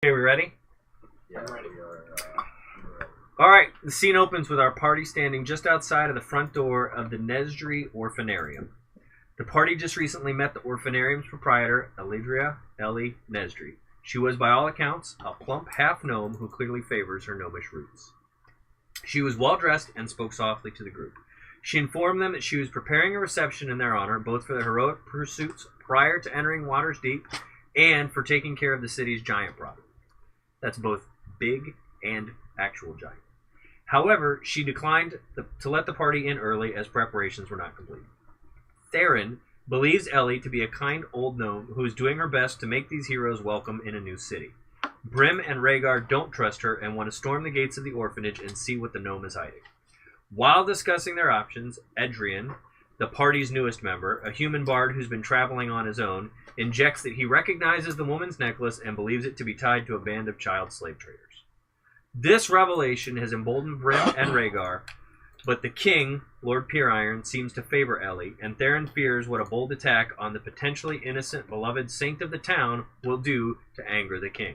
Okay, we ready? Yeah, I'm ready. Alright, the scene opens with our party standing just outside of the front door of the Nesdry Orphanarium. The party just recently met the orphanarium's proprietor, Elidria Ellie Nesdry. She was, by all accounts, a plump half-gnome who clearly favors her gnomish roots. She was well-dressed and spoke softly to the group. She informed them that she was preparing a reception in their honor, both for their heroic pursuits prior to entering Water's Deep and for taking care of the city's giant problem. That's both big and actual giant. However, she declined to let the party in early as preparations were not complete. Theron believes Ellie to be a kind old gnome who is doing her best to make these heroes welcome in a new city. Brim and Rhaegar don't trust her and want to storm the gates of the orphanage and see what the gnome is hiding. While discussing their options, Edrian, the party's newest member, a human bard who's been traveling on his own, injects that he recognizes the woman's necklace and believes it to be tied to a band of child slave traders. This revelation has emboldened Brim and Rhaegar, but the king, Lord Pyriron, seems to favor Ellie, and Theron fears what a bold attack on the potentially innocent beloved saint of the town will do to anger the king.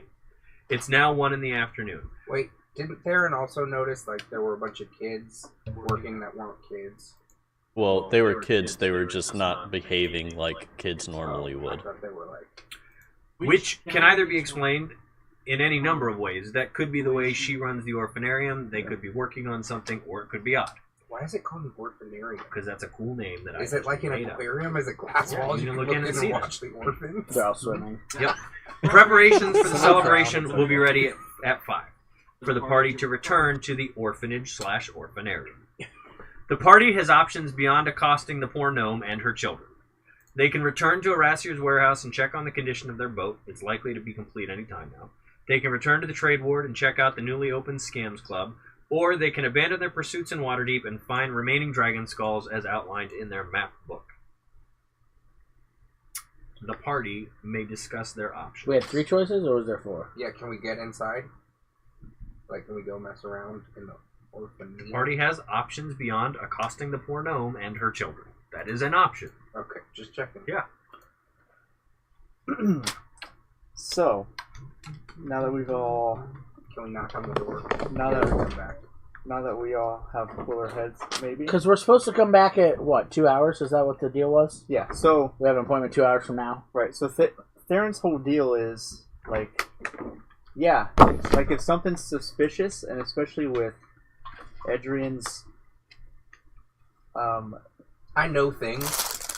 It's now 1 p.m. Wait, didn't Theron also notice there were a bunch of kids working that weren't kids? Well, they were kids. They were just not behaving like kids normally would. I thought they were Which can either be explained in any number of ways. That could be the way she runs the orphanarium, they could be working on something, or it could be odd. Why is it called an orphanarium? Because that's a cool name. Is it like an aquarium? Is it glass walls? You can look in and see watch the orphans? They're all swimming. Yep. Preparations for the celebration will be ready at 5 for the party to return to the orphanage/orphanarium. The party has options beyond accosting the poor gnome and her children. They can return to Arathir's warehouse and check on the condition of their boat. It's likely to be complete any time now. They can return to the trade ward and check out the newly opened Scams Club, or they can abandon their pursuits in Waterdeep and find remaining dragon skulls as outlined in their map book. The party may discuss their options. We had 3 choices, or was there 4? Yeah, can we get inside? Can we go mess around in the orphanage? The party has options beyond accosting the poor gnome and her children. That is an option. Okay, just checking. Yeah. So, now that we've all... Can we knock on the door? Now that we all have cooler heads, maybe? Because we're supposed to come back at, 2 hours? Is that what the deal was? Yeah, so... We have an appointment 2 hours from now. Right, so Theron's whole deal is, if something's suspicious, and especially with Edrian's, I know things.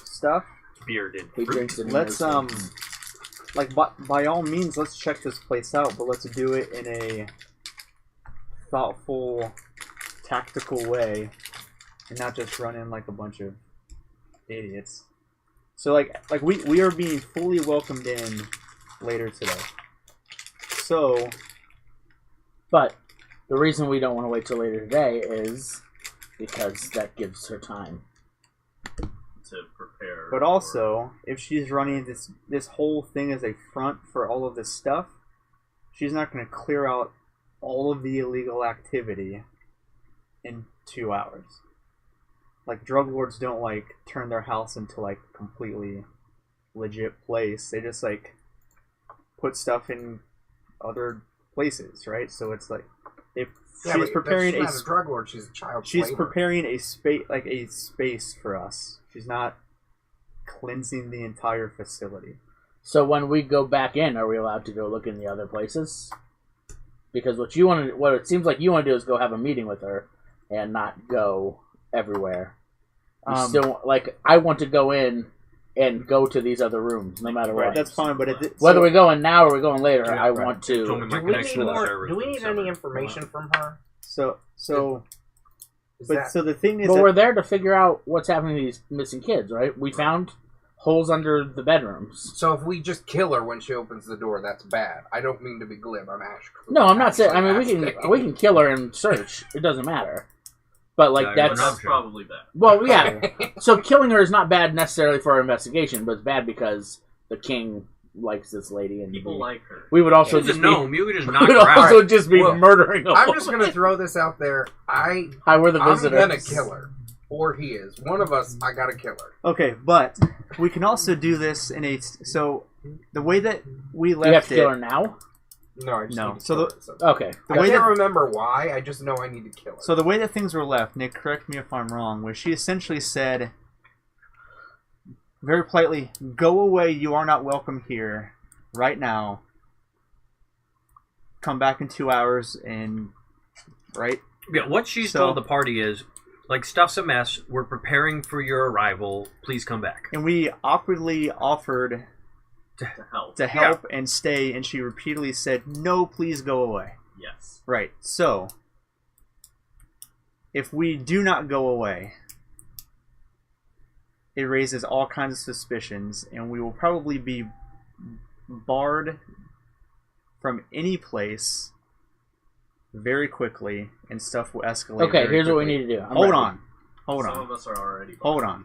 Stuff. Bearded. He drinks and Let's, by all means, let's check this place out, but let's do it in a thoughtful, tactical way, and not just run in like a bunch of idiots. So, we are being fully welcomed in later today. So... But the reason we don't want to wait till later today is because that gives her time to prepare. But also, if she's running this whole thing as a front for all of this stuff, she's not going to clear out all of the illegal activity in 2 hours. Drug lords don't turn their house into a completely legit place. They just put stuff in other places, right? So it's if she's preparing she's not a drug lord, she's a child she's slaver. preparing a space for us. She's not cleansing the entire facility. So when we go back in, are we allowed to go look in the other places? Because what it seems like you want to do is go have a meeting with her and not go everywhere. I want to go in and go to these other rooms, no matter what. Right, that's fine, but whether we're going now or we're going later, Yeah, I right. want to. Do we need any information from her? So So the thing is, But we're there to figure out what's happening to these missing kids, right? We found holes under the bedrooms. So if we just kill her when she opens the door, that's bad. I don't mean to be glib. I'm actually... No, I'm not saying. I mean, we can kill her and search. It doesn't matter. But That's probably bad. Well, yeah. So killing her is not bad necessarily for our investigation, but it's bad because the king likes this lady, and People like her. we would also She's just a gnome. You could just knock we would her out. also just be Well, murdering her. I'm just going to throw this out there. Hi, we're the I'm visitors. going to kill her. Or he is. One of us, I got to kill her. okay, but we can also do this in a... So, the way that we left Do you have to it... kill her now? No, I just No. need to So kill the- it. So Okay. The I way can't that- remember why. I just know I need to kill it. So the way that things were left, Nick, correct me if I'm wrong, was she essentially said, very politely, "Go away. You are not welcome here right now. Come back in 2 hours and right." Yeah, what she's So- told the party is, like, stuff's a mess. We're preparing for your arrival. Please come back. And we awkwardly offered To help. to help and stay, and she repeatedly said, "No, please go away." Yes. Right. So, if we do not go away, it raises all kinds of suspicions, and we will probably be barred from any place very quickly, and stuff will escalate. Okay, very here's what we quickly. need to do. I'm Hold ready. on. Hold Some on. of us are already. Hold on.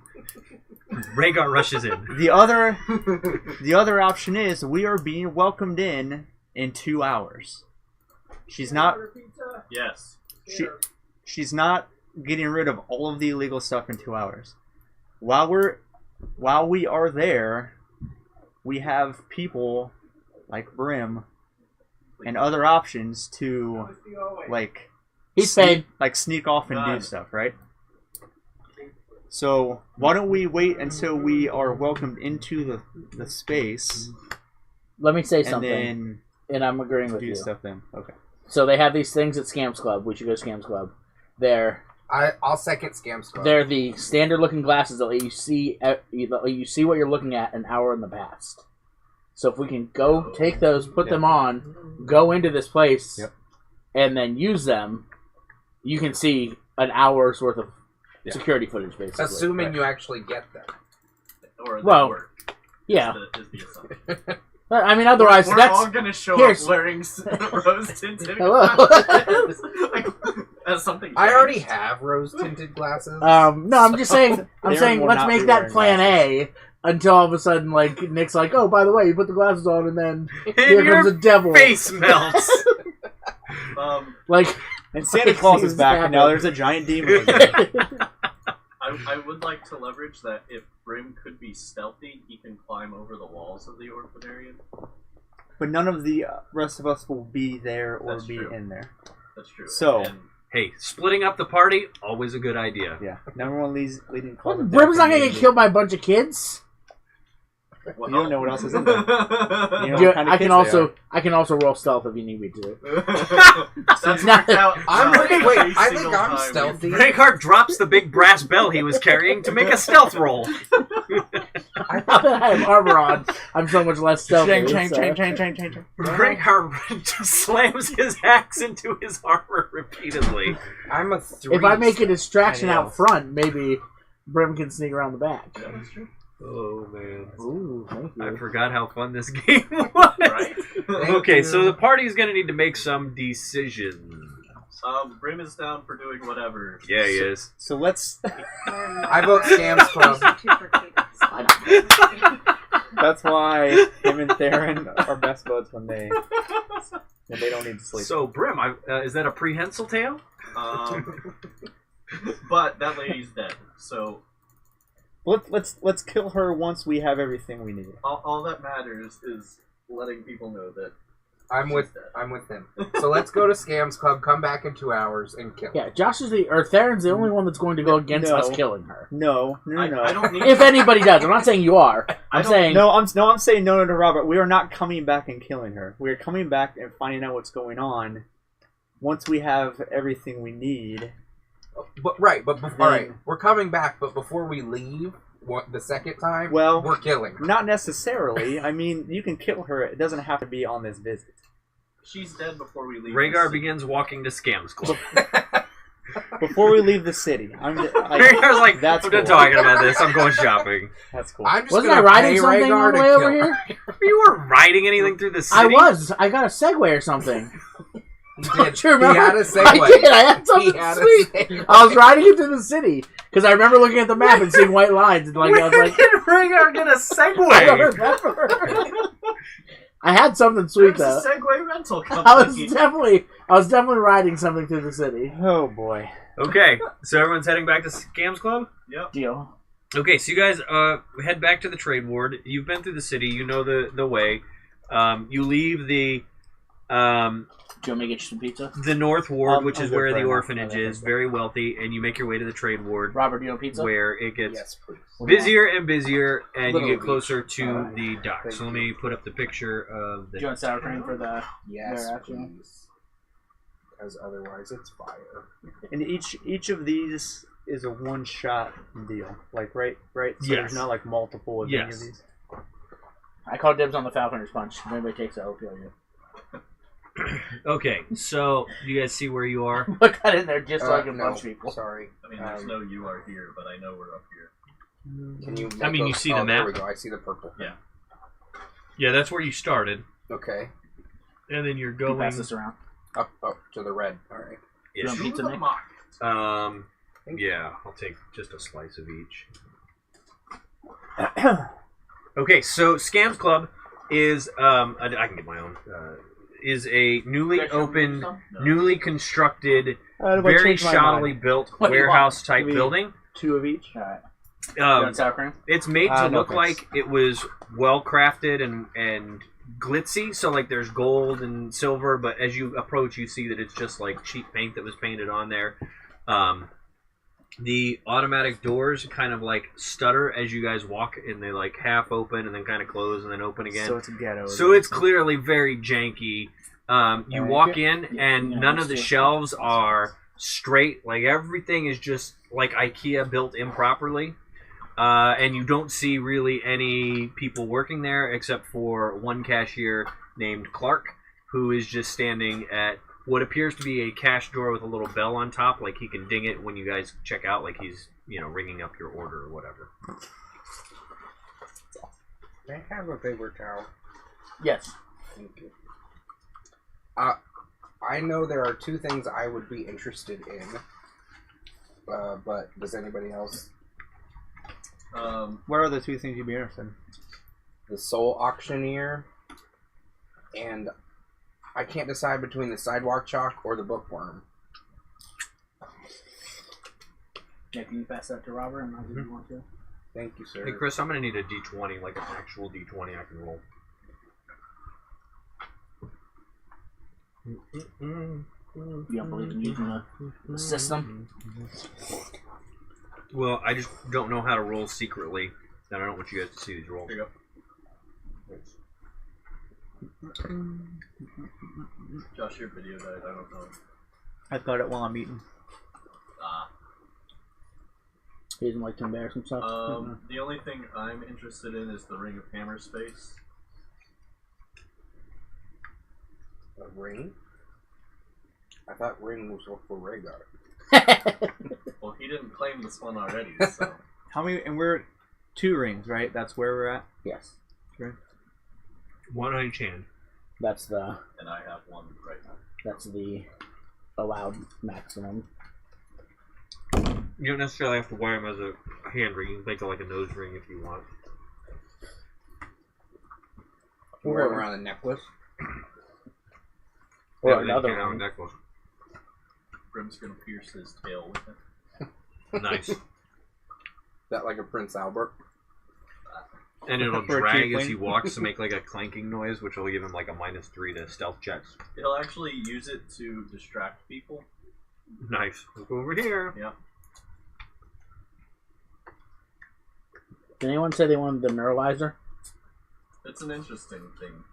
Rhaegar rushes in. The other option is we are being welcomed in 2 hours. She's not Yes. she's not getting rid of all of the illegal stuff in 2 hours. While we are there, we have people like Brim and other options to like He's paid. sneak off and do God. stuff, right? So why don't we wait until we are welcomed into the space Let me say and something, then and I'm agreeing with do you. stuff then? Okay. So they have these things at Scams Club. We should go to Scams Club. I'll second Scam Squad. They're the standard-looking glasses that let you see what you're looking at an hour in the past. So if we can go take those, put them on, go into this place, Yep. and then use them, you can see an hour's worth of Yeah. security footage, basically. Assuming you actually get them. Or Well, they work. Yeah. Is the assumption. But, I mean, otherwise, We're that's... all gonna show here's- up wearing rose tinted Hello. glasses. Like, as something. I already changed. have rose tinted glasses. No, I'm just saying. I'm Aaron saying will let's not make be that wearing plan glasses. A until all of a sudden, like Nick's like, "Oh, by the way, you put the glasses on, and then And here comes your a devil." face melts. Like, And Santa Like, Claus seems is back, to and now happen. there's a giant demon again. I would like to leverage that if Brim could be stealthy, he can climb over the walls of the orphanarium. But none of the rest of us will be there or That's be true. in there. That's true. So- And Hey, splitting up the party, always a good idea. Yeah. Number one leading cause of Brim's death not gonna in get killed by a bunch of kids. You don't know what else is in there. You know Yeah, what kind of I kids can also roll stealth if you need me to. That's Not- worked out. I'm every pretty. Wait, I think single I'm time. stealthy. Rhaegar drops the big brass bell he was carrying to make a stealth roll. Now that I have armor on, I'm so much less stealthy. Chang, chang, so- chang, chang, chang, chang, chang. Rhaegar just slams his axe into his armor repeatedly. I'm a 3. If I make a distraction I know. out front, maybe Brim can sneak around the back. Yeah, that's true. Oh man. Ooh, thank I you. forgot how fun this game was. Right? Okay, so the party's gonna need to make some decisions. Brim is down for doing whatever. Yeah, he is. So let's. I vote Scams Club. That's why him and Theron are best buds when they don't need to sleep. So, Brim, is that a prehensile tail? But that lady's dead, so Let's kill her once we have everything we need. all that matters is letting people know that I'm with him. So let's go to Scams Club. Come back in 2 hours and kill. Yeah, Josh is Theron's the only one that's going to go against No. us killing her. No. I don't need. If anybody does, I'm not saying you are. I'm don't- saying I'm saying no to Robert. We are not coming back and killing her. We are coming back and finding out what's going on once we have everything we need. But all right, we're coming back. But before we leave, the second time, Well, we're killing her. Not necessarily. I mean, you can kill her. It doesn't have to be on this visit. She's dead before we leave. Rhaegar this- begins walking to Scams Club. Before we leave the city, Rhaegar's like, That's I'm done cool. talking about this. I'm going shopping. That's cool. I'm just wasn't I gonna riding pay something Rhaegar on the to way kill over her. here? You weren't riding anything through the city. I was. I got a Segway or something. He Don't did. you remember? He had a I Segway. did. I had He something had a sweet. Segway. I was riding into the city because I remember looking at the map and seeing white lines and like I was Where like, did Rhaegar get a I don't Segway? remember. I had something sweet There's though. a Segway rental company. I was definitely riding something through the city. Oh boy. Okay, so everyone's heading back to Scams Club? Yep. Deal. Okay, so you guys head back to the trade ward. You've been through the city. You know the way. You leave the Do you want me to get you some pizza? The North Ward, which I'll is go where for the it now. orphanage Okay, is, very wealthy, and you make your way to the Trade Ward, Robert, do you want pizza? where it gets Yes, please. busier and busier, and Little you of get closer each. to Alright. the dock. Thank So let you. me put up the picture of Do you the. want sour cream for the... Yes, They're actually- please. Because otherwise, it's fire. And each of these is a one-shot deal. Like, right? So Yes. there's not, like, multiple of any of Yes. these. I call dibs on the Falconer's Punch. If anybody takes it, I'll kill you. Okay, so you guys see where you are? Put that in there just so I can no, punch people. sorry. I mean, there's no you are here, but I know we're up here. Can you? I mean, you see the There map? we go. I see the purple. Yeah. Yeah, that's where you started, Okay. and then you're You going. pass this around. Up to the red. All right. You want Ish. pizza, the Nick? market. Yeah, I'll take just a slice of each. Okay, so Scams Club is I can get my own. Is a newly opened, No. newly constructed, If I very change my shoddily mind, built What do you warehouse type Give me- building. 2 of each. Alright. You want sour cream? It's made to No look thanks. like it was well crafted and glitzy. So like there's gold and silver, but as you approach, you see that it's just like cheap paint that was painted on there. The automatic doors kind of like stutter as you guys walk, and they like half open and then kind of close and then open again. So it's ghetto. So it's clearly very janky. You walk in, and Yeah, none of the that's shelves are straight. Like everything is just like IKEA built improperly. And you don't see really any people working there except for one cashier named Clark, who is just standing at what appears to be a cash drawer with a little bell on top. Like he can ding it when you guys check out, like he's, ringing up your order or whatever. May I have a paper towel? Yes. Thank you. I know there are 2 things I would be interested in. But does anybody else? What are the 2 things you'd be interested in? The Soul Auctioneer, and I can't decide between the Sidewalk Chalk or the Bookworm. Yeah, can you pass that to Robert and I'll give you one too? Thank you, sir. Hey Chris, I'm gonna need a D20, like an actual D20 I can roll. You don't believe in using the system? Well, I just don't know how to roll secretly, and I don't want you guys to see these rolls. Here you go. Josh, your video died. I don't know. I thought it while I'm eating. He doesn't like to embarrass himself. The only thing I'm interested in is the Ring of Hammer space. A ring? I thought ring was for Rhaegar. Well, he didn't claim this one already, so. How many? And we're 2 rings, right? That's where we're at. Yes. One on each hand. That's the And I have one right now. allowed maximum. You don't necessarily have to wear them as a hand ring. You can make it like a nose ring if you want. Wear it around a necklace. Or Yeah, but then you another can't have a one. necklace. Brim's gonna pierce his tail with it. Nice. That like a Prince Albert. And it'll For a drag as tiefling. he walks to make like a clanking noise, which will give him like a -3 to stealth checks. He'll actually use it to distract people. Nice. Look over here. Yeah. Did anyone say they wanted the neuralizer? It's an interesting thing.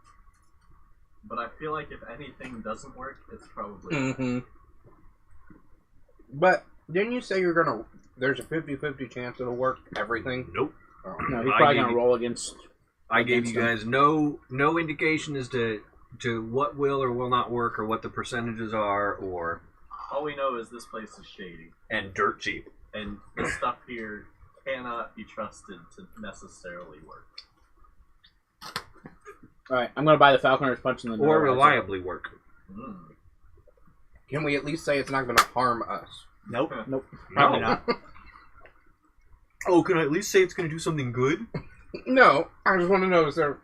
But I feel like if anything doesn't work, it's probably. Mm-hmm. But didn't you say you're gonna? There's a 50-50 chance it'll work. Everything. Nope. Oh. No, he's I probably gave gonna you- roll against. I gave Against you them. guys no indication as to what will or will not work, or what the percentages are, or All we know is this place is shady. and dirt cheap. And the stuff here cannot be trusted to necessarily work. All right, I'm gonna buy the Falconer's Punch and the Or neuralizer. reliably work. Mm. Can we at least say it's not gonna harm us? Nope. Nope. Probably not. Oh, can I at least say it's going to do something good? No, I just want to know is there,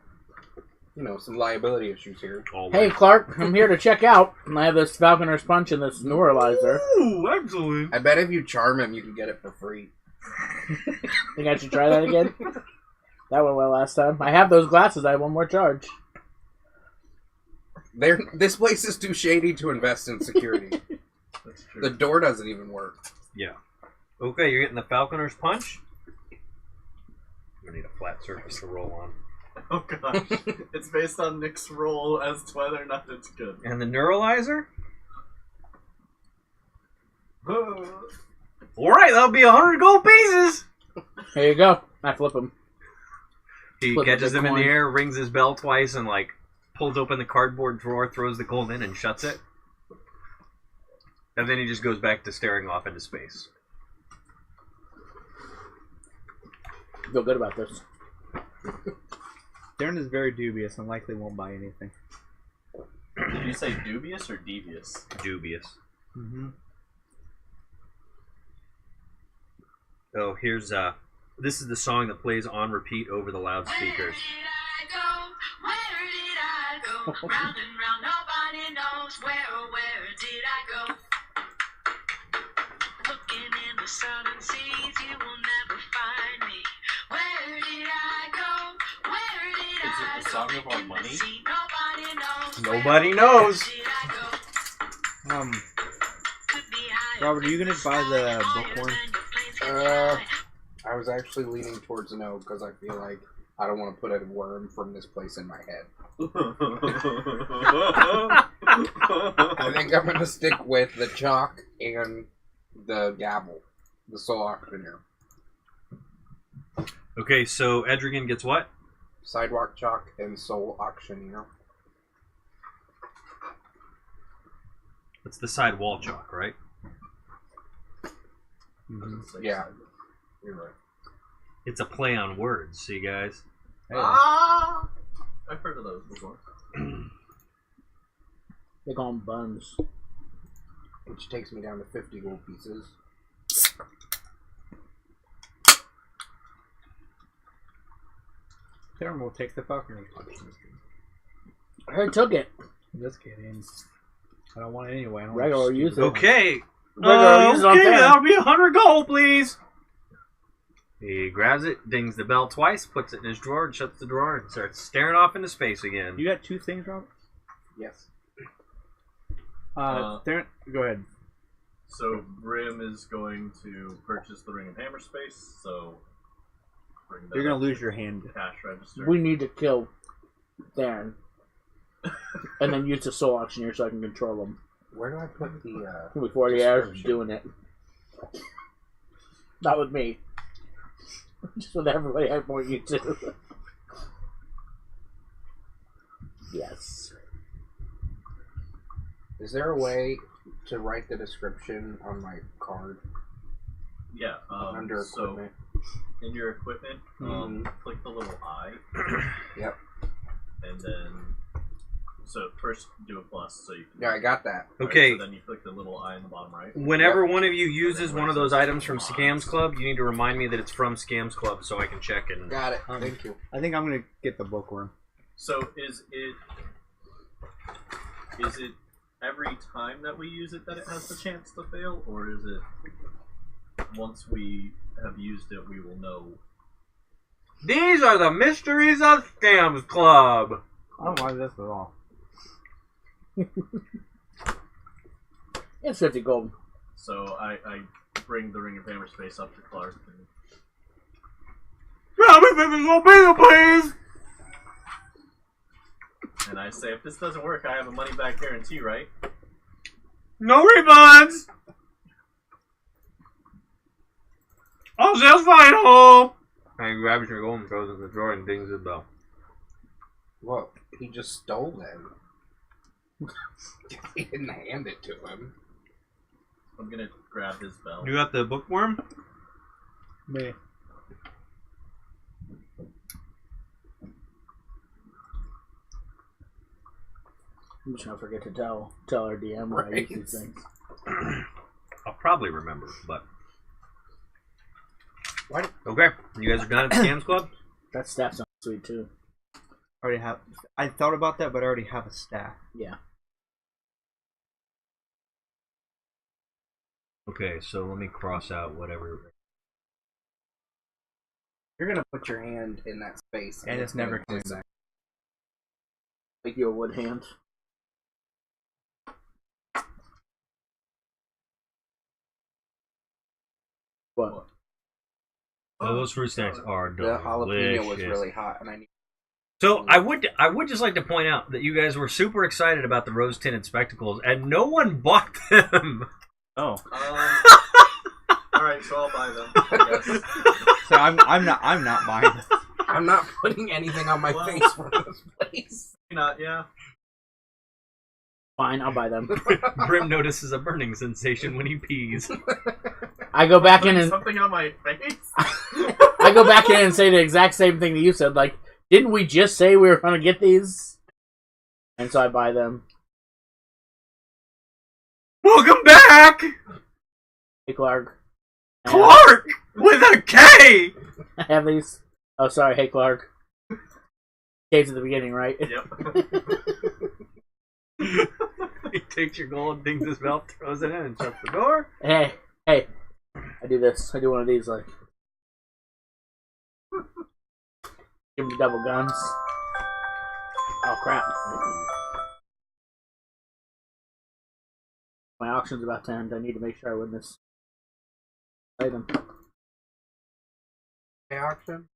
some liability issues here. Hey Clark, I'm here to check out. And I have this Falconer's Punch and this neuralizer. Ooh, excellent. I bet if you charm him, you can get it for free. Think I should try that again? That went well last time. I have those glasses. I have one more charge. This place is too shady to invest in security. That's true. The door doesn't even work. Yeah. Okay, you're getting the Falconer's Punch. I need a flat surface to roll on. Oh gosh. It's based on Nick's roll as to whether or not it's good. And the Neuralizer? Alright, that'll be 100 gold pieces! Here you go. I flip him. He Flip a catches them in the Bitcoin. air, rings his bell twice, and like pulls open the cardboard drawer, throws the gold in, and shuts it. And then he just goes back to staring off into space. Feel good about this. Darren is very dubious and likely won't buy anything. Did you say dubious or devious? Dubious. Mm-hmm. Oh, here's this is the song that plays on repeat over the loudspeakers. Where did I go? Round and round, nobody knows where did I go? Looking in the southern seas, you will never find me. Where did I go? Where did Is it I the go? song of our In the money? sea, nobody knows. Nobody knows. Where did I go? Could be higher Robert, are you gonna buy the than bookworm? your planes can fly. I was actually leaning towards no because I feel like I don't want to put a worm from this place in my head. I think I'm gonna stick with the chalk and the gavel, the soul auctioneer. Okay, so Edrigan gets what? Sidewalk chalk and soul auctioneer. It's the side wall chalk, right? Yeah, you're right. It's a play on words, see guys? Ah! I've heard of those before. They call them buns. Which takes me down to 50 gold pieces. Darren will take the falconer. I already took it. Just kidding. I don't want it anyway. I don't Regular want use it. Okay. Regular use it on Okay, fan. that'll be 100 gold, please. He grabs it, dings the bell twice, puts it in his drawer, and shuts the drawer, and starts staring off into space again. You got two things, Robert? Yes. Darren, go ahead. So Brim is going to purchase the Ring of Hammer Space, so bring that You're gonna up lose to your hand. cash register. We need to kill Darren. And then use the soul auctioneer so I can control him. Where do I put the, It'll be 40 hours of description? doing it. Not with me. Just with everybody I point you to. Yes. Is there a way to write the description on my card Yeah, under so equipment? in your equipment, click the little eye. Yep. And then, so first do a plus so you can. Yeah, I got that. Okay. So then you click the little eye in the bottom right. Whenever one of you uses one of those items from Scams Club, you need to remind me that it's from Scams Club so I can check and... Got it. Thank you. I think I'm gonna get the bookworm. So is it every time that we use it that it has the chance to fail, or is it once we have used it we will know? These are the mysteries of Scams Club! I don't like this at all. It's 50 gold. So I bring the Ring of Hammer Space up to Clark. And, Grab me 50 gold pieces, please! and I say, if this doesn't work, I have a money back guarantee, right? No refunds! All sales final! And he grabs your gold and throws it in the drawer and dings the bell. Well, he just stole them. He didn't hand it to him. I'm gonna grab his bell. You got the bookworm? Me. I'm just gonna forget to tell our DM when I use these things. I'll probably remember, but... What? Okay, you guys are done at the Scams Club? That staff sounds sweet too. Already have. I thought about that, but I already have a staff. Yeah. Okay, so let me cross out whatever... You're gonna put your hand in that space, And it's never gonna coming back. Like your wood hand. What? Oh, those fruit snacks are The delicious. jalapeno was really hot, and I need. So I would just like to point out that you guys were super excited about the rose tinted spectacles, and no one bought them. Oh, All right, so I'll buy them. I guess. so I'm not buying this. I'm not putting anything on my Well- face from this place. Not, yeah. Fine, I'll buy them. Brim notices a burning sensation when he pees. I go back in Putting and something on my face. I go back in and say the exact same thing that you said. Like, didn't we just say we were going to get these? And so I buy them. Welcome back, Hey, Clark. Clark, with a K. I have these. Oh, sorry. Hey, Clark. K's at the beginning, right? Yep. He takes your gold, dings his belt, throws it in, and shuts the door. Hey. I do this. I do one of these, like. Give me double guns. Oh, crap. My auction's about to end. I need to make sure I win this item. The auction.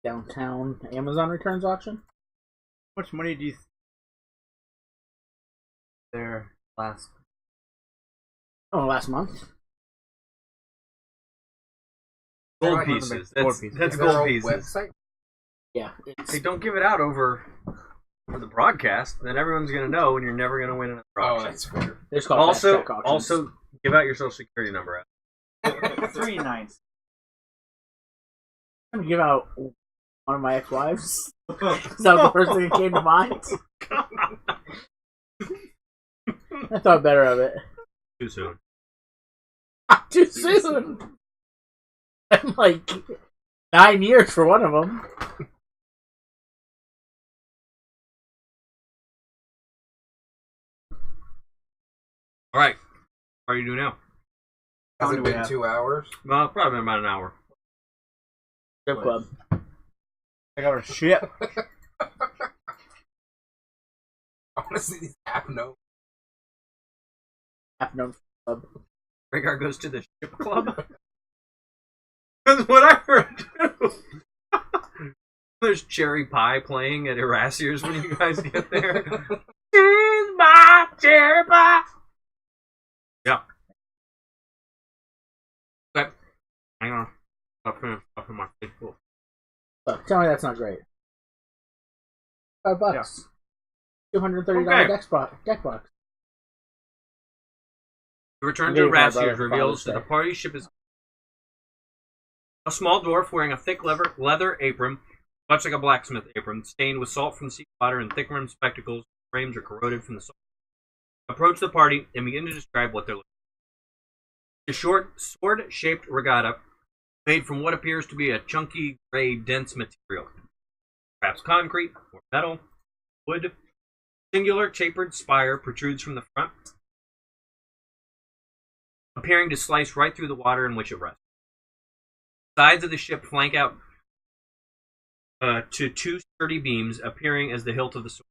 Downtown Amazon returns auction. How much money do you there last? Oh, last month. Gold Right. pieces. Gold That's, pieces. that's Is there gold a pieces. website? Yeah, it's Hey, don't give it out over the broadcast. Then everyone's gonna know, and you're never gonna win another Oh, auction. that's fair. it's called Also, Fast Track Auctions. also, give out your social security number. Out. 3 9. I'm gonna give out one of my ex-wives. Is that the first thing that came to mind? I thought better of it. Too soon. Too soon. I'm like 9 years for one of them. All right. How are you doing now? Has How it do we been have? 2 hours? Well, it's probably been about an hour. Strip club. I got our shit. I want to see these app notes. Afternoon club. Rhaegar goes to the ship club. That's what I heard too. There's cherry pie playing at Erasier's when you guys get there. Cheese my cherry pie. Yeah. Okay. Hang on. I'll finish up in my Facebook. Look, tell me that's not great. $5. $230 Okay. deck box. The return I'm to getting my brother Erasier's for reveals Father's that the Day. party ship is a small dwarf wearing a thick leather apron, much like a blacksmith apron, stained with salt from sea water and thick-rimmed spectacles. Frames are corroded from the salt. Approach the party and begin to describe what they're looking for. A short, sword-shaped regatta made from what appears to be a chunky, gray, dense material. Perhaps concrete or metal, wood. Singular tapered spire protrudes from the front, appearing to slice right through the water in which it rests. Sides of the ship flank out to 2 sturdy beams, appearing as the hilt of the sword.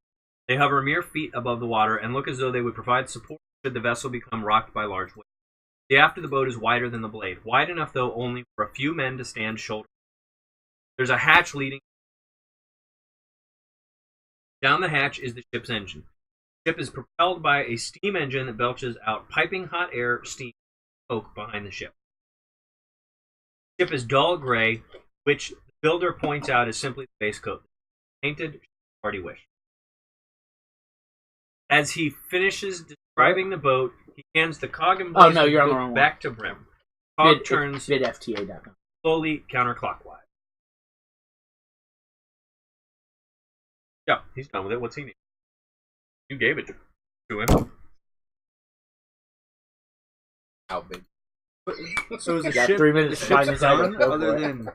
They hover mere feet above the water and look as though they would provide support should the vessel become rocked by large waves. The aft of the boat is wider than the blade, wide enough though only for a few men to stand shoulder. There's a hatch leading. Down the hatch is the ship's engine. The ship is propelled by a steam engine that belches out piping hot air, steam, and smoke behind the ship. The ship is dull gray, which the builder points out is simply the base coat. Painted, party wish. As he finishes describing the boat, he hands the cog and Oh, no, you're on the wrong one. back to Brim. Cog Bid, turns BidFTA.com. slowly counterclockwise. Yeah, he's done with it. What's he need? You gave it to him. Out big. So is the You got ship 3 minutes to find ship's this item. done, Go other for it.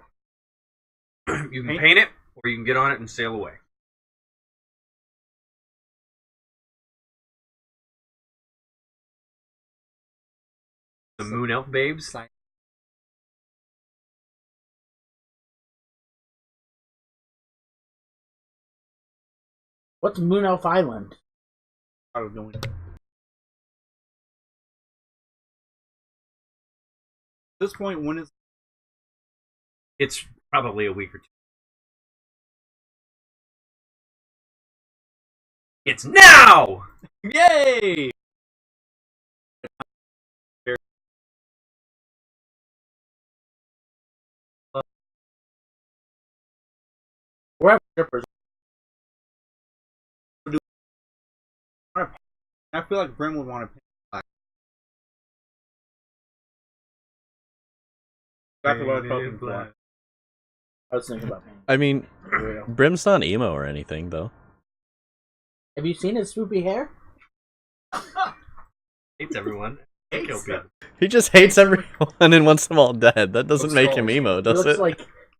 than You can paint it, or you can get on it and sail away. The Moon Elf Babes. What's Moon Elf Island? I was going. this point, when is It's probably a week or two. It's now! yay? We're at strippers. I feel like Brim would want to pay black. Exactly what I was hoping for. I was thinking about paying. I mean, For real. Brim's not emo or anything, though. Have you seen his swoopy hair? Hates everyone. Can't kill people. He just hates everyone and wants them all dead. That doesn't Looks make cold. him emo, It does looks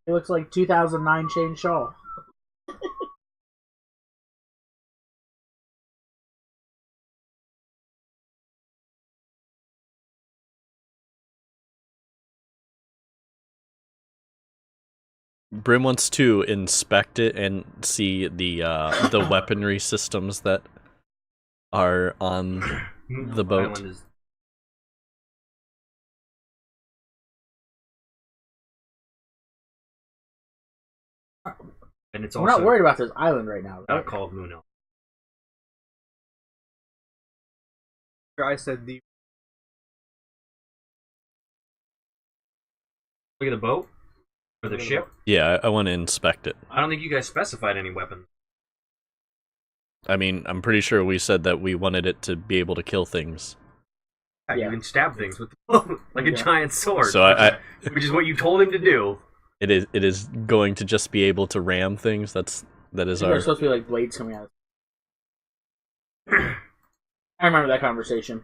it? like 2009 Shane Shaw. Brim wants to inspect it and see the weaponry systems that are on the boat. Island is- And it's We're also not worried about this island right now, right? not called Muno. I said the Look at the boat or the ship. Yeah, I want to inspect it. I don't think you guys specified any weapon. I mean, I'm pretty sure we said that we wanted it to be able to kill things. Yeah, Yeah. you can stab things with the boat like a Yeah. giant sword. So I which is what you told him to do. it is going to just be able to ram things. That is There's our. supposed to be like blades coming out. I remember that conversation.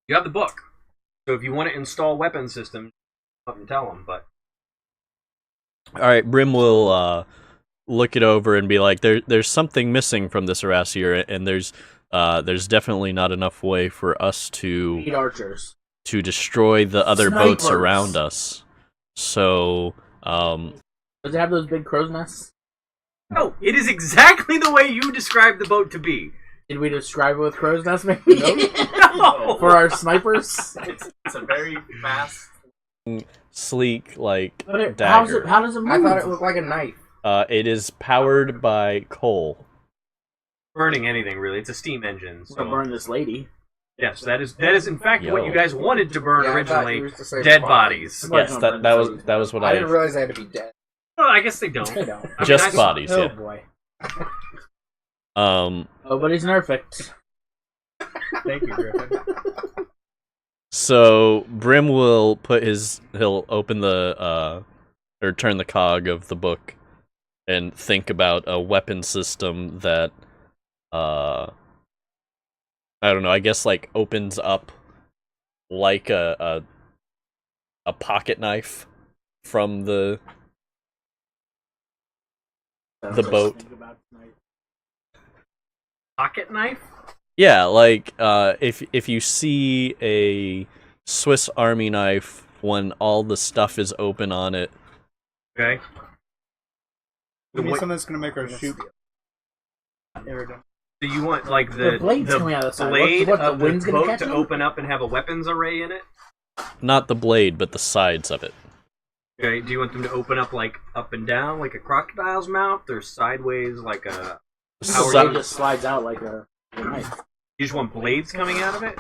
You have the book, so if you want to install weapon systems, up and tell them. But All right, Brim will look it over and be like, "There's something missing from this Arassier, and there's definitely not enough way for us to Eight archers. destroy the other boats Snipers. around us." So, Does it have those big crow's nests? no, it is exactly the way you described the boat to be. Did we describe it with crow's nests, maybe? No. For our snipers? It's a very fast. sleek like But how dagger. does it move? I thought it looked like a knife. It is powered by coal. Burning anything really. It's a steam engine. We're gonna So burn this lady. yes, that is in fact what Yo. you guys wanted to burn Yeah, I thought you originally. were to say Dead the bodies. Somebody's Yes, gonna that burn this that was lady. that was what I I. didn't realize they had to be dead. Oh, I guess they don't. They don't. I mean, Just I- bodies, Oh yeah. boy. Um. Nobody's perfect. thank you, Griffin. So Brim will he'll open the or turn the cog of the book and think about a weapon system that I don't know, I guess like opens up like a pocket knife from the boat. Pocket knife? Yeah, like if you see a Swiss Army knife when all the stuff is open on it. Okay. We need What- something that's gonna make our shoot. Irritant. So you want like The the blade's coming out of the side. blade What, the of the wind's gonna boat catch to me? open up and have a weapons array in it? Not the blade, but the sides of it. Okay. Do you want them to open up like up and down like a crocodile's mouth, or sideways like a? The How are blade you- just slides out like a knife. You just want blades coming out of it?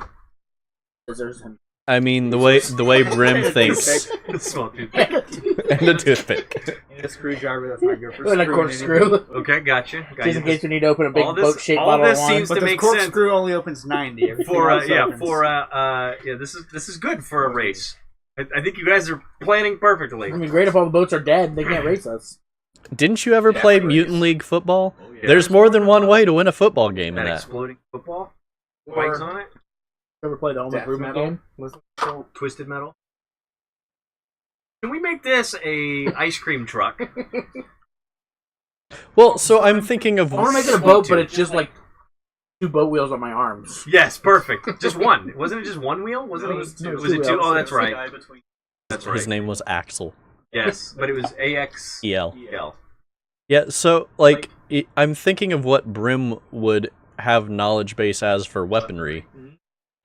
Scissors and I mean, the way Brim thinks, Small toothpick. and a toothpick. And a screwdriver that's not good for and a screwing corkscrew. Okay, gotcha. Just in case we need to open a big All this- boat-shaped all bottle this of wine. seems But to the make corkscrew only opens 90. Everything For else yeah, opens. for yeah, this is good for a race. I think you guys are planning perfectly. I mean, great if all the boats are dead. They can't race us. Didn't you ever Yeah, play race. Mutant League football? Oh, yeah. There's more than one way to win a football game in That that. exploding football Or spikes on it, Ever play the home death improvement metal. game? Was so twisted metal. Can we make this a ice cream truck? Well, so I'm thinking of I want to make it a boat, but it's just like two boat wheels on my arms. Yes, perfect. Just one. Wasn't it just one wheel? Wasn't No, it? it was two. Was it two? Oh, that's It's the right. guy between- That's right. his name was Axel. Yes, but it was AXEL. EL. Yeah, so like I'm thinking of what Brim would have knowledge base as for weaponry,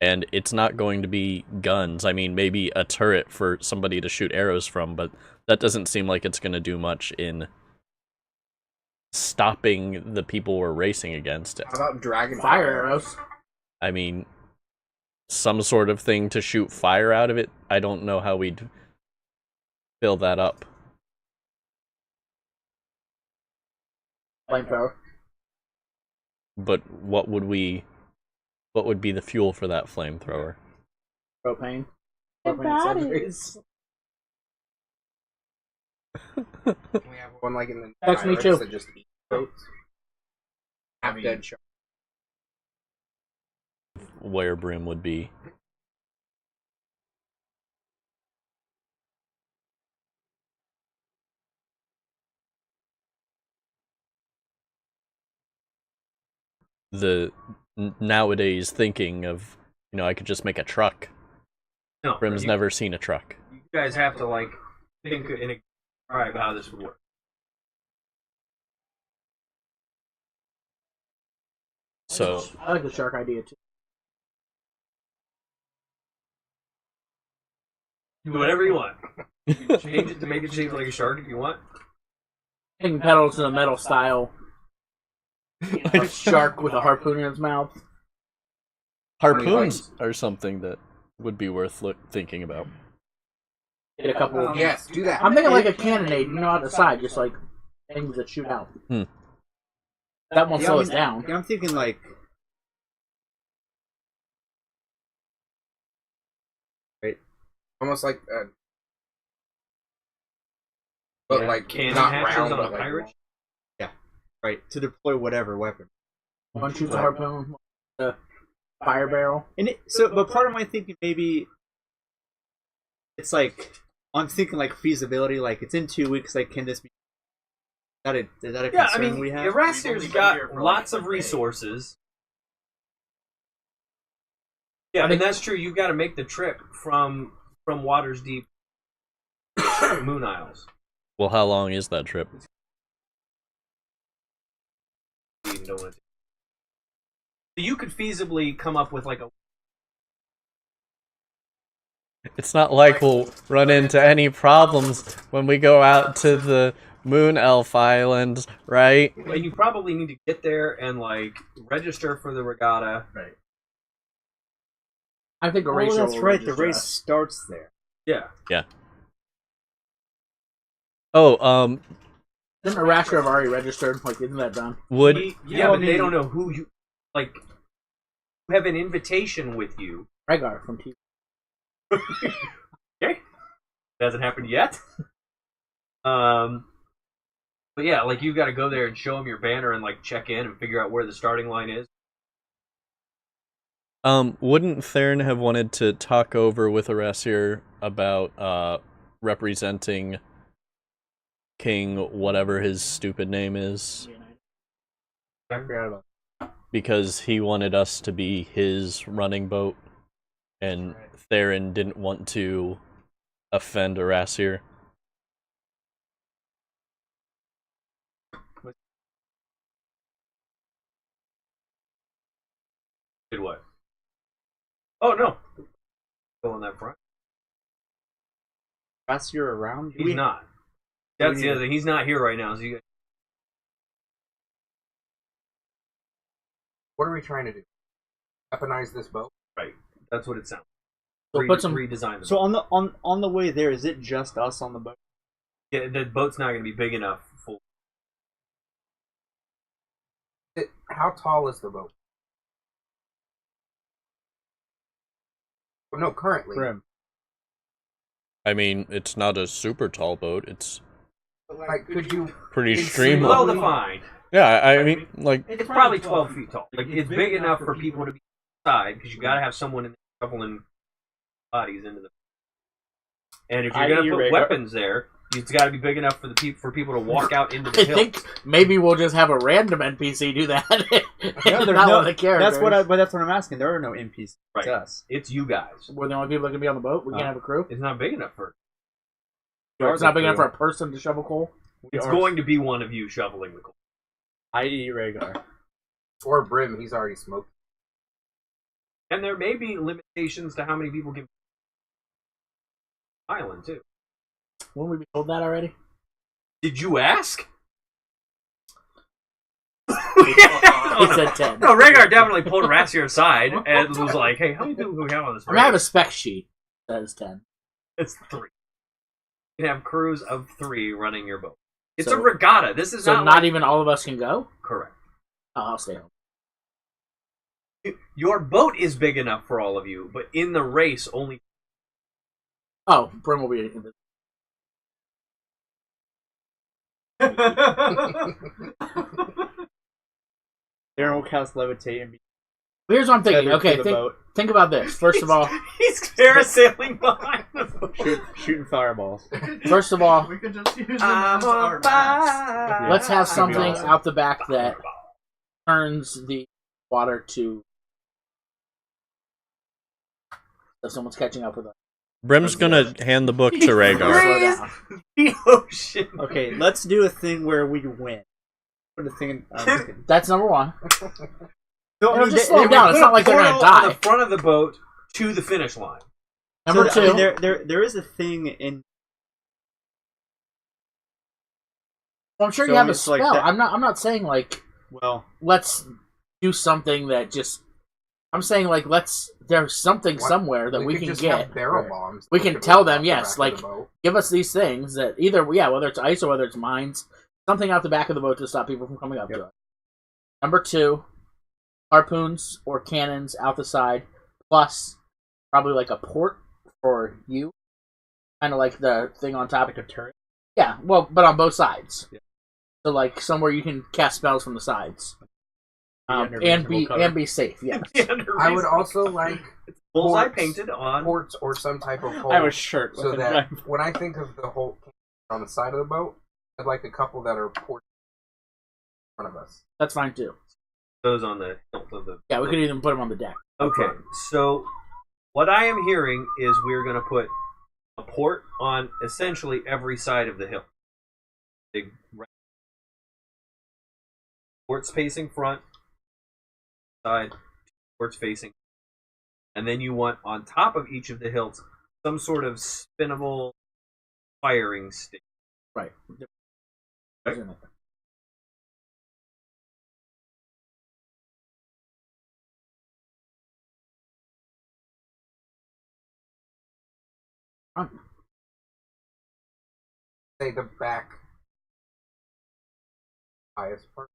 and it's not going to be guns. I mean, maybe a turret for somebody to shoot arrows from, but that doesn't seem like it's going to do much in stopping the people we're racing against. How about dragon Fire arrows. I mean, some sort of thing to shoot fire out of it. I don't know how we'd fill that up. Flamethrower. But what would be the fuel for that flamethrower? Propane. And Propane batteries. Can we have one like in the Text me pirates too. that just eat boats? Have dead sharks. Where Brim would be. The nowadays thinking of, I could just make a truck. No, Brim's you, never seen a truck. you guys have to like think in a right about how this would work. So I like the shark idea too. Do whatever you want. You can change it to make it shape like a shark if you want. Taking pedals to the metal style. A shark with a harpoon in its mouth. harpoons are something that would be worth thinking about. Get a couple. Yes, do that. I'm thinking like a cannonade, out the side, just like things that shoot out. That won't slow us down. Yeah, I'm thinking like Almost like but Yeah, like cannon not hatches round, on but a like pirate. right to deploy whatever weapon. One shoots a harpoon, a fire barrel. And but part of my thinking maybe it's like I'm thinking like feasibility, like it's in 2 weeks. Like, can this be? Is that a Yeah, I concern mean, we have? Erasier's got lots of resources. Yeah, and that's true. You've got to make the trip from Waters Deep to Moon Isles. Well, how long is that trip? So you could feasibly come up with like a. It's not like we'll run into any problems when we go out to the Moon Elf Islands, right? And you probably need to get there and like register for the regatta. Right. I think a Oh, racer. that's will right. The register race us. starts there. Yeah. Oh, Didn't Erasure have already registered? Like, isn't that done? would Yeah, Well, but they don't know who you like. You have an invitation with you. Rhaegar from TV. Okay, hasn't happened yet. But yeah, like you got to go there and show them your banner and like check in and figure out where the starting line is. wouldn't Theron have wanted to talk over with Erasir about representing King whatever his stupid name is? I forgot about Because he wanted us to be his running boat, and Theron didn't want to offend Erasir. Did what? Oh no, still on that front. That's you're around. He's not. That's the other thing. He's not here right now. So you What are we trying to do? Weaponize this boat? right. That's what it sounds. So put some. Redesign the So boat. on the way there, is it just us on the boat? Yeah, the boat's not going to be big enough. How tall is the boat? Oh, no, currently. Grim. I mean, it's not a super tall boat. It's Like, could you? pretty It's Well streamlined. defined. Yeah, I mean, like, It's probably 12 feet tall. Like it's big enough for people to be inside because you got to have someone in there shoveling bodies into the. And if you're going to put weapons there, it's got to be big enough for for people to walk out into the I hill. think maybe we'll just have a random NPC do that. No, Not one of the characters. But that's what I'm asking. There are no NPCs. Right. It's us. It's you guys. We're the only people that can be on the boat. We can't have a crew. It's not big enough for. It's not big enough for a person to shovel coal. It's going to be one of you shoveling the coal. I.e. Rhaegar. Or Brim, he's already smoked. And there may be limitations to how many people can island too. Won't we be told that already? Did you ask? He said 10. No, Rhaegar definitely pulled Rassier aside and was like, "Hey, how many people we have on this?" I mean, I have a spec sheet that is 10. It's 3. You can have crews of 3 running your boat. It's So- a regatta. This is So not, not like- even all of us can go? correct. Oh, I'll stay home. Your boat is big enough for all of you, but in the race, only. Oh, Brim will be... Darren will cast levitate and be Here's what I'm thinking. tethered Okay, to the boat, think about this. First of all, He's parasailing behind the boat. shooting fireballs. First of all, we could just use them I'm as our on maps. fire. let's have That'd be something awesome. out the back that turns the water to... So someone's catching up with us. Brim's gonna hand the book to Slow Rhaegar. down. The ocean. Okay, let's do a thing where we win. Put a thing in. I'm just kidding. That's number one. Don't It'll need just that- slow them down. It's not like they're Portal gonna on die. the front of the boat to the finish line. Number So, I two, mean, there is a thing in. well, I'm sure so you have a it's like spell. that- I'm not saying like Well, let's do something that just. I'm saying like there's something What? somewhere that we could can just get. have barrel bombs. We that can could tell roll them, off the yes, back of like- the boat. Give us these things that either whether it's ice or whether it's mines, something out the back of the boat to stop people from coming up to us. Number two, harpoons or cannons out the side, plus probably like a port for you, kind of like the thing on top. like a turret. Yeah, well, but on both sides. Yeah. So like somewhere you can cast spells from the sides, under and be reasonable cover. safe. Yes. I would also like bullseye ports. painted on. ports or some type of hole I have a shirt. so with a that knife. when I think of the whole on the side of the boat, I'd like a couple that are ports in front of us. That's fine too. Those on the hilt of the. Yeah, we could even put them on the deck. Okay, so what I am hearing is we're going to put a port on essentially every side of the hill. Big ports facing front, side, ports facing, and then you want on top of each of the hilts some sort of spinnable firing stick. Right. Right. Say the back highest part.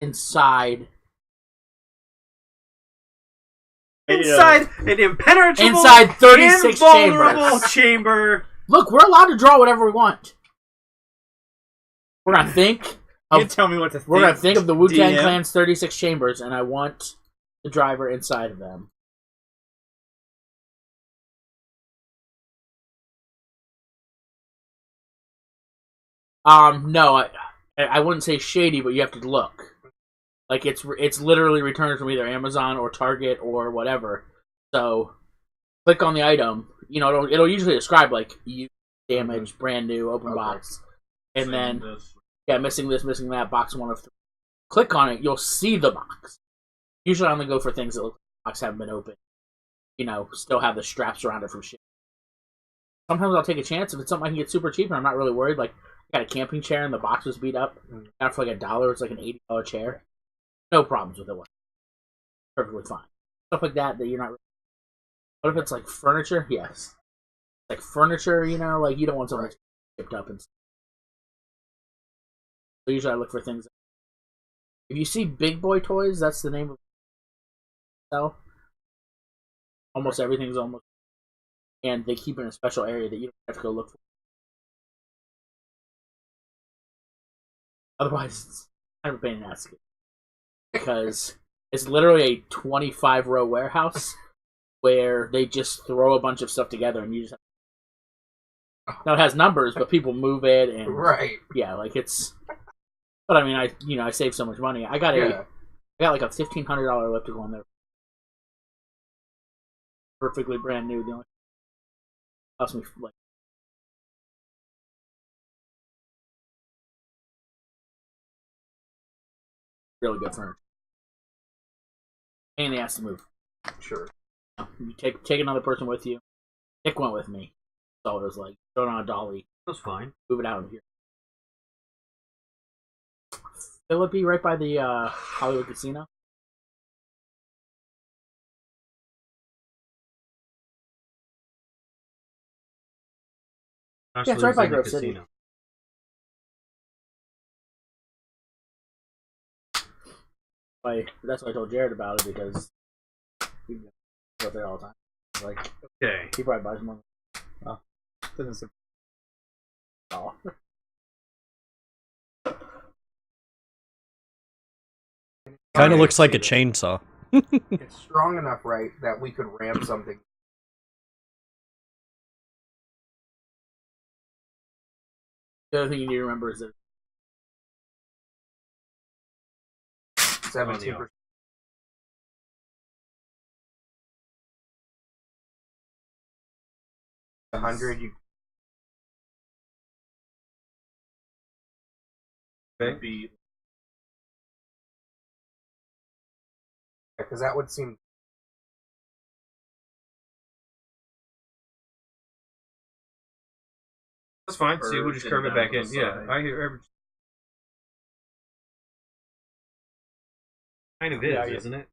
Inside. Inside an impenetrable, Inside 36 invulnerable chambers. chamber. Look, we're allowed to draw whatever we want. We're gonna think. You can tell me what to think. We're gonna think of the Wu Tang DM. Clan's 36 chambers, and I want the driver inside of them. No, I wouldn't say shady, but you have to look. Like it's literally returned from either Amazon or Target or whatever. So, click on the item. You know, it'll usually describe like used, damaged, brand new, open Okay. box, and then This. yeah, missing this, missing that, box 1 of 3. Click on it, you'll see the box. Usually I only go for things that look like the box haven't been opened. You know, still have the straps around it from shit. Sometimes I'll take a chance if it's something I can get super cheap and I'm not really worried. Like, I got a camping chair and the box was beat up. Got it for like $1. It's like an $80 chair. No problems with it. Perfectly fine. Stuff like that you're not. What if it's like furniture? Yes. Like furniture, you know, like you don't want something chipped up and stuff. So usually I look for things. If you see Big Boy Toys, that's the name of sell. Almost everything's almost, and they keep it in a special area that you don't have to go look for. Otherwise, it's kind of a pain in the ass because it's literally a 25-row warehouse where they just throw a bunch of stuff together and you just have... Now it has numbers, but people move it and Right. yeah, like it's. But I mean, I saved so much money. I got Yeah. like a $1,500 elliptical in there, perfectly brand new. The only cost me like really good furniture. And he has to move. Sure. You take another person with you. Nick went with me. So it was like, throw it on a dolly, That's fine. move it out of here. Philippi, right by the Hollywood Casino. Yeah, it's right by Grove City. That's why I told Jared about it, because he goes there all the time. Like, Okay. he probably buys more. Doesn't surprise Oh. Kind of looks like a chainsaw. It's strong enough, right, that we could ram something. The other thing you need to remember is that 17%. 100. You Would be because that would seem. That's fine. See, we'll just curve it back in. Down to the Yeah, side. I hear. Kind of is, Yeah, yeah. isn't it?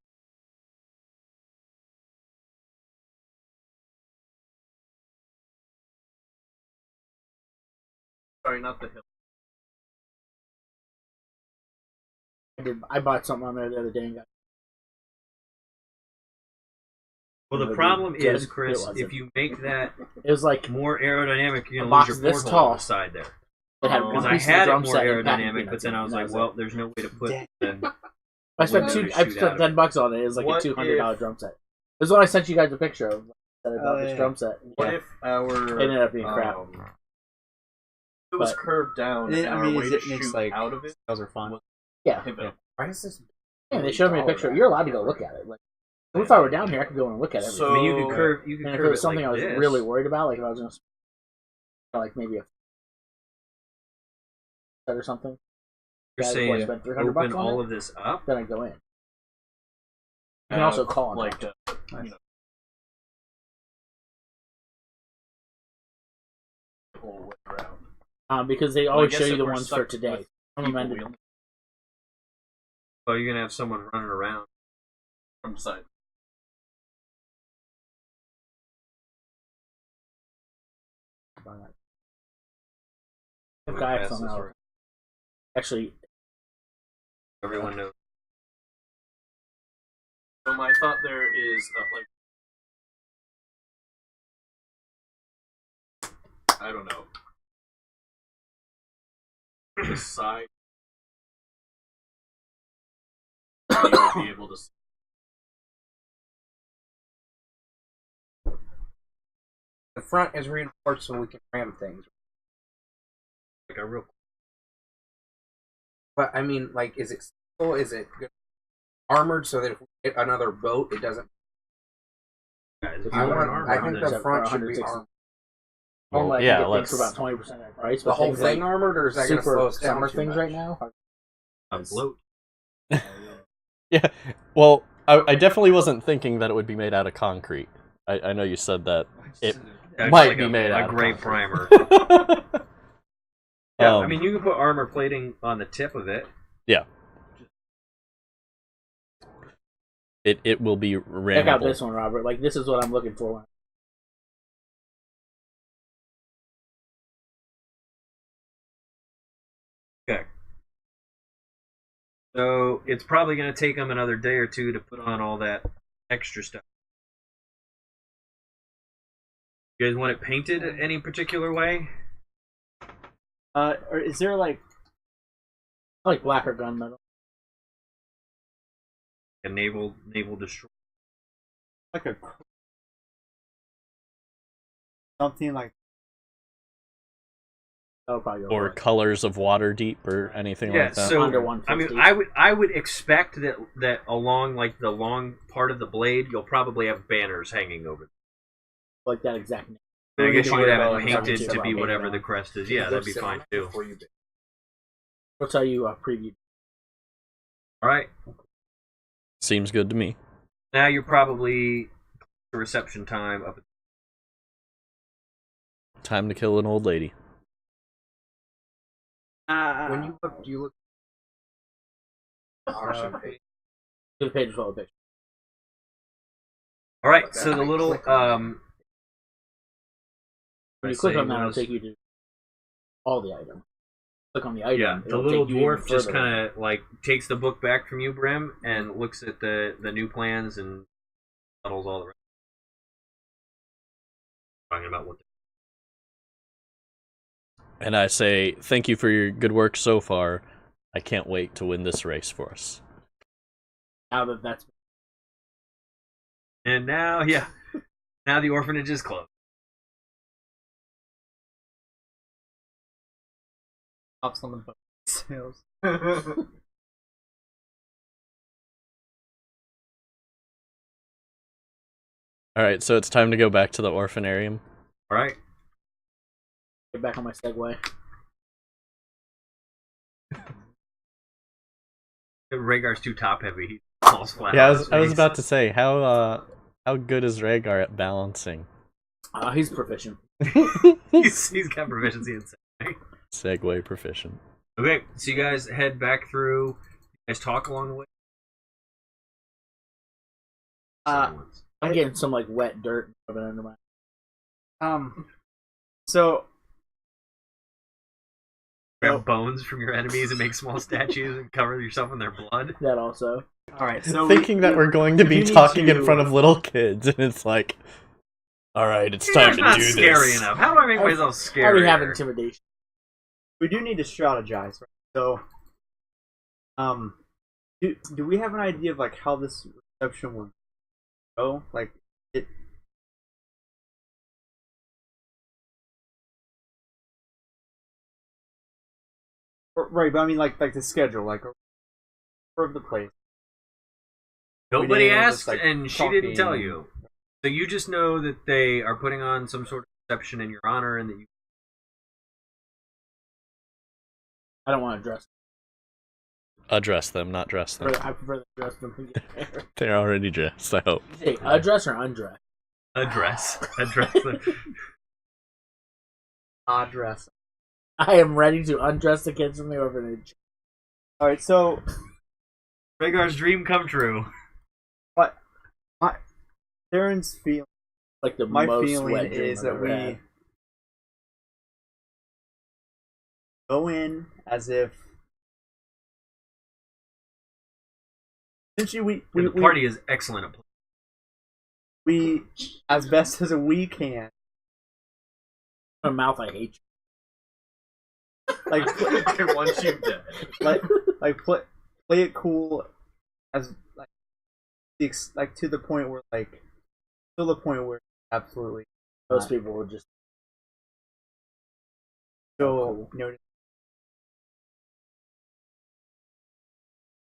sorry, not the hill. I bought something on there the other day and got. Well, the Maybe problem good. is, Chris, It wasn't. if you make that It was like more aerodynamic, you're A gonna box lose your this porthole on tall. the side there. it had Because one Because I piece of the had it drum more set and packing aerodynamic, but peanuts then in I it, was and like, that well, there's no way to put the I spent window two. to I shoot spent out of it. $10 on it. It was like What a $200 drum set. This is what I sent you guys a picture of. That I bought Oh, this yeah. drum set. What Yeah. if our It ended up being crap. It was But- curved down, It- and I our mean, way it to makes, shoot like- out of it Those are fun. Yeah. pivot. Why is this? Yeah, they showed me a picture. You're allowed to go look at it. Like, if I were down here, I could go and look at everything. So- I mean, you could curve. You could and if curve it was it something like I was this. really worried about, like if I was going to, like maybe a set or something, You're yeah, saying before I spent $300 open on all it, of this up. then I'd go in. You can also call on like that. you know, the whole way around. Because they Well, I always guess show you if the we're ones for stuck today. with Some of them people ended- wheeling Oh, you're gonna have someone running around. from side. If We kayaks pass on this that. around. Actually, Everyone knows. So my thought there is I don't know. The side. You would be able to see. The front is reinforced so we can ram things. Like a real. But I mean, like, is it steel? Is it armored so that if we hit another boat, it doesn't? Guys, if you I want want. armor I on think this- the front should be 160. armored. normally yeah, I think it takes let's- for about 20% of the price. The but whole things thing like armored, or is that going to slow super us down summer too things much? right now. a float. Yeah. Well, I definitely wasn't thinking that it would be made out of concrete. I know you said that it Yeah, might like be made a out of gray concrete. primer. Yeah, I Um, mean, you can put armor plating on the tip of it. it will be Check out this rammable. one, Robert. Like, this is what I'm looking for. Okay. So it's probably going to take them another day or two to put on all that extra stuff. You guys want it painted any particular way? Or is there like I like black or gunmetal. A naval destroyer. like a something like That would probably go Or for it. colors of Waterdeep or anything Yeah, like that. so Under I 150. mean, I would expect that along like the long part of the blade, you'll probably have banners hanging over. like that exact name. I guess you would have it About painted to be 150. whatever the crest is. Yeah, that'd be fine too. Before you We'll tell you a preview. All right. Seems good to me. Now you're probably to reception time up. Time to kill an old lady. When you look, do you look auction page? To the page with all the pictures. All right. So the little When you click on that, it'll was- take you to all the items. Click on the item. Yeah, the it'll little take you even dwarf just further. kind of like takes the book back from you, Brim, and looks at the new plans and settles all the rest. Talking about what. And I say, thank you for your good work so far. I can't wait to win this race for us. Now that that's And now, yeah, now the orphanage is closed. Pops on the boat sales. Alright, so it's time to go back to the orphanarium. All right. get back on my Segway. Rhaegar's too top heavy. He falls flat. Yeah, on his I was face. about to say, how good is Rhaegar at balancing? He's proficient. he's got proficiency in Segway. Segway proficient. Okay, so you guys head back through. You guys talk along the way. Silence. I'm getting some like wet dirt rubbing under my. So Grab bones from your enemies and make small statues and cover yourself in their blood. That also. all right, so Thinking that we're going to we be need talking to- in front of little kids, and it's like, alright, it's time That's to not do scary this. enough. How do I make myself I scary? already have intimidation. we do need to strategize. Right? So, do we have an idea of like how this reception will go? Like it. Right, but I mean, like the schedule, like of the place. Nobody We didn't asked, just, like, and she didn't tell talking. you. So you just know that they are putting on some sort of reception in your honor, and that you. I don't want to dress. Address them, not dress them. I prefer to dress them and get there. They're already dressed, I hope. Hey, address or undress? Address them. Address. I am ready to undress the kids from the orphanage. All right, so Rhaegar's dream come true. Darren's feeling. Like the My most feeling wet dream is I've that ever we had. go in as if essentially The party is excellent at we as best as we can My mouth, I hate like I want you dead. like play it cool as like like to the point where like to the point where absolutely you. Most people would just. so notice.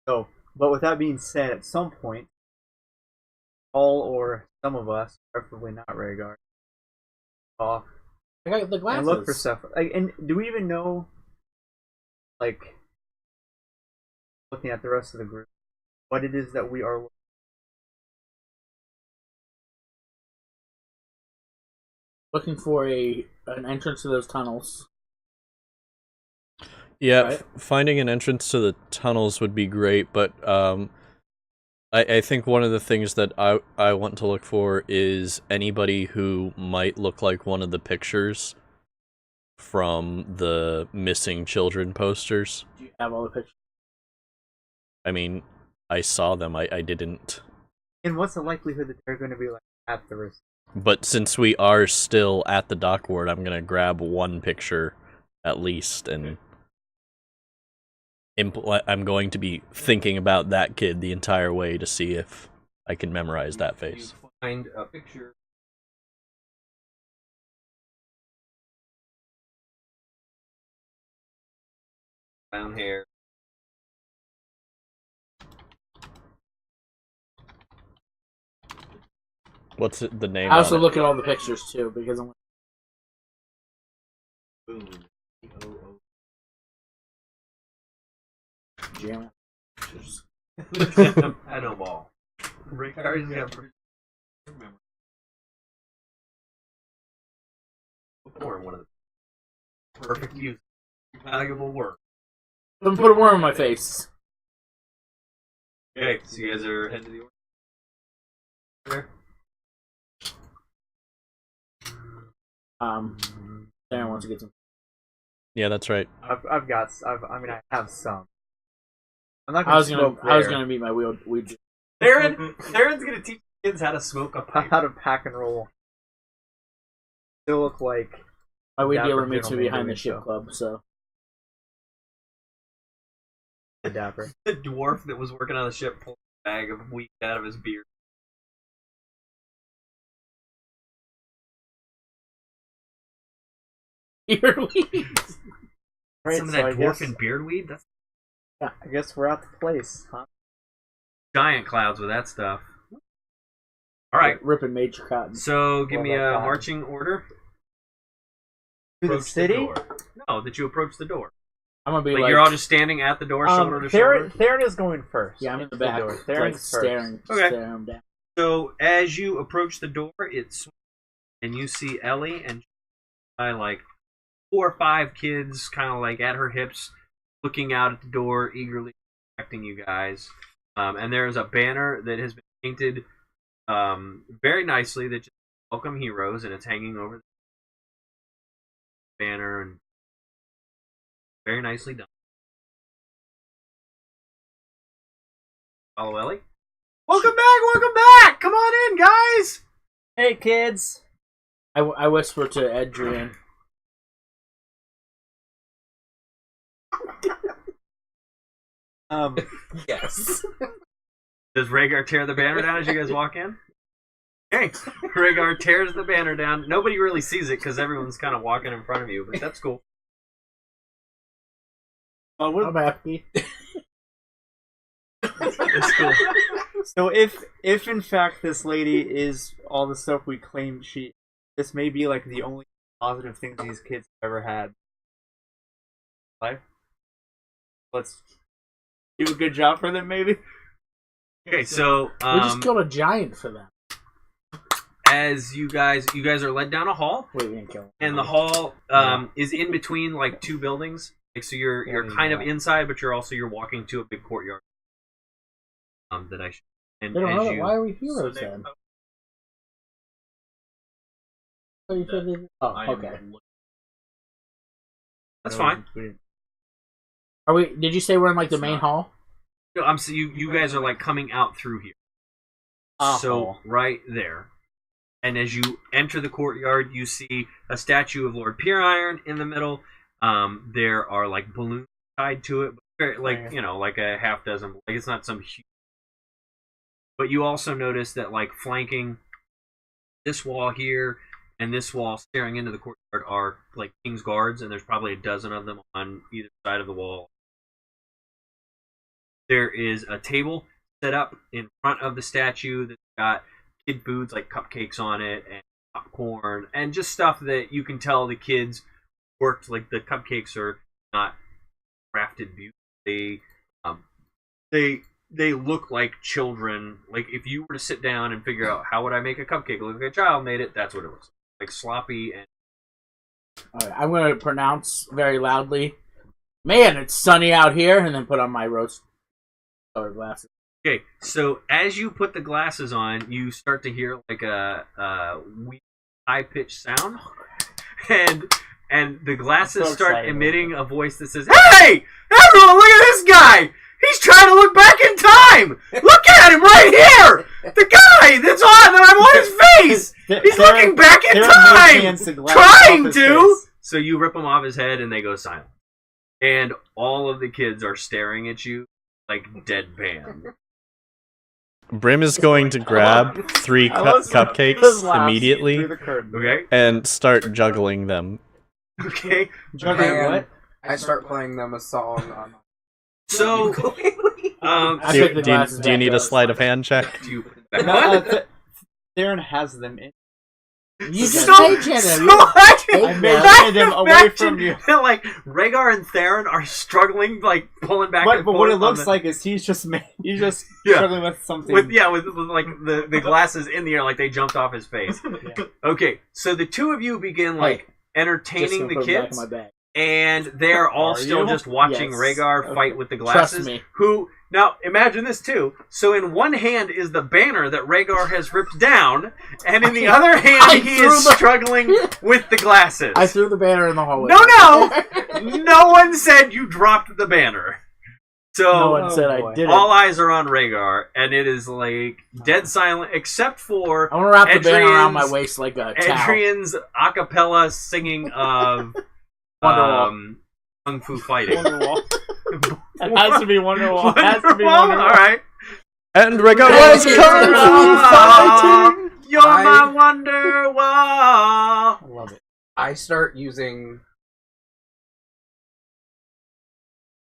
So, but with that being said, at some point, all or some of us, preferably not Rhaegar, off I got the glasses. and look for stuff. Like, and do we even know, like, looking at the rest of the group, what it is that we are? Looking for an entrance to those tunnels. Yeah, Right. Finding an entrance to the tunnels would be great, but I think one of the things that I want to look for is anybody who might look like one of the pictures from the missing children posters. Do you have all the pictures? I mean, I saw them, I didn't. And what's the likelihood that they're going to be like at the risk? But since we are still at the dock ward, I'm gonna grab one picture at least, and I'm going to be thinking about that kid the entire way to see if I can memorize that face. You find a picture. Brown hair. What's the name? I also on it? look at all the pictures too because I'm. Boom. P-O-O. Jam. Pictures. I know ball. Rhaegar's got before one of the perfect use, valuable work. Don't put a worm in my face. Okay, so you guys are heading to the order. Darren wants to get some. Yeah, that's right. I've got. I mean, I have some. I'm not I gonna was smoke. gonna meet my weed. Darren's gonna teach kids how to smoke a pipe. How to pack and roll. Still look like My weed Dapper dealer meets me gentleman behind the doing ship so. club, so. a dapper. The dwarf that was working on the ship pulled a bag of weed out of his beard. Beard weed. Right, Some of so that I dwarf guess, and beard weed? That's I guess we're at the place, huh? giant clouds with that stuff. Alright, Ripping Major Cotton. so give Love me that a guy. marching order. To the Approach city? door. No, that you approach the door. I'm gonna be Like, like, you're all just standing at the door, shoulder to shoulder. Theron is going first. yeah, I'm in the To back, door. like Theron's staring, Okay. staring him down. So as you approach the door, it's and you see Ellie and like 4 or 5 kids, kind of like at her hips, looking out at the door, eagerly expecting you guys. And there's a banner that has been painted very nicely that just welcome heroes, and it's hanging over the banner and very nicely done. Follow Ellie. Welcome back! Come on in, guys! Hey, kids! I whisper to Adrian. Yes. Does Rhaegar tear the banner down as you guys walk in? Hey, Rhaegar tears the banner down. Nobody really sees it because everyone's kind of walking in front of you, but that's cool. I'm happy. It's cool. So if in fact this lady is all the stuff we claim she, this may be like the only positive things these kids have ever had. Life. Let's do a good job for them, maybe. Okay, so We just killed a giant for them. as you guys are led down a hall, Wait, we didn't kill him. and the hall is in between like 2 buildings. Like, so you're kind of inside, but you're walking to a big courtyard. That I should. And They don't know as that. you, Why are we heroes then? Oh, you said they- oh, I am okay. that's fine. Are we? Did you say we're in like the main hall? No, so you guys are like coming out through here. So right there. And as you enter the courtyard, you see a statue of Lord Pyriron in the middle. There are like balloons tied to it, but very, like like a half dozen. Like, it's not some huge. But you also notice that like flanking this wall here and this wall, staring into the courtyard, are like King's Guards, and there's probably a dozen of them on either side of the wall. There is a table set up in front of the statue that's got kid foods like cupcakes on it and popcorn and just stuff that you can tell the kids worked. Like, the cupcakes are not crafted beautifully. They look like children. Like, if you were to sit down and figure out how would I make a cupcake look like a child made it, that's what it looks like sloppy. And All right, I'm going to pronounce very loudly. Man, it's sunny out here, and then put on my rose-colored glasses. okay, so as you put the glasses on, you start to hear like a weak, high-pitched sound, and the glasses so start excited. emitting a voice that says, "Hey, everyone, look at this guy! He's trying to look back in time! Look at him right here! The guy that I'm on his face! He's looking back in time! Trying to!" So you rip him off his head, and they go silent. And all of the kids are staring at you like deadpan. Brim is going to grab 3 cupcakes immediately Okay? and start juggling them. Okay? And I start playing them a song on. So, I Do, took the do you, glasses do you back need a up. sleight of hand check? do you No, Theron has them in. You just So- mentioned him. so You- I I mentioned him away from you. That, like Rhaegar and Theron are struggling, like pulling back. and But what it forth on looks the- like is he's just Yeah. struggling with something. with like the glasses in the air, like they jumped off his face. Okay, so the two of you begin like Just entertaining gonna the put it back in kids, my bag. and they are all Are still you? just watching Yes. Rhaegar fight Okay. with the Trust glasses. me. Who now imagine this too. So in one hand is the banner that Rhaegar has ripped down, and in the other hand I he threw is the- struggling with the glasses. I threw the banner in the hallway. No one said you dropped the banner. So No one said boy. I did it. all eyes are on Rhaegar, and it is like dead silent, except for I want to wrap the banner around my Adrian's- waist like a towel. Adrian's a cappella singing of Wonderwall. Kung Fu fighting. Wonderwall. It has to be Wonderwall. It has to be Wonderwall? Wonderwall. All right. And Rhaegar Yes, was yes, kung fu Ah, fighting. You're my Wonderwall. I love it. I start using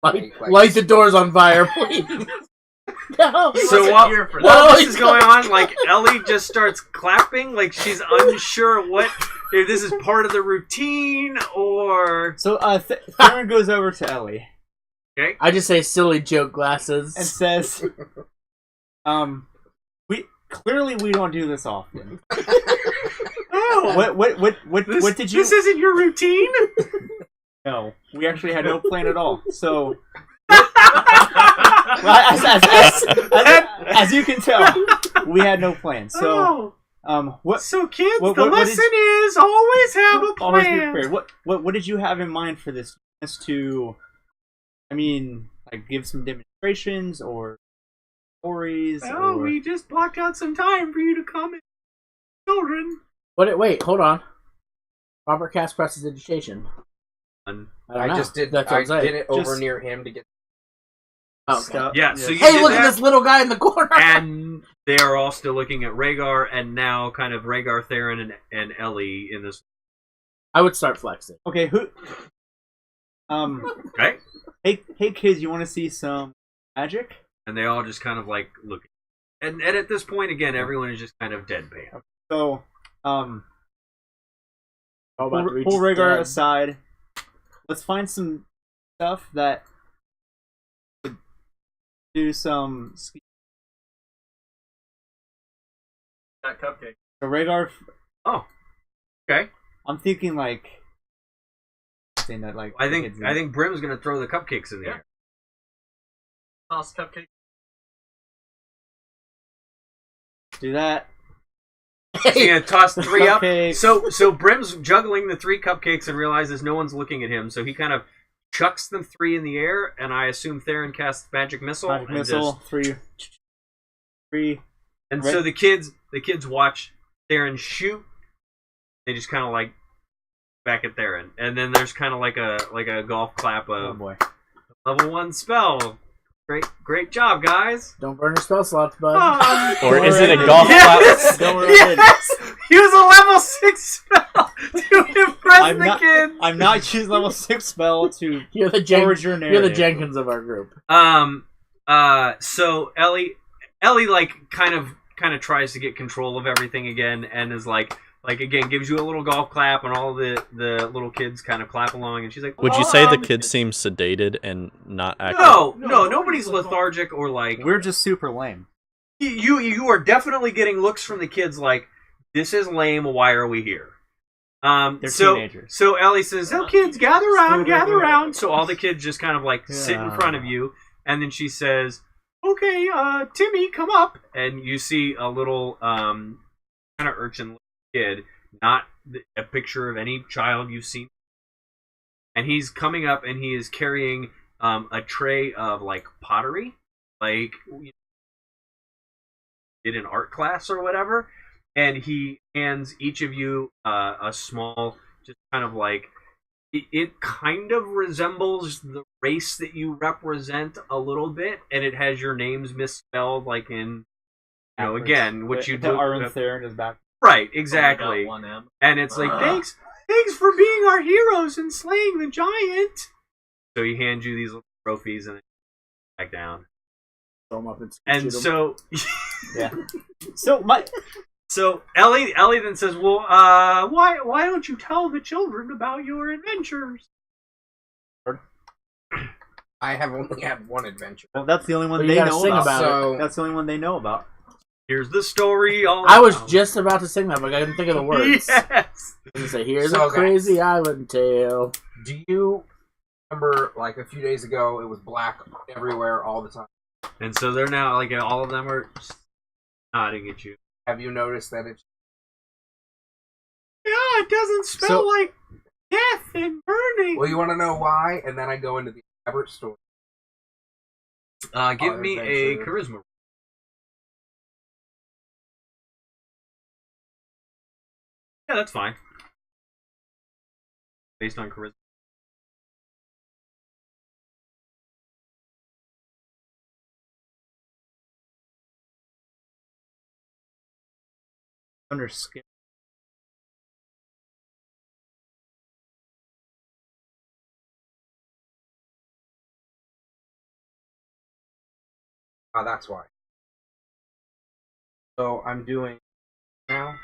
Light the doors on fire, please. No. So while this is going on, like Ellie just starts clapping, like she's unsure what if this is part of the routine or. So Theron goes over to Ellie I just say silly joke glasses. and says, we don't do this often. Oh, What did you? This isn't your routine. No, we actually had no plan at all. So, as you can tell, we had no plan. So, what? So kids, what- the what lesson is- is always have a Always be plan. prepared. What did you have in mind for this? As to, I mean, like give some demonstrations or stories. Oh, or... we just blocked out some time for you to come in. Children. Wait, hold on. Robert Cast presses education. I don't I know. just did. That's what I I'm saying. did it over Just- near him to get. Oh, okay. stuff. Yeah, so you Hey, did look that, at this little guy in the corner. and they are all still looking at Rhaegar, and now kind of Rhaegar, Theron, and Ellie in this. I would start flexing. Okay, who? Okay, Hey, kids, you want to see some magic? and they all just kind of like look, and at this point again, everyone is just kind of deadpan. So, How about to reach pull his Rhaegar dad? aside. Let's find some stuff that could do some. That cupcake. So Rhaegar, Oh, okay. I'm thinking like something that like I kids think Brim's gonna throw the cupcakes in the Yeah. air. Toss cupcake. do that. He's gonna toss 3 up. Cupcakes. So Brim's juggling the 3 cupcakes and realizes no one's looking at him, so he kind of chucks them 3 in the air, and I assume Theron casts magic missile. Magic and missile. just- 3. And Right. so the kids watch Theron shoot. They just kind of like back at Theron, and then there's kind of like a golf clap Oh of boy. level 1 spell. Great job, guys. Don't burn your spell slots, bud. Or is it a golf Yes! clap? Don't worry. Yes! Use a level 6 spell to impress I'm the not- kids. I'm not choosing level 6 spell to You're the forward your You're narrative. the Jenkins of our group. So Ellie like kind of tries to get control of everything again, and is like again gives you a little golf clap, and all the little kids kind of clap along, and she's like, Would you say the kids seem sedated and not active? No, nobody's lethargic or like We're just super lame. you are definitely getting looks from the kids like, this is lame, why are we here? They're So teenagers. so Ellie says, "Oh, kids, gather around." So all the kids just kind of like sit in Yeah. front of you, and then she says, "Okay, Timmy, come up." And you see a little kind of urchin kid, not a picture of any child you've seen, and he's coming up, and he is carrying a tray of like pottery, like did an art class or whatever, and he hands each of you a small, just kind of like, it kind of resembles the race that you represent a little bit, and it has your names misspelled, like in, again, which you the do. Arwen Theron is back. Right, exactly. One M. And it's like, thanks for being our heroes and slaying the giant. So he hands you these little trophies and then back down. Throw 'em up and And shoot 'em. so Yeah. So So Ellie then says, "Well, why don't you tell the children about your adventures?" I have only had one adventure. Well, that's the only one But you they gotta know sing about. about So That's the only one they know about. Here's the story. All I was about- just about to sing that, but I couldn't think of the words. Yes. I was gonna say, here's So, a crazy island tale. do you remember, like a few days ago, it was black everywhere all the time? And so they're now like all of them are nodding at you. Have you noticed that it's Yeah, it doesn't smell So- like death and burning. well? You want to know why? And then I go into the elaborate story. Give me a adventure. charisma. Yeah, that's fine. Based on charisma. Under skin. That's why. So I'm doing now.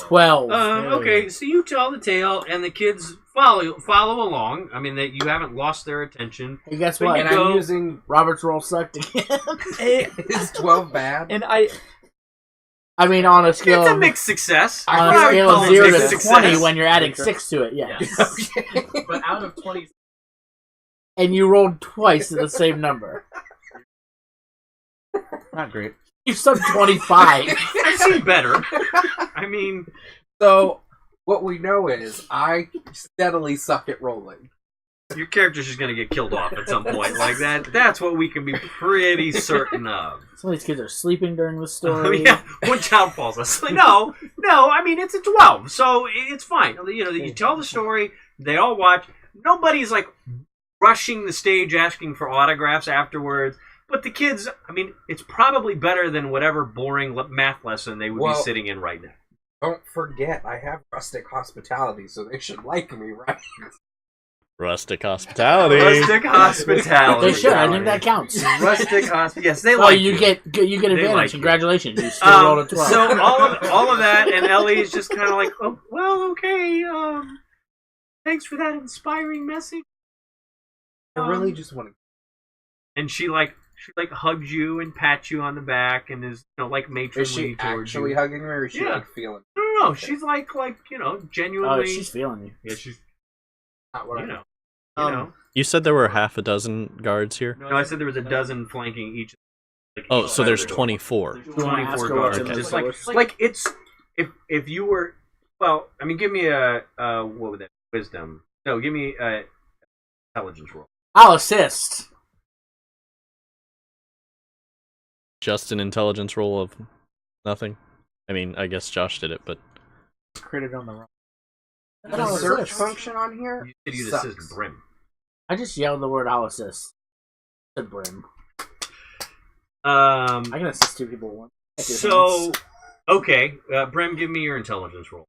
$12. Okay, so you tell the tale, and the kids follow along. I mean, that you haven't lost their attention. Hey, guess But what? you And go- I'm using Robert's roll sucked again. is 12 bad? And I I mean, on a scale It's a of, mixed success. on What a I would scale call of a 0 mixed to success. 20 when you're adding 6 to it, yeah. Yes. But out of 20, And you rolled twice to the same number. not great. You sucked 25. I've seen better. I mean, So what we know is I steadily suck at rolling. your character's just gonna get killed off at some point. Like that. That's what we can be pretty certain of. Some of these kids are sleeping during the Oh, story. yeah, one child falls asleep. No. I mean, it's a 12, so it's fine. You know, you tell the story. They all watch. Nobody's like rushing the stage asking for autographs afterwards. But the kids, I mean, it's probably better than whatever boring math lesson they would be Well- sitting in right now. Don't forget, I have rustic hospitality, so they should like me, right? Rustic hospitality. Rustic hospitality. They should. I think that counts. Rustic hospitality. Yes, they Well, like you get advantage. like you. Congratulations. You still rolled a 12. So all of that, and Ellie is just kind of like, oh, well, okay. Thanks for that inspiring message. I really just want to. And she hugs you and pats you on the back and is like matronly Is she towards actually you. hugging me, or is she Yeah. like feeling? No, she's like genuinely. Oh, she's feeling you. Yeah, she's Not what you I know. Um, You know. You said there were half a dozen guards here? No, I said there was a dozen flanking each. Like, Oh, each so side of there's the door. 24. Do you wanna ask 24 her what's guards. in Just those like doors? it's if you were well, I mean, give me a what would that wisdom? No, give me a intelligence roll. I'll assist. Just an intelligence roll of nothing? I mean, I guess Josh did it, but Critted on the wrong. The I'll search assist. function on here. You said you'd sucks. assist Brim. I just yelled the word I'll assist. Said Brim. Um. I can assist two people at once. At your So hands. okay, Brim, give me your intelligence roll.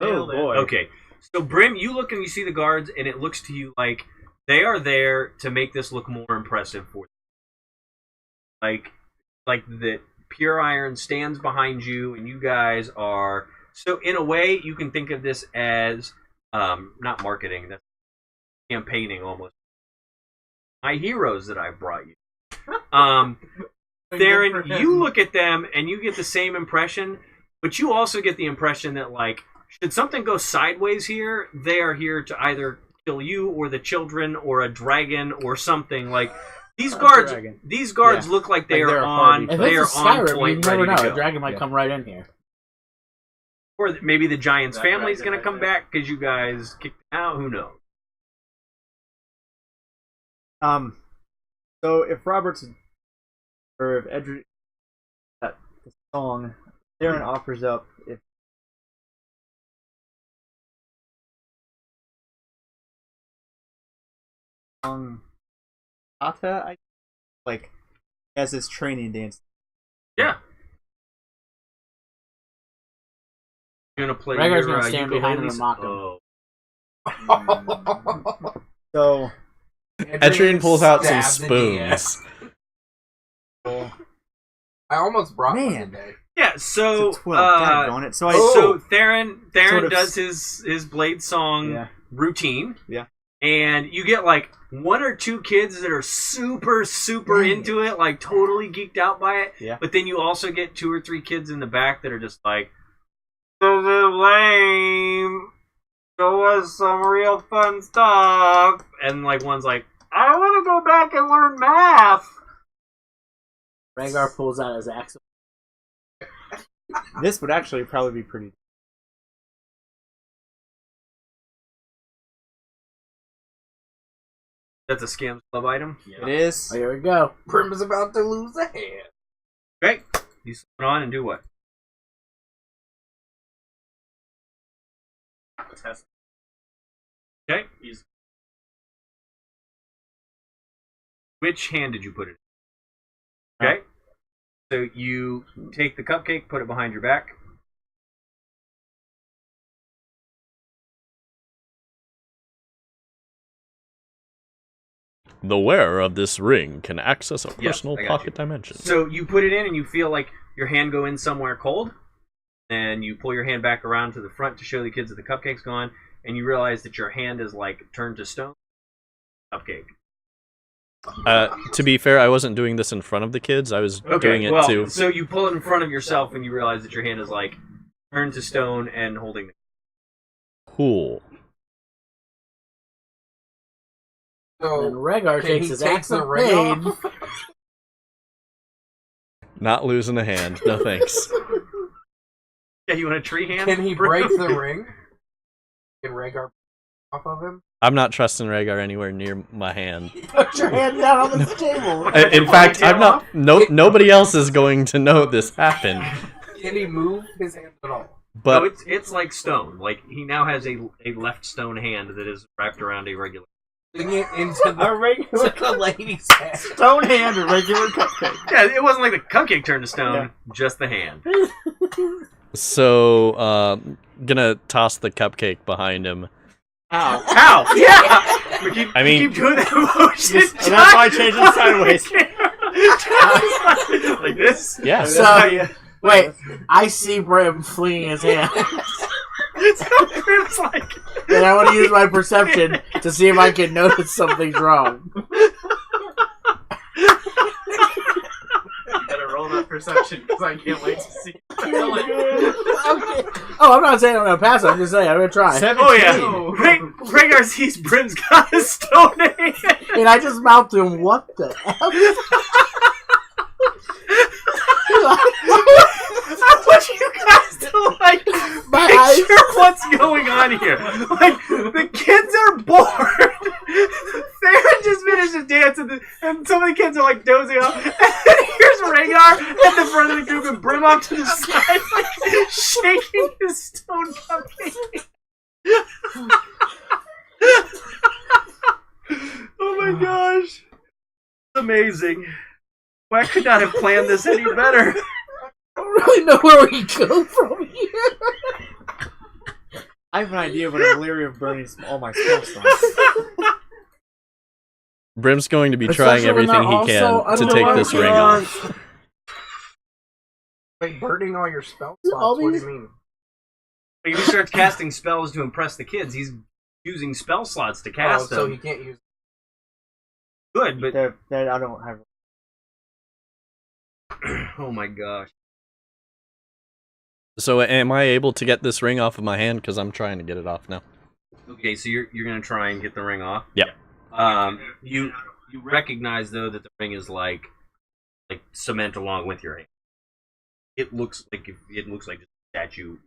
Oh boy. Okay, so Brim, you look and you see the guards, and it looks to you like they are there to make this look more impressive for you. Like the Pure Iron stands behind you, and you guys are so. In a way, you can think of this as not marketing, that's campaigning almost. My heroes that I brought you. Darren, you look at them and you get the same impression, but you also get the impression that, like, should something go sideways here, they are here to either kill you or the children or a dragon or something. Like, these guards, dragon. Yeah. Look like they Like are they're on, hardy. If they are it's a on Skyrim, you point, never ready know. to A go. dragon might Yeah. come right in here. Or maybe the giant's That family's dragon going to right come there. back because you guys kicked them out. Who knows? So if Robert's or if Edric that the song, Darren offers up if Ata, I like as his training dance. Yeah. You're gonna play. Rhaegar's your, gonna stand behind him and mock him. Oh. So Etrian pulls out some stabbed in the ass. spoons. I almost brought one Man. today. Yeah. So, it's a 12. Daggone it. So I so Theron Sort of does his blade song Yeah. routine. Yeah. And you get like 1 or 2 kids that are super into it, like totally geeked out by it. Yeah. But then you also get 2 or 3 kids in the back that are just like, "This is lame. Show us some real fun stuff." And like one's like, "I want to go back and learn math." Rhaegar pulls out his axe. this would actually probably be pretty. That's a Scams Club item. It is. Oh, here we go. Prim is about to lose a hand. Okay. You slip it on and do what? Test. Okay. He's Which hand did you put it in? Okay. So you take the cupcake, put it behind your back. The wearer of this ring can access a Yeah, personal I got pocket you. dimension. So you put it in and you feel like your hand go in somewhere cold. And you pull your hand back around to the front to show the kids that the cupcake's gone. And you realize that your hand is like turned to stone. Cupcake. To be fair, I wasn't doing this in front of the kids. I was doing it well, too. so you pull it in front of yourself and you realize that your hand is like turned to stone and holding the Cool. So And Rhaegar can takes he his take axe the of ring blade. off? Not losing a hand. No thanks. Yeah, you want a tree hand? Can he break the ring? Can Rhaegar off of him? I'm not trusting Rhaegar anywhere near my hand. Put your hand down on this table. In fact, I'm not. Nobody else is going to know this happened. Can he move his hand at all? But No, it's like stone. Like he now has a left stone hand that is wrapped around a regular. Putting it into A regular the lady's hand. stone hand, a regular cupcake. Yeah, it wasn't like the cupcake turned to stone, just the hand. so, gonna toss the cupcake behind him. Ow. Ow! Yeah! We keep doing that motion. And that's why I changed it sideways. Like this? Yeah. So, wait, I see Brim flinging his hand. So it's like... And I want to use my perception to see if I can notice something's wrong. You better roll that perception because I can't wait to see. Okay. Oh, I'm not saying I'm going to pass. I'm just saying I'm going to try. 17. Oh yeah! Rhaegar sees Brim's got a stone hand. And I just mouthed to him, what the F? I want you guys to like My picture eyes- what's going on here. Like the kids are bored. Theron just finished his dance, and some of the kids are like dozing off. And then here's Rhaegar at the front of the group and Brim off to the side, like shaking his stone cupcake. Oh my gosh! Amazing. I could not have planned this any better. I don't really know where we go from here. I have an idea, but I'm leery of burning all my spell slots. Brim's going to be Especially trying when everything they're he can also to under take one this ring gun. off. Wait, burning all your spell All slots? What do these- you mean? If he starts casting spells to impress the kids, he's using spell slots to cast so them. he can't use. Good, but That I don't have. oh my gosh. So, am I able to get this ring off of my hand? Because I'm trying to get it off now. Okay, so you're gonna try and get the ring off. Yep. You recognize though that the ring is like cement along with your hand. It looks like just a statue.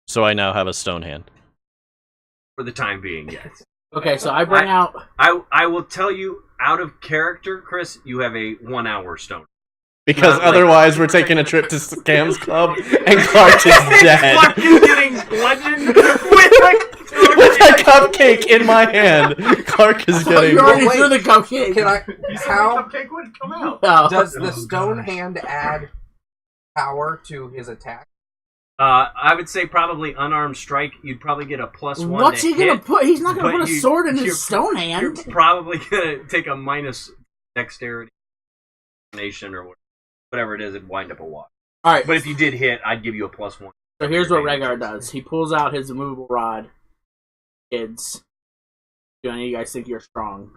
So I now have a stone hand. For the time being, yes. Okay, so I bring out... I will tell you, out of character, Chris, you have a 1 hour stone. Because Not like- otherwise, we're taking a trip to Scam's Club, and Clark is dead. Clark is getting bludgeoned with With a cupcake in my hand, Clark is getting. You already Wait, threw the cupcake. Can I? You said How the cupcake would come out. Oh. does the stone hand add power to his attack? I would say probably unarmed strike. You'd probably get a +1. What's to he gonna hit, put? He's not gonna but put a sword in you're- his stone You're hand. probably gonna take a minus dexterity, nation or whatever it is, and wind up a walk. All right, But if you did hit, I'd give you a +1. so here's what Rhaegar does. He pulls out his immovable rod. Kids, do any of you guys think you're strong?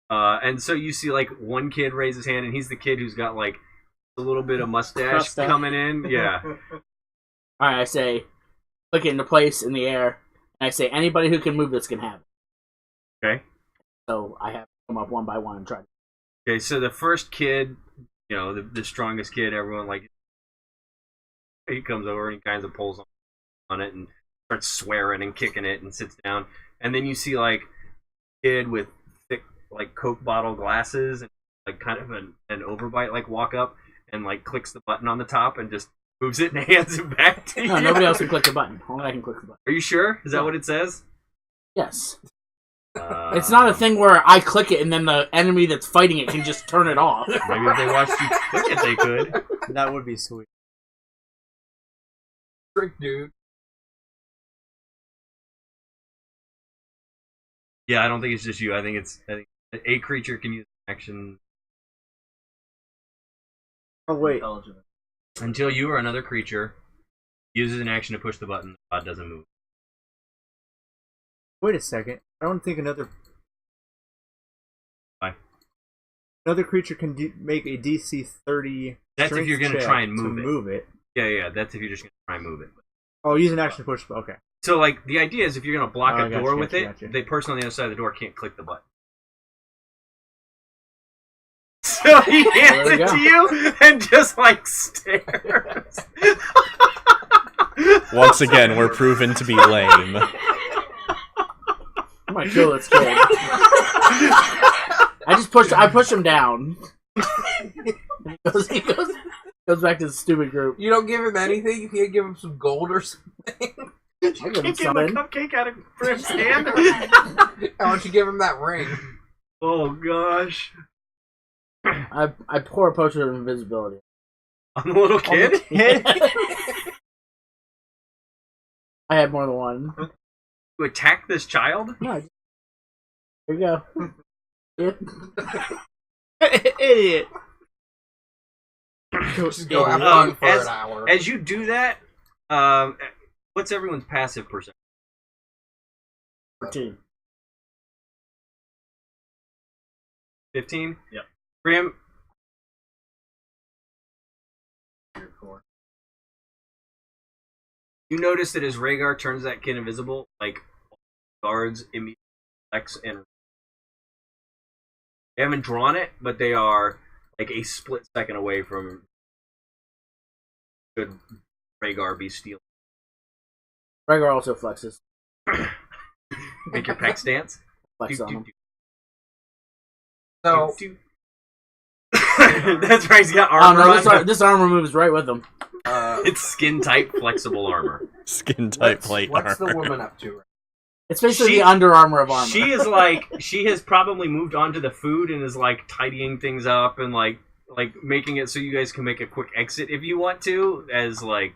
And so you see like one kid raise his hand, and he's the kid who's got like a little bit of mustache Mustache. coming in. Yeah. All right, I say, click it into place in the air, and I say anybody who can move this can have it. Okay. So I have to come up one by one and try. Okay. So the first kid, you know, the strongest kid, everyone like, he comes over and he kind of pulls on it and starts swearing and kicking it and sits down. And then you see like a kid with thick like Coke bottle glasses and like kind of an overbite like walk up and like clicks the button on the top and just moves it and hands it back to you. No, nobody else can click the button. Only I can click the button. Are you sure? Is that what it says? Yes. It's not a thing where I click it and then the enemy that's fighting it can just turn it off. Maybe if they watched you click it, they could. That would be sweet. Trick, dude. Yeah, I don't think it's just you. I think a creature can use action Oh wait, Intelligent. until you or another creature uses an action to push the button. The pod doesn't move. wait a second. I don't think another Why? creature can make a DC 30. That's if strength you're gonna check try and to move it. it. Yeah. That's if you're just gonna try and move it. Oh, use an action to push. Okay. So, like, the idea is if you're gonna block Oh, a gotcha, door with gotcha, it, gotcha. the person on the other side of the door can't click the button. So he hands There we it go. to you and just like stares. Once again, we're proven to be lame. I'm gonna kill this kid. I push him down. He goes back to the stupid group. You don't give him anything? You can't give him some gold or something? I give him Can't give him a something. cupcake out of Brim's hand. How about you give him that ring? Oh gosh. I pour a potion of invisibility. On the little kid? I had more than one. To attack this child? No, here you go. Idiot. Just go have Um, fun for an hour. As you do that, what's everyone's passive percent? 14. 15? Yep. Grim, you notice that as Rhaegar turns that kid invisible, like, guards immediately flex and they haven't drawn it, but they are like a split second away from should Rhaegar be stealing. Rhaegar also flexes. Make your pecs dance. Flex on him. So, That's right, he's got Oh armor no, on. this armor moves right with him. It's skin tight, flexible armor. Skin tight plate what's armor. the woman up to? It's basically She- the Under Armour of armor. She is like, she has probably moved on to the food and is like tidying things up and like making it so you guys can make a quick exit if you want to. As like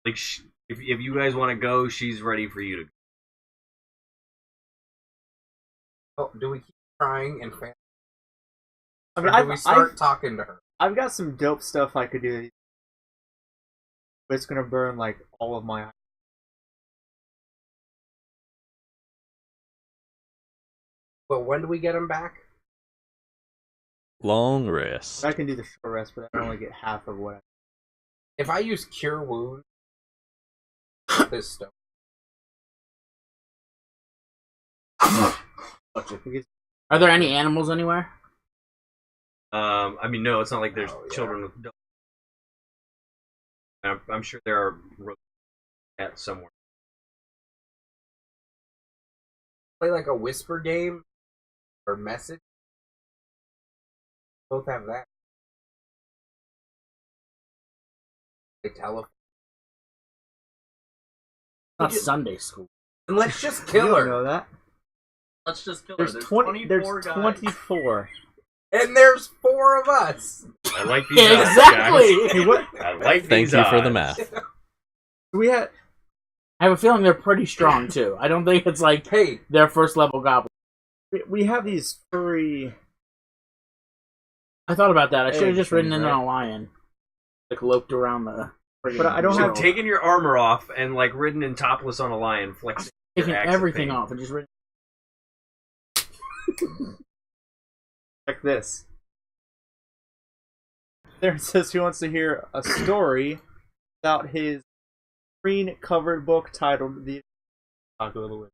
if you guys want to go, she's ready for you to go. Oh, do we keep trying and fail? I Or mean, do we start talking to her? I've got some dope stuff I could do, but it's gonna burn like all of my. But when do we get him back? Long rest. I can do the short rest, but I only get half of what. If I use Cure Wound, this stuff. Because Are there any animals anywhere? I mean, no, it's not like there's Oh, yeah. children with dogs. I'm sure there are cats somewhere. Play like a whisper game or message. Both have that. They telephone. Not Sunday school. And let's just you kill don't her. know that. Let's just kill her. There's 20. There's 24 guys. 24. And there's 4 of us. I like these odds, Exactly. guys. Hey, what? I like Thank these you for the odds. math. We had. I have a feeling they're pretty strong too. I don't think it's like Hey, their first level goblin. We have these furry. I thought about that. I should have Eggs just ridden things, in right? on a lion, like loped around the. But I don't So have- taking your armor off and like ridden in topless on a lion, flexing your taking axe of everything pain. off and just ridden. Like this. There it says he wants to hear a story about his green covered book titled The Taco the Witch.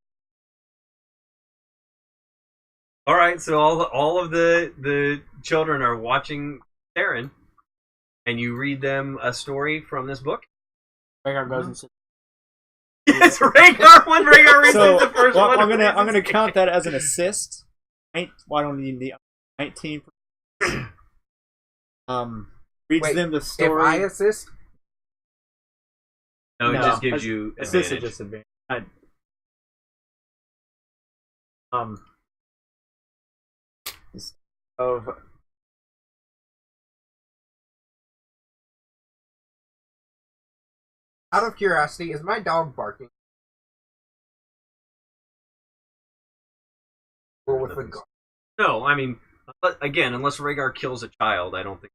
All right, so all of the children are watching Theron, and you read them a story from this book. Rhaegar goes and sits. Yes, Rhaegar. When Rhaegar reads So the first well, one, I'm gonna count that as an assist. Why don't need the 19? Reads Wait, them the if story. I assist, No, it No, just gives you assist advantage. is just advantage. Of out of curiosity, is my dog barking? Or with the guard? No, I mean, again, unless Rhaegar kills a child, I don't think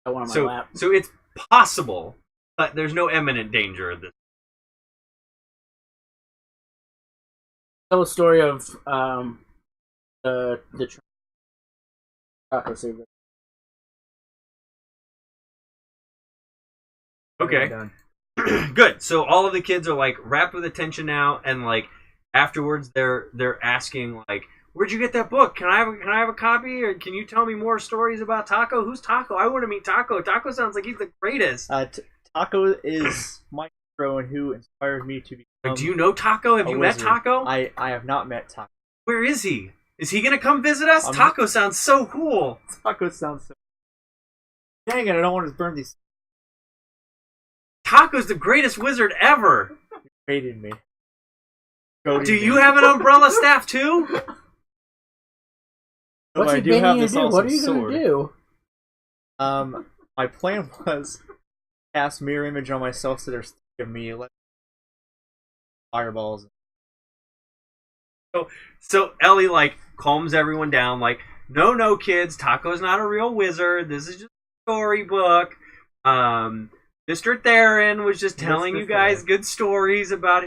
I want on my so. lap. So it's possible, but there's no imminent danger of this. Tell a story of the taco saver. Okay. done. Good. So all of the kids are like wrapped with attention now, and like afterwards they're asking like, "Where'd you get that book? Can I have a copy? Or can you tell me more stories about Taco? Who's Taco? I want to meet Taco. Taco sounds like he's the greatest. Taco is my hero and who inspired me to become. Like, do you know Taco? Have a you met wizard. Taco? I have not met Taco. Where is he? Is he gonna come visit us? I'm- Taco sounds so cool. Taco sounds so. Dang it! I don't want to burn these. Taco's the greatest wizard ever. Hated me. Do you have an umbrella staff too? What's I he do paying have you to this do? What awesome are you sword. gonna do? My plan was cast mirror image on myself so there's 3 of me, let fireballs. So Ellie like calms everyone down. Like, no, kids. Taco's not a real wizard. This is just a storybook. Mr. Theron was just telling Mr. you guys Theron. good stories about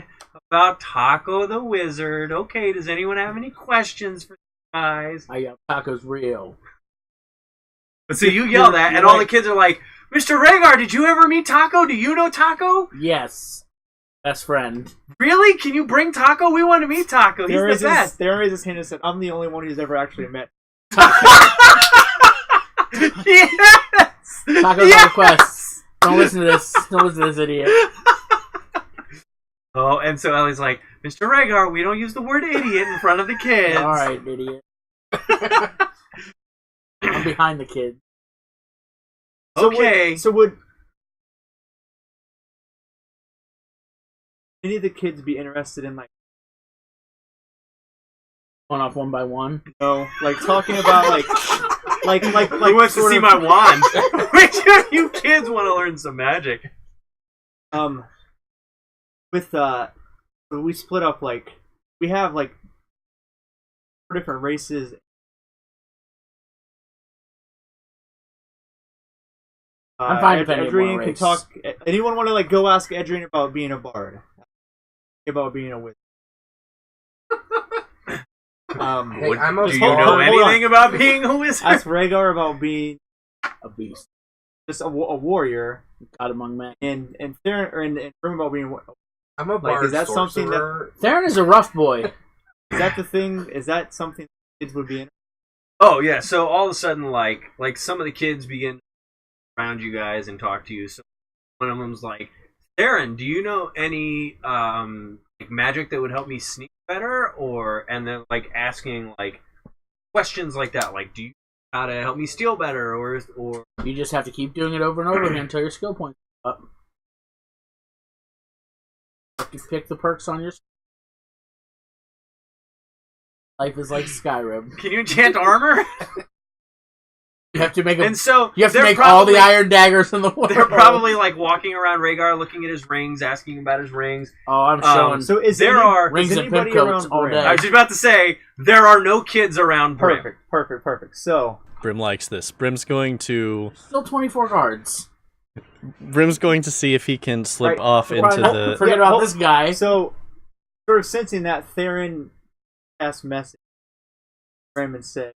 Taco the wizard. Okay, does anyone have any questions for you guys? I got taco's real. So you yell that, you're and all the right. kids are like, "Mr. Rhaegar, did you ever meet Taco? Do you know Taco? Yes, best friend. Really? Can you bring Taco? We want to meet Taco. He's the best." There is this hint that said, I'm the only one who's ever actually met. Yes. Taco's Yes! on request. Don't listen to this. Don't listen to this idiot. Oh, and so Ellie's like, "Mr. Rhaegar, we don't use the word idiot in front of the kids." All right, idiot. I'm behind the kid. Okay. So would any of the kids be interested in like Going off one by one. like talking about like Who wants to sort see of- my wand? Which of you kids want to learn some magic? with we split up like we have like 4 different races. I'm fine if anyone Adrian race. can talk. Anyone want to like go ask Adrian about being a bard? About being a wizard? Hey, I'm a Do you bard. know Hold on. anything about being a wizard? Ask Rhaegar about being A beast. just a warrior, God among men. and Theron or in room about being. I'm a Like, bard is that something that- sorcerer. Theron is a rough boy. Is that the thing? Is that something kids would be in? Oh yeah. So all of a sudden, like some of the kids begin around you guys and talk to you. So one of them's like, "Theron, do you know any like magic that would help me sneak better?" And then like asking like questions like that, like, "Do you know how to help me steal better?" Or You just have to keep doing it over and over again until your skill points up. You pick the perks on your. Life is like Skyrim. Can you enchant armor? You have to make And so you have to they're make all the probably- iron daggers in the world. They're probably like walking around Rhaegar, looking at his rings, asking about his rings. Oh, I'm showing. So is There any- are- Rings is and anybody pimp coats around all Brim? day. I was just about to say there are no kids around Brim. Perfect. So Brim likes this. Brim's going to Still 24 guards. see if he can slip Right, off into Probably- the. Forget Yeah, about hold- this guy. So, sort of sensing that, Theron asked message Brim and said,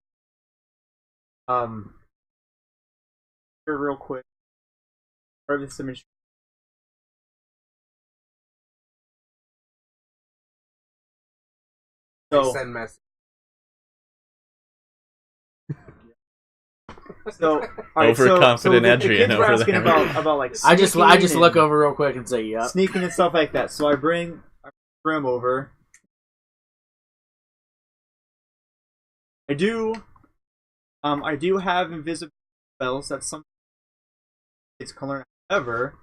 here real quick, or this image. So, Send message. all right, Overconfident the Adrian kids were over asking there. about like I just sneaking look and- over real quick and say, "Yep." sneaking and stuff like that. So I bring Brim over. I do have invisible spells. That's something kids can learn. However,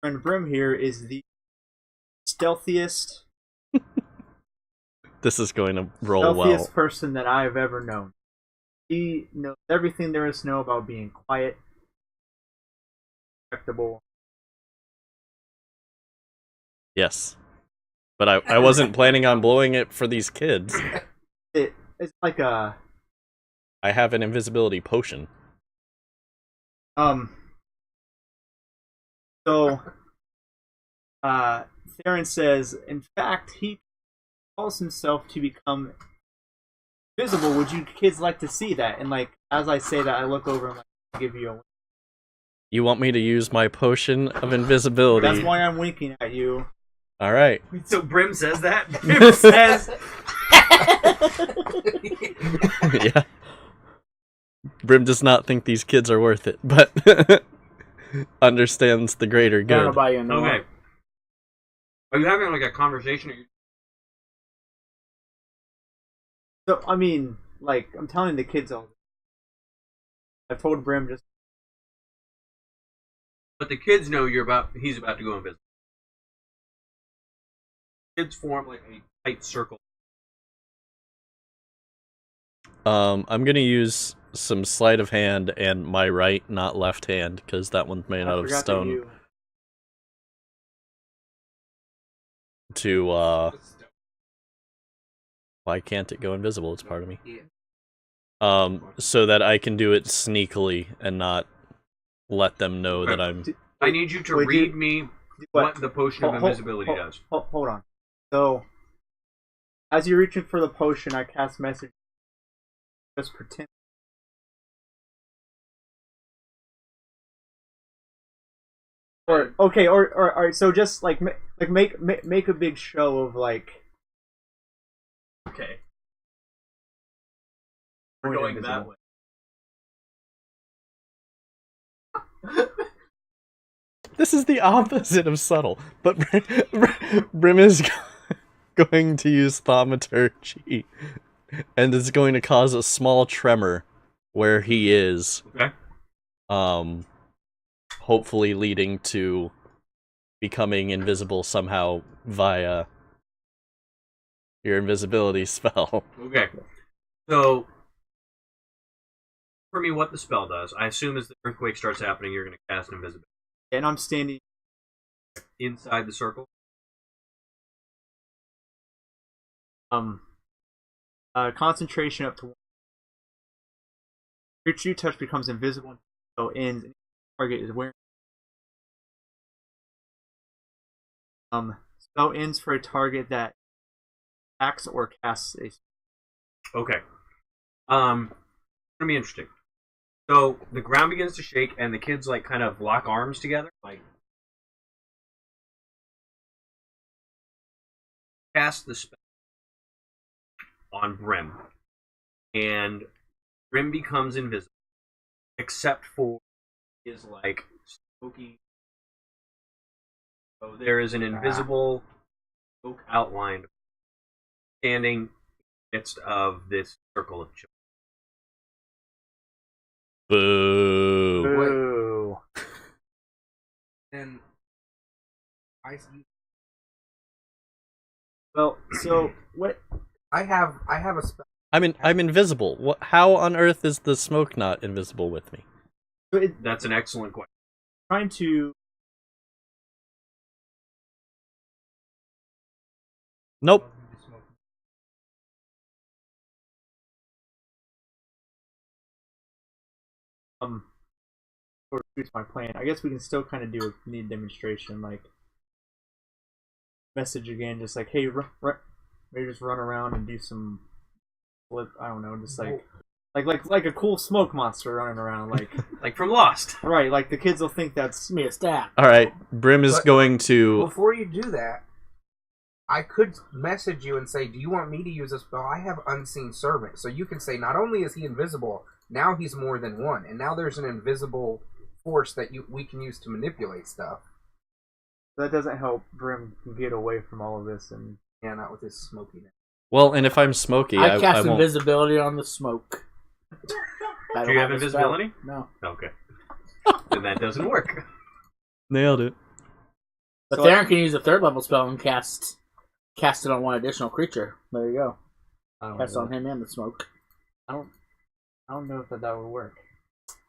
friend Brim here is the stealthiest This is going to roll well. person that I have ever known. He knows everything there is to know about being quiet, respectable. Yes, but I wasn't planning on blowing it for these kids. It's like a I have an invisibility potion. So, Theron says, in fact, he calls himself to become invisible. Would you kids like to see that? And like, as I say that, I look over and like give you a. You want me to use my potion of invisibility? That's why I'm winking at you. All right. So Brim says that. Brim says, Yeah. Brim does not think these kids are worth it, but understands the greater I don't know good. about you, no. "Okay, are you having like a conversation?" Or you... So I mean, like, I'm telling the kids all. I've told Brim just. But the kids know he's about to go invisible. Kids form like a tight circle. I'm gonna use some sleight of hand and my right, not left hand, because that one's made out of forgot that stone. you- To why can't it go invisible? It's part of me. Yeah. So that I can do it sneakily and not let them know that I'm. I need you to Wait, read me what the potion of Hold- invisibility hold- does. Hold on. So, as you're reaching for the potion, I cast message. Just pretend. Or okay, or all right. So just like make a big show of like Okay. We're going that way. This is the opposite of subtle, but Brim is going to use thaumaturgy, and it's going to cause a small tremor where he is. Okay. Hopefully leading to becoming invisible somehow via your invisibility spell. Okay. So, for me, what the spell does, I assume as the earthquake starts happening, you're going to cast invisibility and I'm standing. inside the circle. Concentration up to 1. Your true touch becomes invisible until it ends. And target is wearing. Spell ends for a target that acts or casts a. Okay. It's gonna be interesting. So the ground begins to shake, and the kids like kind of lock arms together, like cast the spell on Brim, and Brim becomes invisible, except for his like smoky. So there is an invisible oak outline standing in the midst of this circle of children. Boo. Boo. And I Well, so what? I have a spell. I'm invisible. How on earth is the smoke not invisible with me? So That's an excellent question. trying to. Nope. Sort of suits my plan. I guess we can still kind of do a neat demonstration, like message again, just like, hey, maybe just run around and do some flip. I don't know, just like a cool smoke monster running around, like Like from Lost. right, like the kids will think that's It's me a stat. All right. Brim is But- going to. Before you do that, I could message you and say, "Do you want me to use a spell? I have Unseen Servant." So you can say, not only is he invisible, now he's more than one, and now there's an invisible force that we can use to manipulate stuff. that doesn't help Brim get away from all of this. And Yeah, not with his smokiness. Well, and if I'm smoky, I I cast won't. invisibility on the smoke. I Do you don't have a spell. invisibility? No. Okay. Then that doesn't work. Nailed it. But So Theron can use a 3rd level spell and cast it on one additional creature. There you go. I don't Cast know. on him and the smoke. I don't know if that would work.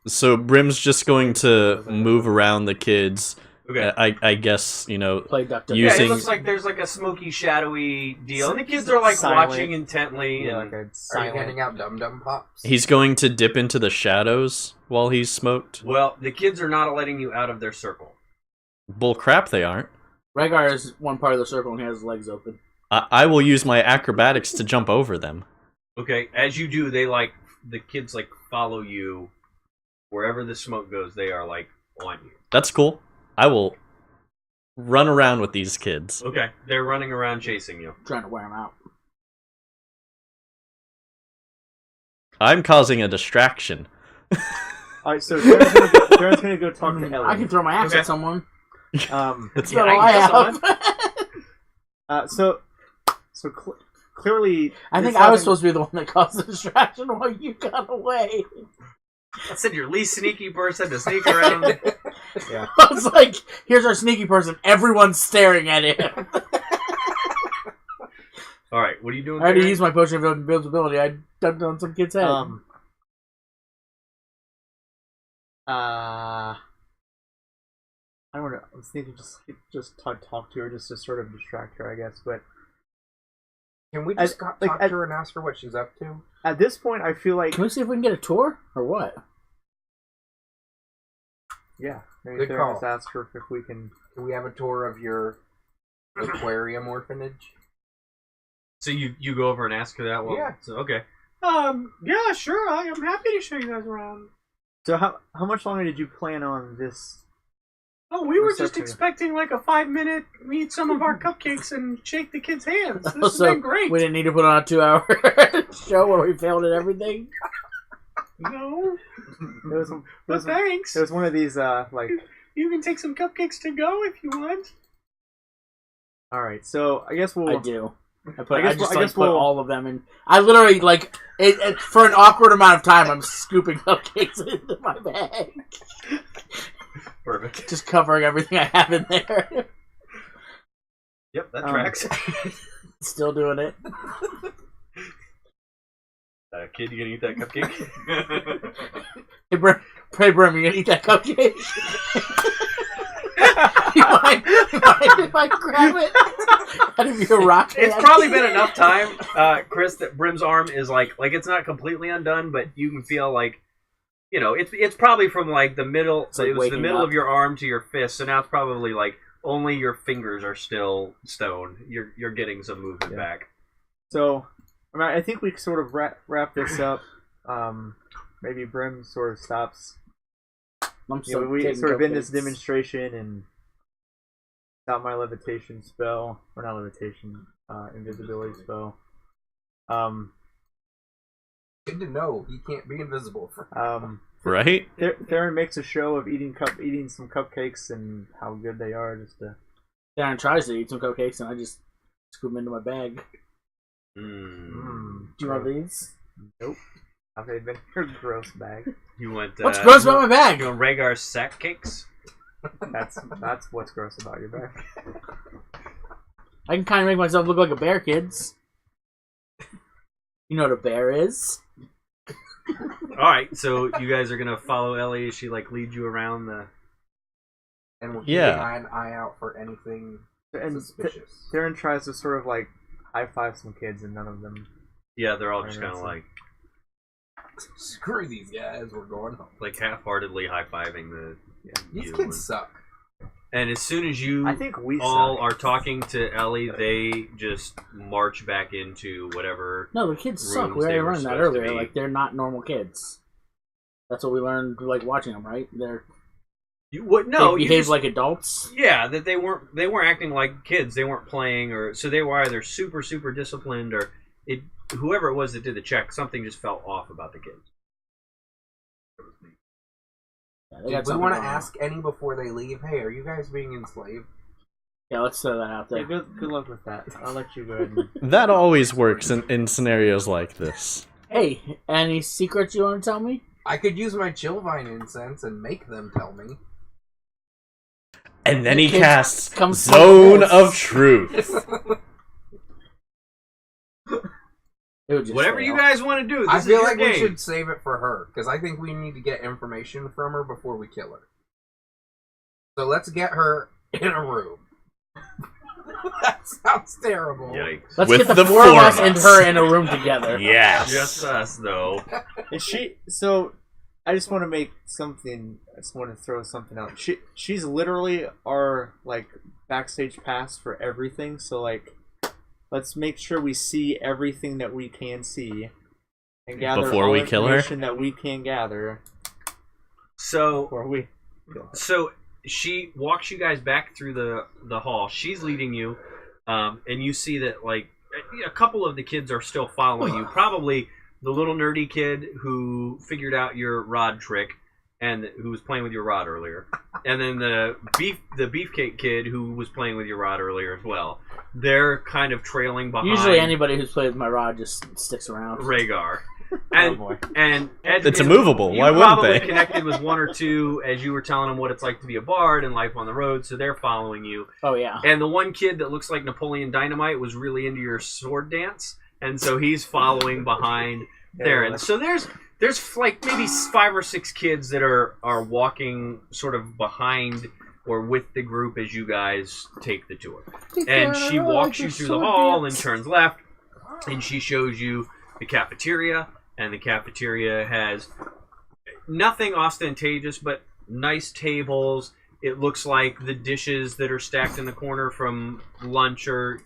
So Brim's just going to move around the kids. Okay. I guess, Play Duck Using- Yeah, it Using- looks like there's like a smoky, shadowy deal, and the kids are like Silent. watching intently. Yeah, And like a Are you silent. handing out dum-dum pops? he's going to dip into the shadows while he's smoked. well, the kids are not letting you out of their circle. Bull crap, they aren't. Rhaegar is one part of the circle and he has his legs open. I will use my acrobatics to jump over them. Okay, as you do, the kids follow you wherever the smoke goes. They are on you. That's cool. I will run around with these kids. Okay, they're running around chasing you. Trying to wear him out. I'm causing a distraction. All right, so Theron's gonna go talk to Ellie. I can throw my axe Okay. at someone. Um, That's Yeah, not I all I guess have. so clearly, I think it's I was having- supposed to be the one that caused the distraction while you got away. I said you're least sneaky person to sneak around. Yeah. I was like, here's our sneaky person. Everyone's staring at him. All right, what are you doing? I had to there? use my potion of invisibility. I dumped on some kid's head. I don't know. I was thinking just talk to her just to sort of distract her, I guess. But Can we just talk to at- her and ask her what she's up to? at this point, I feel like Can we see if we can get a tour or what? yeah, maybe Good Theron call. just ask her if we can. Can we have a tour of your aquarium orphanage? So you go over and ask her that? Well, Yeah. So, okay. Yeah, sure. I am happy to show you guys around. So how much longer did you plan on this? Oh, we were just Reception. expecting like a 5-minute eat some of our cupcakes and shake the kids' hands. This has So been great. we didn't need to put on a 2-hour show where we failed at everything. No, It was but thanks. it was one of these like. You can take some cupcakes to go if you want. All right, so I guess we'll. I do. I guess just we'll- put all of them in. I literally for an awkward amount of time, I'm scooping cupcakes into my bag, Perfect. just covering everything I have in there. Yep, that Um, tracks. Still doing it. Kid, you gonna eat that cupcake? Hey, Brim, you gonna eat that cupcake? you mind if I grab it? Out of your rock It's hand? probably been enough time, Chris, that Brim's arm is like it's not completely undone, but you can feel it's probably from the middle. It's like it was the waking middle up. of your arm to your fist, so now it's probably only your fingers are still stone. You're getting some movement Yeah. back. So, I think we sort of wrap this up. Maybe Brim sort of stops. I'm still We taking sort of end this cupcakes. demonstration and got my levitation spell, or not levitation, invisibility spell. Good to know he can't be invisible. Right? Theron makes a show of eating some cupcakes and how good they are. Just to Darren tries to eat some cupcakes, and I just scoop them into my bag. Mm. Do you want these? Nope. Have they been your gross bag? You want What's gross about my bag? You want Rhaegar's sack cakes? That's what's gross about your bag. I can kind of make myself look like a bear, kids. You know what a bear is? All right, so you guys are gonna follow Ellie as she like leads you around the. And we're keeping Yeah. an eye out for anything And suspicious. Theron tries to sort of like high five some kids, and none of them. Yeah, they're all just kind of Screw these guys, we're going home. like half-heartedly high-fiving the. These you kids and- suck. And as soon as you I think we all suck. are talking to Ellie, they just march back into whatever. No, the kids suck. Rooms We already they were learned that supposed to earlier. be. Like, they're not normal kids. That's what we learned, like, watching them, right? They No, you behave just- like adults. Yeah, that they weren't acting like kids. They weren't playing, or so they were either super disciplined, or whoever it was that did the check, something just felt off about the kids. Yeah, they Did got we something want to going on. ask any before they leave? Hey, are you guys being enslaved? Yeah, let's throw that out Yeah, there. good luck with that. I'll let you go ahead. And... That always works in scenarios like this. Hey, any secrets you want to tell me? I could use my Chillvine incense and make them tell me. And then he Kids casts come see Zone this. of Truth. It would just Whatever fail. you guys want to do, this I is feel your like game. we should save it for her, because I think we need to get information from her before we kill her. So let's get her in a room. That sounds terrible. Yikes! Let's With get the the four of four us of and us. her in a room together. Yes. Just us, though. Is she? So, I just want to make something. I just want to throw something out. She's literally our like backstage pass for everything. So like, let's make sure we see everything that we can see, and gather Before all we kill her? information that we can gather. So Before we. So she walks you guys back through the hall. She's leading you, and you see that like a couple of the kids are still following you. Probably the little nerdy kid who figured out your rod trick and who was playing with your rod earlier, and then the beefcake kid who was playing with your rod earlier as well. They're kind of trailing behind. Usually anybody who's played with my rod just sticks around. Rhaegar. And, boy. and Ed, It's immovable. you Why wouldn't probably they? connected with one or two as you were telling them what it's like to be a bard and life on the road, so they're following you. Oh, yeah. And the one kid that looks like Napoleon Dynamite was really into your sword dance, and so he's following behind Theron. So there's like maybe 5 or 6 kids that are walking sort of behind or with the group as you guys take the tour. And she walks you through the hall and turns left, and she shows you the cafeteria, and the cafeteria has nothing ostentatious, but nice tables. It looks like the dishes that are stacked in the corner from lunch are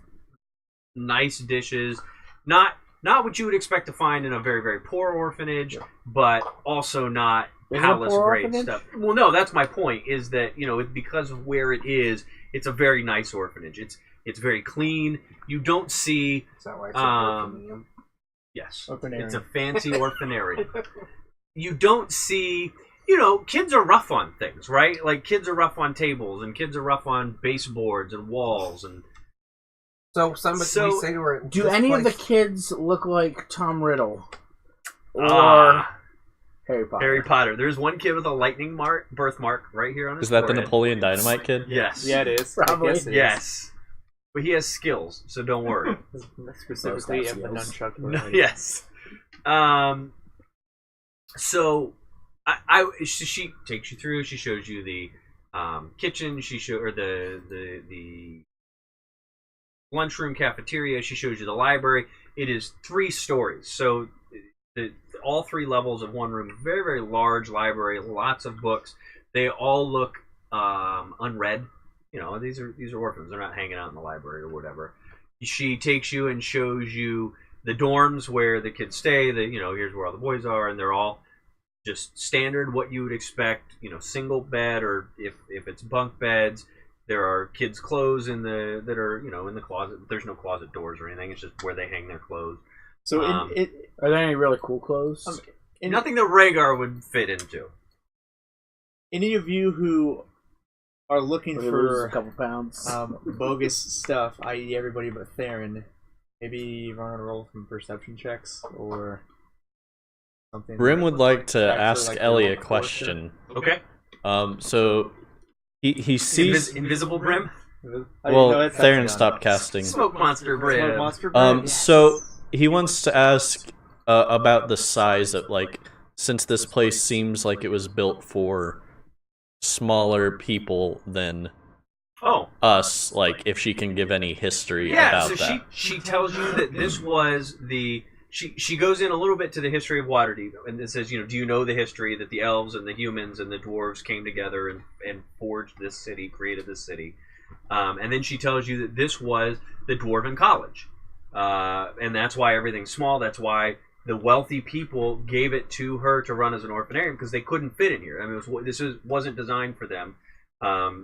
nice dishes. Not what you would expect to find in a very, very poor orphanage, but also not Is it a palace poor grade orphanage? stuff. Well, no, that's my point. Is that because of where it is, it's a very nice orphanage. It's very clean. You don't see. Is that why it's Um, a Yes, Orphanarium. it's a fancy orphanarium. You don't see. Kids are rough on things, right? Like kids are rough on tables, and kids are rough on baseboards and walls, and So somebody So, we say to her, Do this any of the place- kids look like Tom Riddle? Or Harry Potter? Harry Potter. There's one kid with a lightning birthmark right here on his Is that the forehead. Napoleon Dynamite kid? Yes. Yeah, it is. Probably. I guess it is. Yes. But he has skills, so don't worry. Specifically, Those if the skills. nunchuck. No, yes. So she takes you through. She shows you the kitchen. The lunchroom, cafeteria. She shows you the library. It is 3 stories. So all 3 levels of one room. Very, very large library. Lots of books. They all look unread. These are orphans. They're not hanging out in the library or whatever. She takes you and shows you the dorms where the kids stay. Here's where all the boys are, and they're all just standard what you would expect. Single bed, or if it's bunk beds, there are kids' clothes that are in the closet. There's no closet doors or anything. It's just where they hang their clothes. So Um, Are there any really cool clothes? Nothing that Rhaegar would fit into. any of you who are looking Or they lose a for couple pounds. bogus stuff, i.e., everybody but Theron, maybe run on a roll from perception checks or something. Brim that would looks like to actually ask like Ellie you're a on the question. Okay. So he sees. Invisible Brim. force. Well, that's Theron actually stopped on. casting. Smoke Monster Brim. Smoke Monster Brim. So he wants to ask about the size of, like, since this place seems like it was built for smaller people than Oh, us, like, if she can give any history yeah. about So that. she tells you that this was the. She goes in a little bit to the history of Waterdeep, and it says, do you know the history that the elves and the humans and the dwarves came together and forged this city, created this city, and then she tells you that this was the Dwarven College, and that's why everything's small. That's why the wealthy people gave it to her to run as an orphanarium, because they couldn't fit in here. I mean, wasn't designed for them,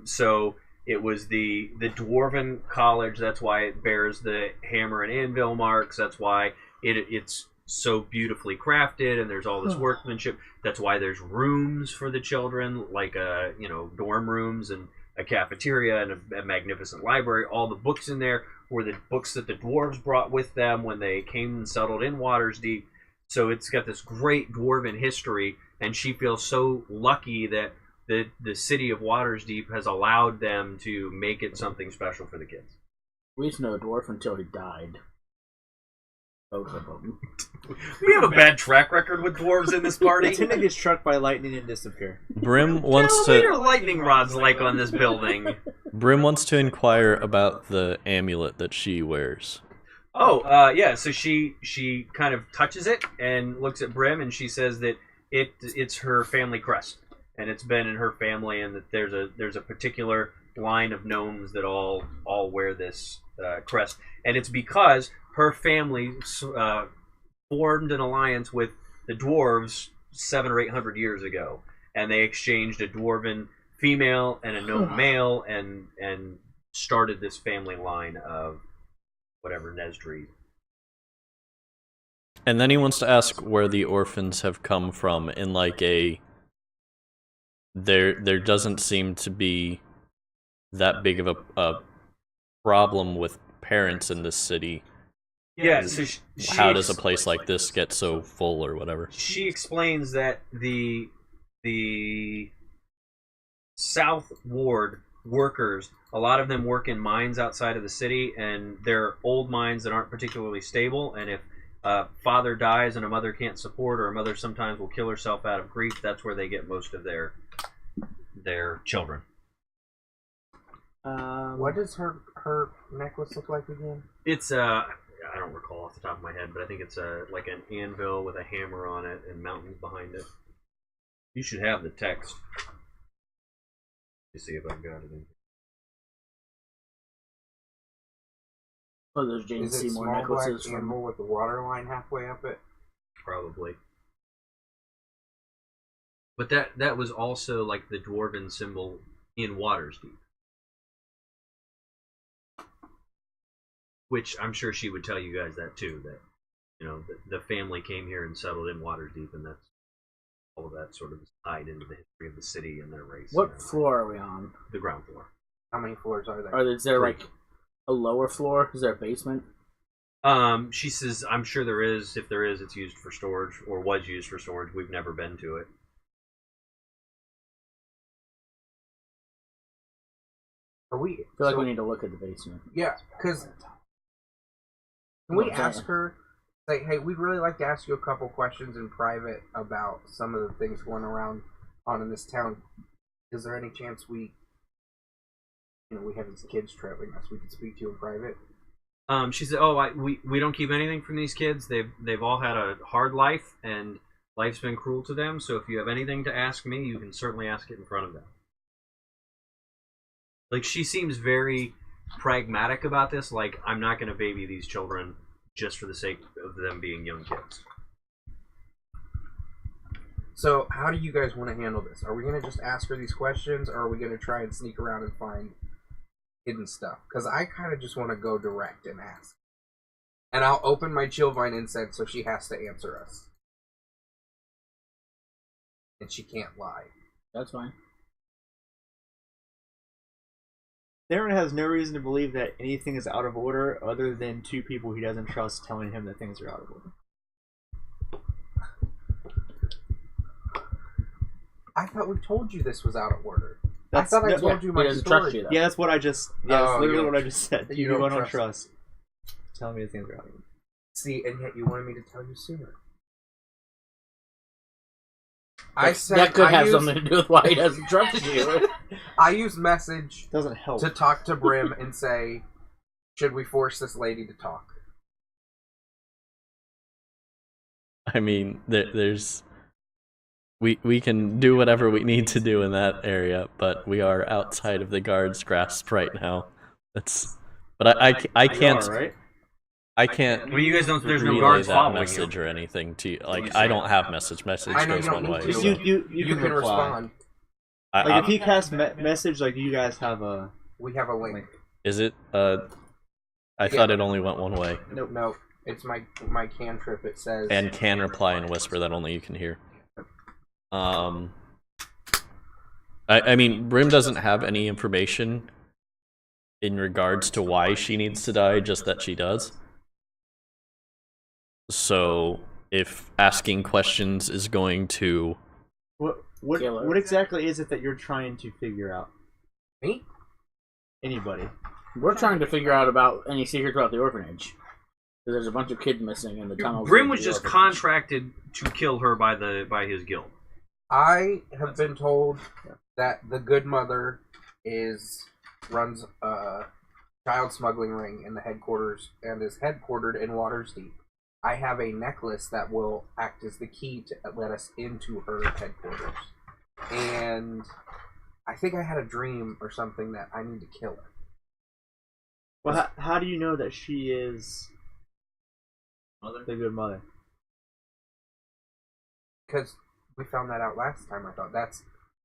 so. It was the Dwarven College. That's why it bears the hammer and anvil marks. That's why it's so beautifully crafted, and there's all this workmanship. That's why there's rooms for the children, like dorm rooms and a cafeteria and a magnificent library. All the books in there were the books that the dwarves brought with them when they came and settled in Waterdeep. So it's got this great dwarven history, and she feels so lucky that the city of Waterdeep has allowed them to make it something special for the kids. We used to know a dwarf until he died. Both of them. We have a bad track record with dwarves in this They party. tend to get struck by lightning and disappear. Brim wants What are your to lightning rods like on this building? inquire about the amulet that she wears. Oh, yeah. So she kind of touches it and looks at Brim, and she says that it's her family crest, and it's been in her family, and that there's a particular line of gnomes that all wear this crest, and it's because her family formed an alliance with the dwarves 700 or 800 years ago, and they exchanged a dwarven female and a gnome male, and started this family line of whatever Nesdri. And then he wants to ask where the orphans have come from in like a there doesn't seem to be that big of a problem with parents in this city. Yeah, so How does a place like this get so full or whatever? She explains that the South Ward workers, a lot of them work in mines outside of the city, and they're old mines that aren't particularly stable, and if a father dies and a mother can't support, or a mother sometimes will kill herself out of grief, that's where they get most of their children. What does her necklace look like again? It's I don't recall off the top of my head, but I think it's like an anvil with a hammer on it and mountains behind it. You should have the text. Let's see if I've got it in. Oh, there's Jane Is it Seymour small black necklaces from. anvil with the water line halfway up it? Probably. But that was also like the dwarven symbol in Waterdeep, which I'm sure she would tell you guys that too. That the family came here and settled in Waterdeep, and that's all of that sort of is tied into the history of the city and their race. What floor are we on? The ground floor. How many floors are there? Is there like a lower floor? Is there a basement? She says, I'm sure there is. If there is, it's used for storage, or was used for storage. We've never been to it. Are we? I feel like we need to look at the basement. Yeah, because can we ask her? Say, hey, we'd really like to ask you a couple questions in private about some of the things going around in this town. Is there any chance we have these kids trailing us? We could speak to you in private. She said, "Oh, we don't keep anything from these kids. They've all had a hard life, and life's been cruel to them. So if you have anything to ask me, you can certainly ask it in front of them." Like, she seems very pragmatic about this. Like, I'm not going to baby these children just for the sake of them being young kids. So, how do you guys want to handle this? Are we going to just ask her these questions, or are we going to try and sneak around and find hidden stuff? Because I kind of just want to go direct and ask. And I'll open my Chillvine incense so she has to answer us. And she can't lie. That's fine. Darren has no reason to believe that anything is out of order other than two people he doesn't trust telling him that things are out of order. I thought we told you this was out of order. That's, I thought I no, told you my he doesn't trust story. you, though. Yeah, that's what I just. Yeah, that's Oh, literally you what don't- I just said. you You don't don't trust. trust. Telling me the things are out of order. See, and yet you wanted me to tell you sooner. That could have something to do with why he doesn't trust you. I use message Doesn't help. to talk to Brim and say, should we force this lady to talk? I mean, there's we can do whatever we need to do in that area, but we are outside of the guard's grasp right now. But I can't. You are, right? I can't. Well, you guys don't. There's no relay guards that following message you. or anything to you. Like, I don't have message. Message I know goes you don't one need way. to. so- You can respond. Like if he casts message, like you guys have a. We have a link. Is it? I thought it only went one way. Nope. No, it's my cantrip. It says. And can reply in a whisper that only you can hear. I mean, Brim doesn't have any information in regards to why she needs to die, just that she does. So, if asking questions is going to... What exactly is it that you're trying to figure out? Me? Anybody? We're trying to figure out about any secrets about the orphanage. Because there's a bunch of kids missing in the tunnels. Brim of was the just orphanage. contracted to kill her by his guild. I have been told that the good mother runs a child smuggling ring in the headquarters and is headquartered in Waterdeep. I have a necklace that will act as the key to let us into her headquarters. And I think I had a dream or something that I need to kill her. Well, how do you know that she is Mother? the good mother? Because we found that out last time, I thought.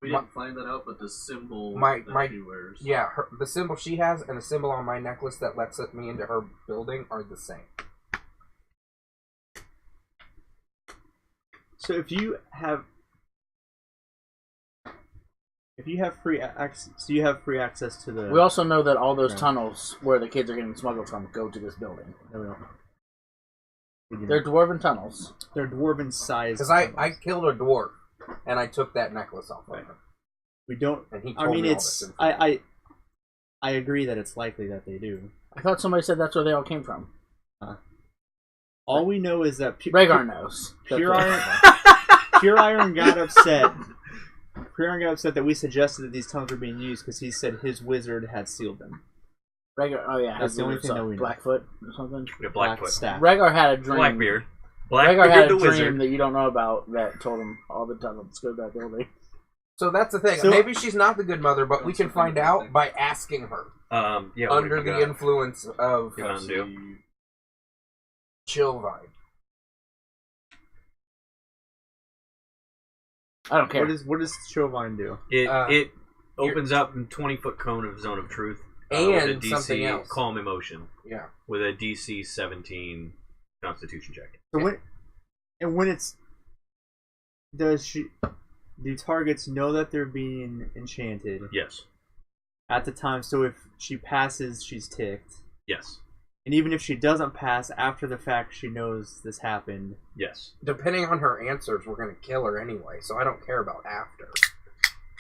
We didn't find that out, but the symbol My- that she wears. Yeah, the symbol she has and the symbol on my necklace that lets me into her building are the same. So if you have free access, so you have free access to the. We also know that all those Right. tunnels where the kids are getting smuggled from go to this building. No, we don't. We do They're not. dwarven tunnels. They're dwarven size. Because I killed a dwarf and I took that necklace off of him. We don't. And he I told mean, me all it's. this information. I agree that it's likely that they do. I thought somebody said that's where they all came from. All we know is that Rhaegar knows. Pure That's Iron, what- Pure Iron got upset. Pure Iron got upset that we suggested that these tunnels were being used because he said his wizard had sealed them. Rhaegar, oh yeah, That's his the only wizard's thing that up, we know. Blackfoot or something. Yeah, Blackfoot. staff. Rhaegar had a dream. Blackbeard. Rhaegar had Blackbeard a the dream wizard. that you don't know about that told him all the tunnels go to that building. So that's the thing. So- Maybe she's not the good mother, but we can find out by asking her. Yeah, what Under have you the got? influence of You wanna do? Chillvine. I don't care. What does Chauvin do? It opens up a 20-foot cone of Zone of Truth. With a And DC something else. Calm Emotion Yeah. with a DC 17 Constitution check. So when it's do targets know that they're being enchanted Yes. at the time? So if she passes, she's ticked, Yes. and even if she doesn't pass after the fact, she knows this happened. Yes. Depending on her answers, we're going to kill her anyway, so I don't care about after.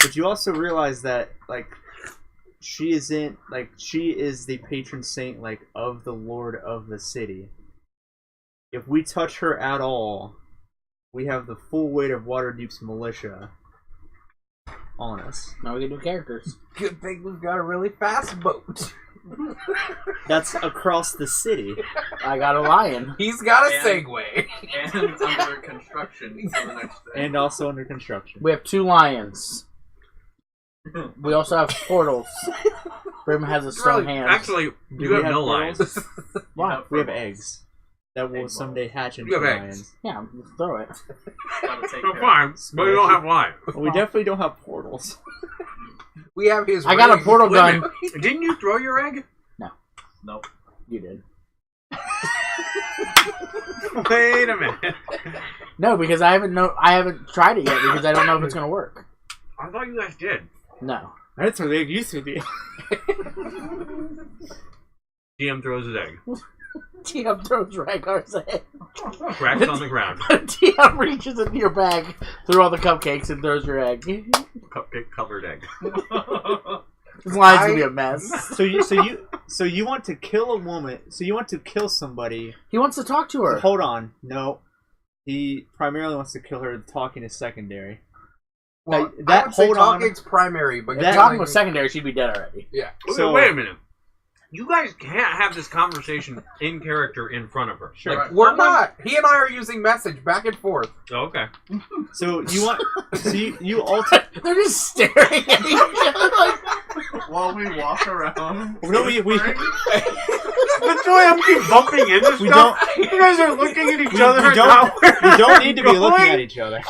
But you also realize that she is the patron saint of the Lord of the city. If we touch her at all, we have the full weight of Waterdeep's militia on us. Now we can do characters. Good thing we've got a really fast boat. That's across the city. I got a lion. He's got a And- Segway. And under construction for the next day. And also under construction. We have 2 lions. We also have portals. Brim has a stone hand. Actually, Do you we have have no portals? lions. Why? We have eggs that will Egg someday balls. hatch into You have eggs. lions. Yeah, let's throw it. Gotta take So care. fine, but you don't have lions. But we definitely don't have portals. We have his I got a ring. portal Wait a gun. minute. Didn't you throw your egg? Nope. You did. Wait a minute. No, because I haven't tried it yet because I don't know if it's gonna work. I thought you guys did. No. That's what they used to be. DM throws his egg. TM throws Rhaegar's head. Cracks on the ground. TM reaches into your bag through all the cupcakes and throws your egg. Cupcake covered egg. This line's gonna be a mess. So you want to kill a woman? So you want to kill somebody? He wants to talk to her. Hold on, no. He primarily wants to kill her. Talking is secondary. Well, that I would say hold on. talking's primary, but If That- talking was secondary, she'd be dead already. Yeah. So- wait a minute. You guys can't have this conversation in character in front of her. Sure. Right. We're not. He and I are using message back and forth. Oh, okay. So you want? So you alter? They're just staring at each other like, While we walk around. No, we That's why I'm keep bumping into We stuff. You guys are looking at each other. we and don't- not where we don't you're need to be looking going. at each other.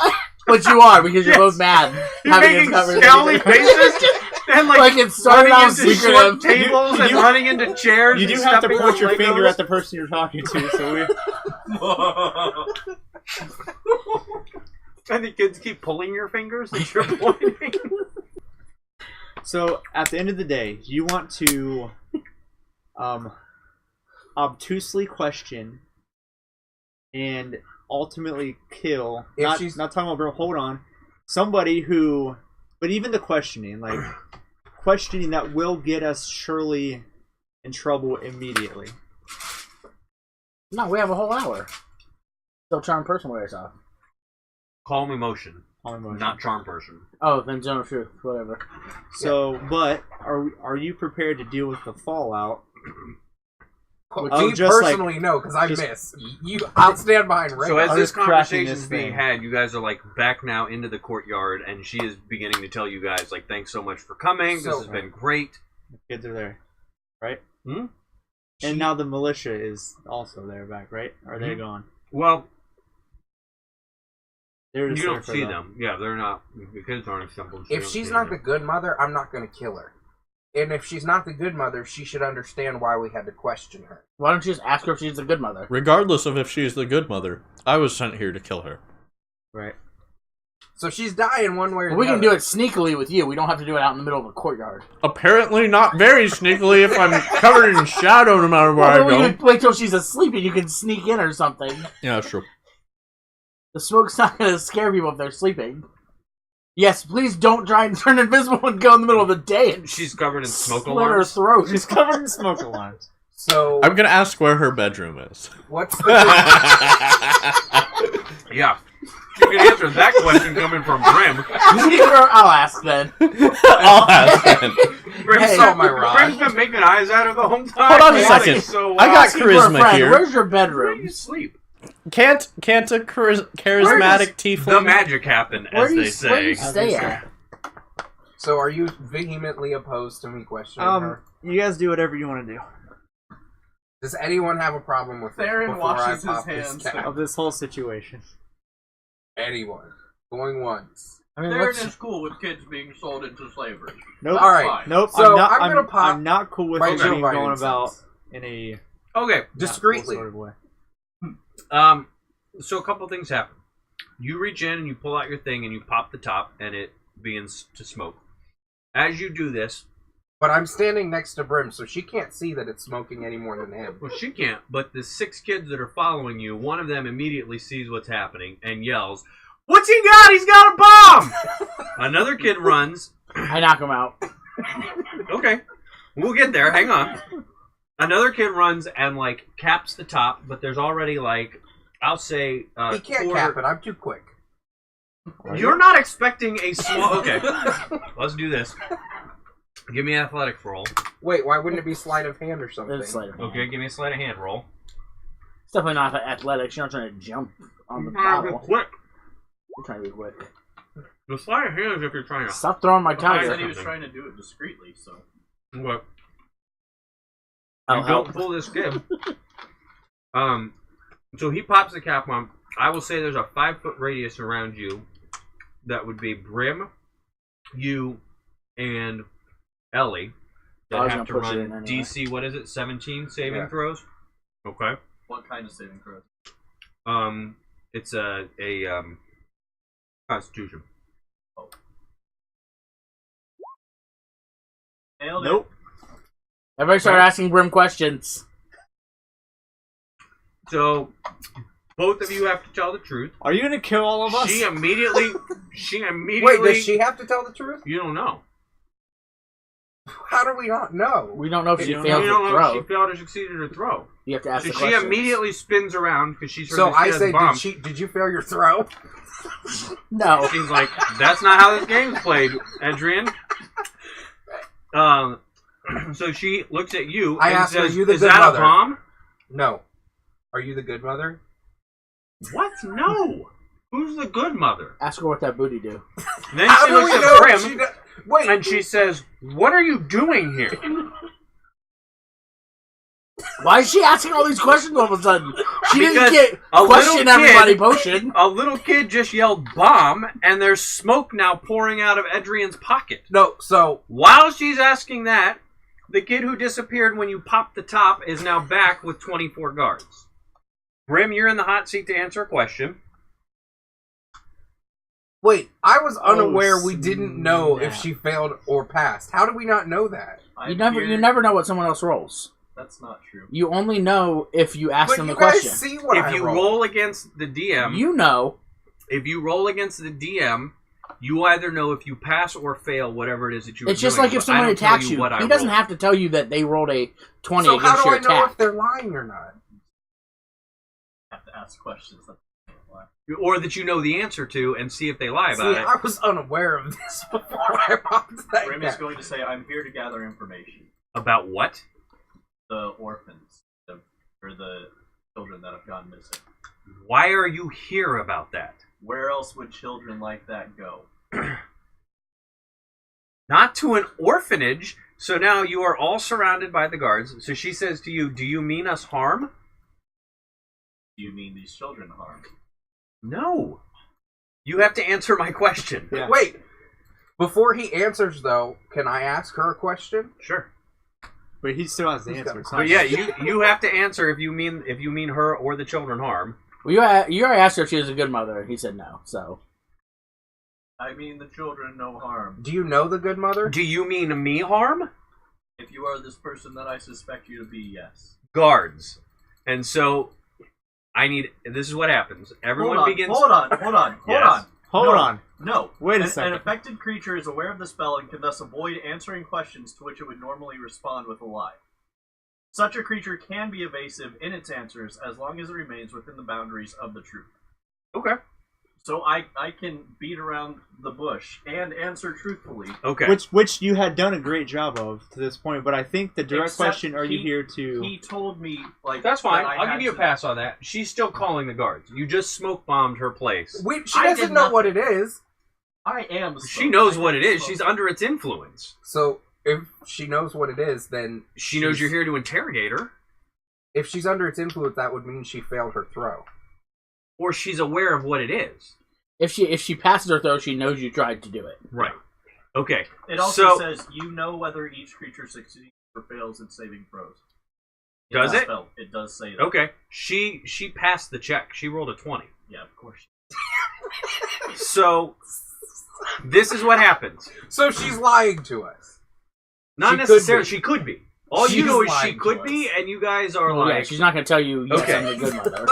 but you are because you're both mad. You're having making this scowly conversation. faces and Like it's starting running out into secretive. short tables and you- running into chairs. You do and have to stepping point on your Legos. finger at the person you're talking to. So we. And the kids keep pulling your fingers as you're pointing. So at the end of the day, you want to obtusely question and ultimately kill. If Not she's- talking about bro. Hold on, somebody who. But even the questioning, like questioning that will get us surely in trouble immediately. No, we have a whole hour. Still charm person wears off. Calm emotion, On emotion. not charm person. Oh, then Zone of Truth, whatever. So, but are you prepared to deal with the fallout? Me just like- personally, no, because I just- miss. I'll stand behind Ray. So as I'm this just cracking conversation is this being thing. had, you guys are like back now into the courtyard, and she is beginning to tell you guys like, "Thanks so much for coming. This So- has been great." Kids are there, right? Hmm? And now the militia is also there, back, right? Are they Mhm. gone? Well, They're you just don't there for see the- them. Yeah, they're not. The kids aren't assembled. so you If don't she's see not them. the good mother, I'm not going to kill her. And if she's not the good mother, she should understand why we had to question her. Why don't you just ask her if she's a good mother? Regardless of if she's the good mother, I was sent here to kill her. Right. So she's dying one way or We the can other. do it sneakily with you. We don't have to do it out in the middle of the courtyard. Apparently not very sneakily if I'm covered in shadow no matter where Well, I then we go. can wait till she's asleep and you can sneak in or something. Yeah, that's true. The smoke's not going to scare people if they're sleeping. Yes, please don't try and turn invisible and go in the middle of the day and She's covered in smoke slit her alarms. throat. She's covered in smoke alarms. So I'm gonna ask where her bedroom is. what's the Yeah, you can answer that question coming from Grim. I'll ask then. I'll ask then. Grim's Hey, been- my rod. Grim's been making eyes at her the whole time. Hold on a Yeah, second. So, I got Asking for a charisma friend. here. Where's your Where do bedroom? you sleep? Can't a charismatic tiefling? The magic happen, Where as do you, they where do you say. stay at? So are you vehemently opposed to me questioning her? You guys do whatever you want to do Does anyone have a problem with Theron it before I washes his pop this hands. cap? of this whole situation. Anyone. Going once. I mean, They're let's, in school with kids being sold into slavery. Nope. All right. Fine. Nope. So, I'm not. I'm gonna pop I'm not cool with my you Joe being Biden going about sense. in a Okay, not cool Discreetly. sort of way. so a couple things happen. You reach in and you pull out your thing and you pop the top, and it begins to smoke. As you do this, But I'm standing next to Brim, so she can't see that it's smoking any more than him. well, she can't, but the 6 kids that are following you, one of them immediately sees what's happening and yells, "What's he got? He's got a bomb!" Another kid runs. I knock him out. Okay, we'll get there. Hang on. Another kid runs and like caps the top, but there's already like, I'll say, He can't quarter- cap it. I'm too quick. You're not expecting a small. Okay, let's do this. Give me an athletics roll. Wait, why wouldn't it be sleight of hand or something? It's like, Okay, give me a sleight of hand roll. it's definitely not athletics. You're not trying to jump on the Trying to be bottle. quick. You're trying to be quick. The sleight of hand is if you're trying to. Stop throwing my I tiger. said he was trying to do it discreetly, so. What? I'll You help. don't pull this kid. So he pops the cap on. I will say there's a 5-foot radius around you. That would be Brim, you, and Ellie. I That was have to gonna push it run in anyway. DC. What is it? 17 saving Yeah. throws. Okay. What kind of saving throw? It's a Constitution. Nailed it. Nope. Everybody start asking Brim questions. So both of you have to tell the truth. Are you gonna kill all of us? She immediately. Wait, does she have to tell the truth? You don't know. how do we not know? We don't know if she You failed You to don't know if throw. she failed or succeeded her throw. You have to ask So the she questions. immediately spins around because she's heard So that I she has say, bomb. did you fail your throw? No. She's like, that's not how this game's played, Adrian. So she looks at you I and asked her, says, "You the is good that mother?" a bomb? No. Are you the good mother? What? No. Who's the good mother? Ask her what that booty do. Then How she do we looks know at she Brim do- Wait, and she says, what are you doing here? Why is she asking all these questions all of a sudden? She Because didn't get a question little everybody kid- potion. A little kid just yelled bomb, and there's smoke now pouring out of Adrian's pocket. no, so While she's asking that, the kid who disappeared when you popped the top is now back with 24 guards. Brim, you're in the hot seat to answer a question. wait, I was unaware we didn't know snap. if she failed or passed. How do we not know that? You never know what someone else rolls. That's not true. You only know if you ask But them you the guys question. see what If I you roll. roll against the DM, You know. if you roll against the DM, you either know if you pass or fail whatever it is that you were It's just doing, like if but I someone don't tell attacks you. what I He doesn't rolled. have to tell you that they rolled a 20 So against how do your I know attack. if they're lying or not? I have to ask questions. Or that you know the answer to and see if they lie See, about it. I was unaware of this before I popped that Brim is guy. going to say, "I'm here to gather information." About what? The orphans, or the children that have gone missing. Why are you here about that? Where else would children like that go? Not to an orphanage. So now you are all surrounded by the guards. So she says to you, do you mean us harm? Do you mean these children harm? No. You have to answer my question. Yeah. Wait, before he answers though, can I ask her a question? Sure. But he still has the Who's answer. got- It's not But yeah, you have to answer if you mean her or the children harm. Well, you already asked her if she was a good mother, and he said no. So I mean the children no harm. Do you know the good mother? Do you mean me harm? If you are this person that I suspect you to be, yes. Guards. And so this is what happens. Everyone hold on, begins Hold on. Yes. Hold No. on. No. Wait a An second. affected creature is aware of the spell and can thus avoid answering questions to which it would normally respond with a lie. Such a creature can be evasive in its answers as long as it remains within the boundaries of the truth. Okay. So I can beat around the bush and answer truthfully. Okay. Which you had done a great job of to this point, but I think the direct Except question, are you he- here to... He told me like That's fine. that I I'll had give you a to- pass on that. She's still calling the guards. You just smoke bombed her place. She I doesn't did know not- what it is. I am. She knows what it is. She's under its influence. So if she knows what it is, then She knows you're here to interrogate her. if she's under its influence, that would mean she failed her throw. Or she's aware of what it is. if she passes her throw, she knows you tried to do it. Right. Okay. It also So- says you know whether each creature succeeds or fails in saving throws. Does it? It does say that. Okay. She passed the check. She rolled a 20. Yeah, of course. So this is what happens. So she's lying to us. Not She could necessarily. be. She could be. All you She's know is she lying to could us. be, and you guys are Well, like. yeah, she's not going to tell you, yes, Okay. I'm the good mother.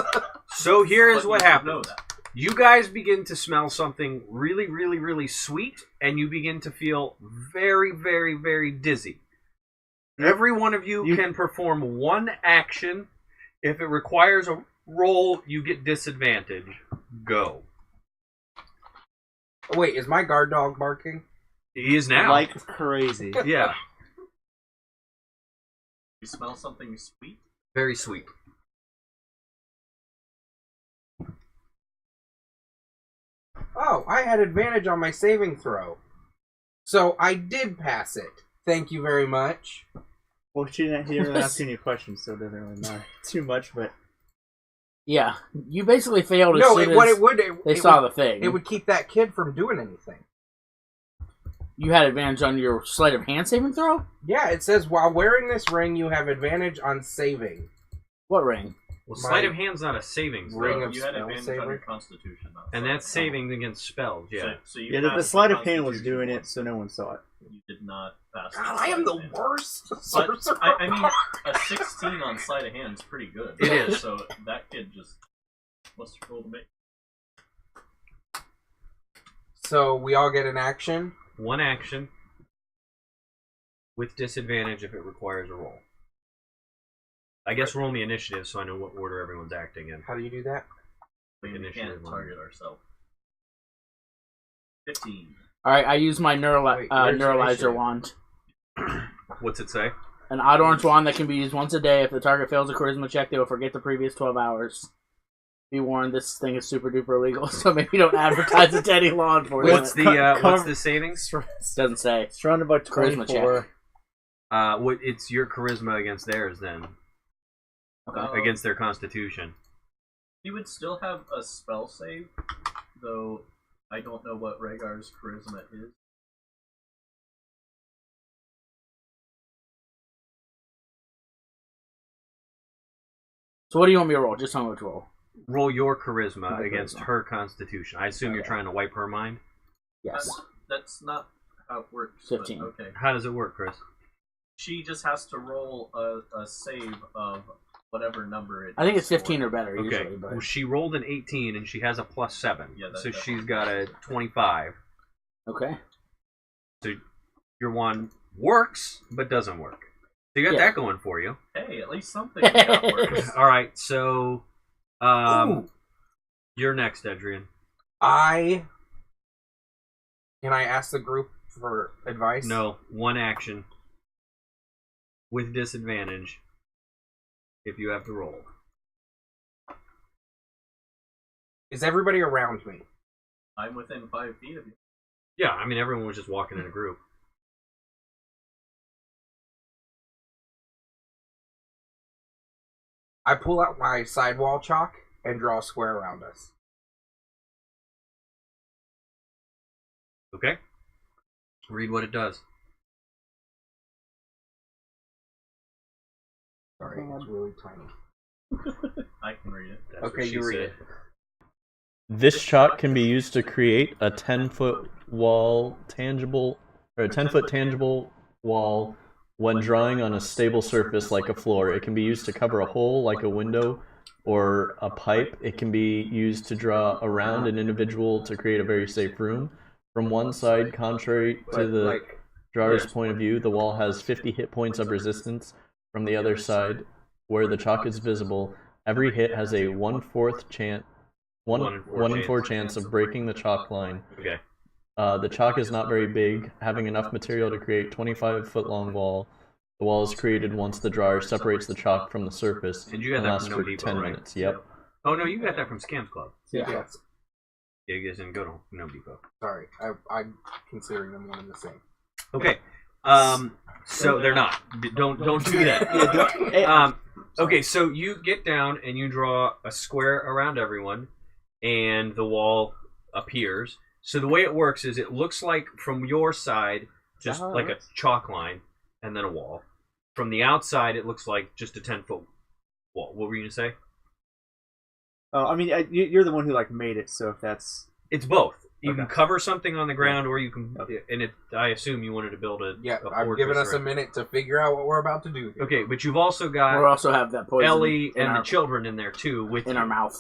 So here is But what you should know happens. that. You guys begin to smell something really, really, really sweet, and you begin to feel very, very, very dizzy. Every one of you can perform one action. If it requires a roll, you get disadvantage. Go. Wait, is my guard dog barking? He is now. Like crazy. Yeah, You smell something sweet? very sweet. Oh, I had advantage on my saving throw. So I did pass it. Thank you very much. Well, he didn't ask any questions, so it doesn't really matter too much, but... Yeah, you basically failed as No, soon what as it would they it saw would, the thing. it would keep that kid from doing anything. You had advantage on your sleight of hand saving throw? Yeah, it says while wearing this ring, you have advantage on saving. What ring? Well, sleight of hand's not a saving Ring throw, of You had spell advantage saver? on your constitution. Not and that's saving against spells. Yeah. So you Yeah, the passed sleight of hand was Constitution doing it, once. so no one saw it. You did not pass. God, I am the worst But, sorcerer. I mean, a 16 on sleight of hand is pretty good. It is. So that kid just must have rolled a bit. So we all get an action. One action. with disadvantage if it requires a roll. I guess roll me initiative so I know what order everyone's acting in. How do you do that? We Initiative can't target ourselves. 15. All right, I use my Wait, where's neuralizer initiative? wand. What's it say? An odd orange wand that can be used once a day. If the target fails a charisma check, they will forget the previous 12 hours. Be warned, this thing is super duper illegal, so maybe don't advertise it to any law enforcement. What's the savings? Doesn't say. Surrounded by Charisma 24. What? It's your charisma against theirs then, Okay. against their constitution. He would still have a spell save, though I don't know what Rhaegar's charisma is. So what do you want me to roll? Just tell me what to roll. Roll your charisma My against charisma. her constitution. I assume you're Okay. trying to wipe her mind. Yes. That's not how it works. but 15. Okay. How does it work, Chris? She just has to roll a save of whatever number it is. I think it's 15 for. or better Okay. usually, but Well, she rolled an 18 and she has a +7, Yeah, so that- she's got a 25. okay. So your one works but doesn't work. So you got Yeah. that going for you. Hey, at least something we got works. All right, so you're next, Edrian. Can I ask the group for advice? No, one action with disadvantage if you have to roll. Is everybody around me? I'm within 5 feet of you. Yeah, I mean everyone was just walking in a group. I pull out my sidewall chalk and draw a square around us. Okay. Read what it does. Sorry, it's really tiny. I can read it. That's Okay, what she you read said. it. This chalk can be used to create a 10-foot wall tangible, or a 10-foot tangible wall when drawing on a stable surface like a floor. It can be used to cover a hole like a window or a pipe. It can be used to draw around an individual to create a very safe room. From one side, contrary to But, the like, drawer's point of view, the wall has 50 hit points of resistance. From the other side, where the chalk is visible, every hit has a 1/4 chance. One in four chance of breaking the chalk line. Okay. The chalk is not very big, having enough material to create 25-foot-long wall. The wall is created once the drawer separates the chalk from the surface And you got and that lasts from for No Depot, 10 right? minutes. Yep. Oh no, you got that from Scams Club. Yeah. Yes. Yeah, you guys didn't go to No Depot. Sorry, I'm considering them one and the same. Okay. So they're not. Don't do that. Yeah, don't- Okay, so you get down and you draw a square around everyone, and the wall appears. So the way it works is it looks like from your side, just like a chalk line, and then a wall. From the outside, it looks like just a 10-foot wall. What were you gonna say? I mean, you're the one who like made it, so if that's It's both. You Okay. can cover something on the ground, or you can. And it. I assume you wanted to build a. Yeah, a I've fortress given us or a minute to figure out what we're about to do here. Okay, but you've also We got also have that poison Ellie in and our, the children in there too with in you. our mouth.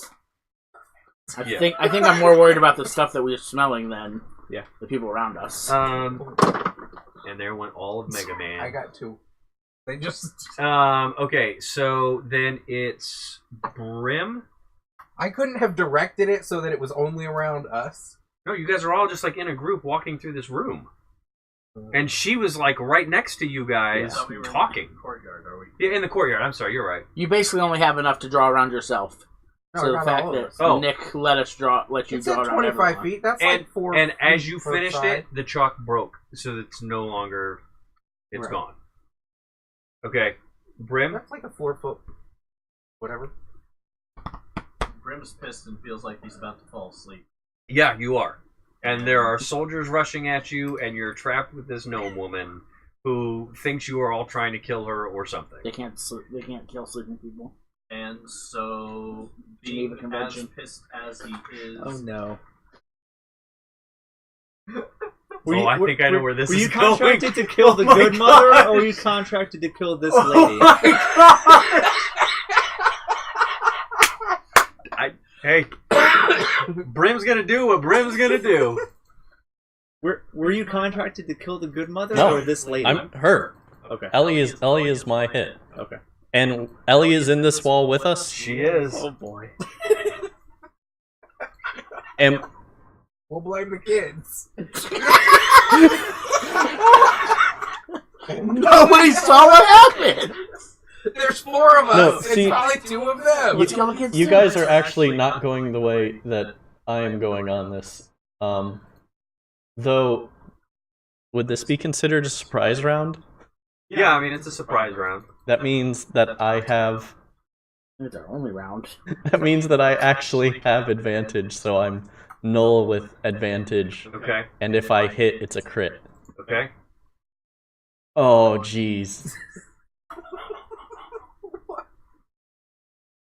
I Yeah. think I'm more worried about the stuff that we're smelling than Yeah. the people around us. And there went all of Mega Man. I got 2. They just... Okay, so then it's Brim. I couldn't have directed it so that it was only around us. No, you guys are all just like in a group walking through this room. And she was like right next to you guys I thought we were talking. in the courtyard, are we? Yeah, in the courtyard. I'm sorry, you're right. You basically only have enough to draw around yourself. No, So the not fact all of that us. Oh. Nick let you It's draw at around 25 everyone. feet. That's And like 4 and as feet you per finished side. it, the chalk broke, so it's no longer. It's Right. gone. Okay, Brim. That's like a 4-foot... Whatever. Brim's pissed and feels like he's about to fall asleep. Yeah, you are. And there are soldiers rushing at you, and you're trapped with this gnome woman who thinks you are all trying to kill her or something. They can't kill sleeping people. And so, Geneva being as Convention. pissed as he is, oh no. I think I know where this were is you going. contracted to kill the Oh my good God. mother, or were you contracted to kill this lady? Hey, Brim's gonna do what Brim's gonna do. Were you contracted to kill the good mother No. or this lady? I'm her. Okay. Ellie is my hit. Okay. And Ellie is in this wall with us. She is. Oh boy. And We'll blame the kids. Nobody saw what happened. There's 4 of us. No, it's see- probably 2 of them. Let's kill the kids. you too. guys are actually not going the way that I am going on this. Though, would this be considered a surprise round? Yeah, I mean it's a surprise round. That means that I have. It's our only round. That means that I actually have advantage, so I'm null with advantage. Okay. And if I hit, it's a crit. Okay. Oh, jeez.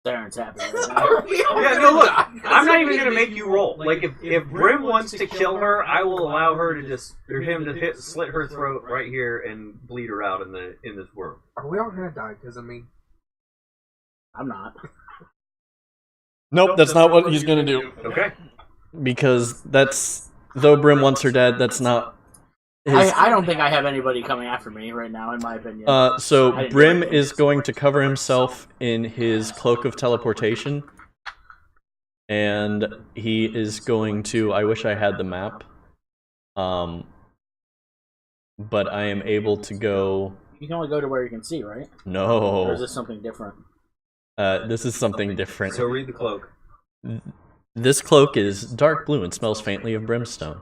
Darren's happy right now. Yeah, no, look, I'm not even gonna make you roll. Like, if Brim wants to kill her, I will allow her to or him to slit her throat right here and bleed her out in this worm. Are we all gonna die because of me? I'm not. Nope, that's not what he's gonna do. Okay. Because though Brim wants her dead, that's not his. I don't think I have anybody coming after me right now, in my opinion. So Brim is going to cover himself in his cloak of teleportation. And he is going to, I wish I had the map. But I am able to go. You can only go to where you can see, right? Or is No. this something different? This is something different. So read the cloak. This cloak is dark blue and smells faintly of brimstone.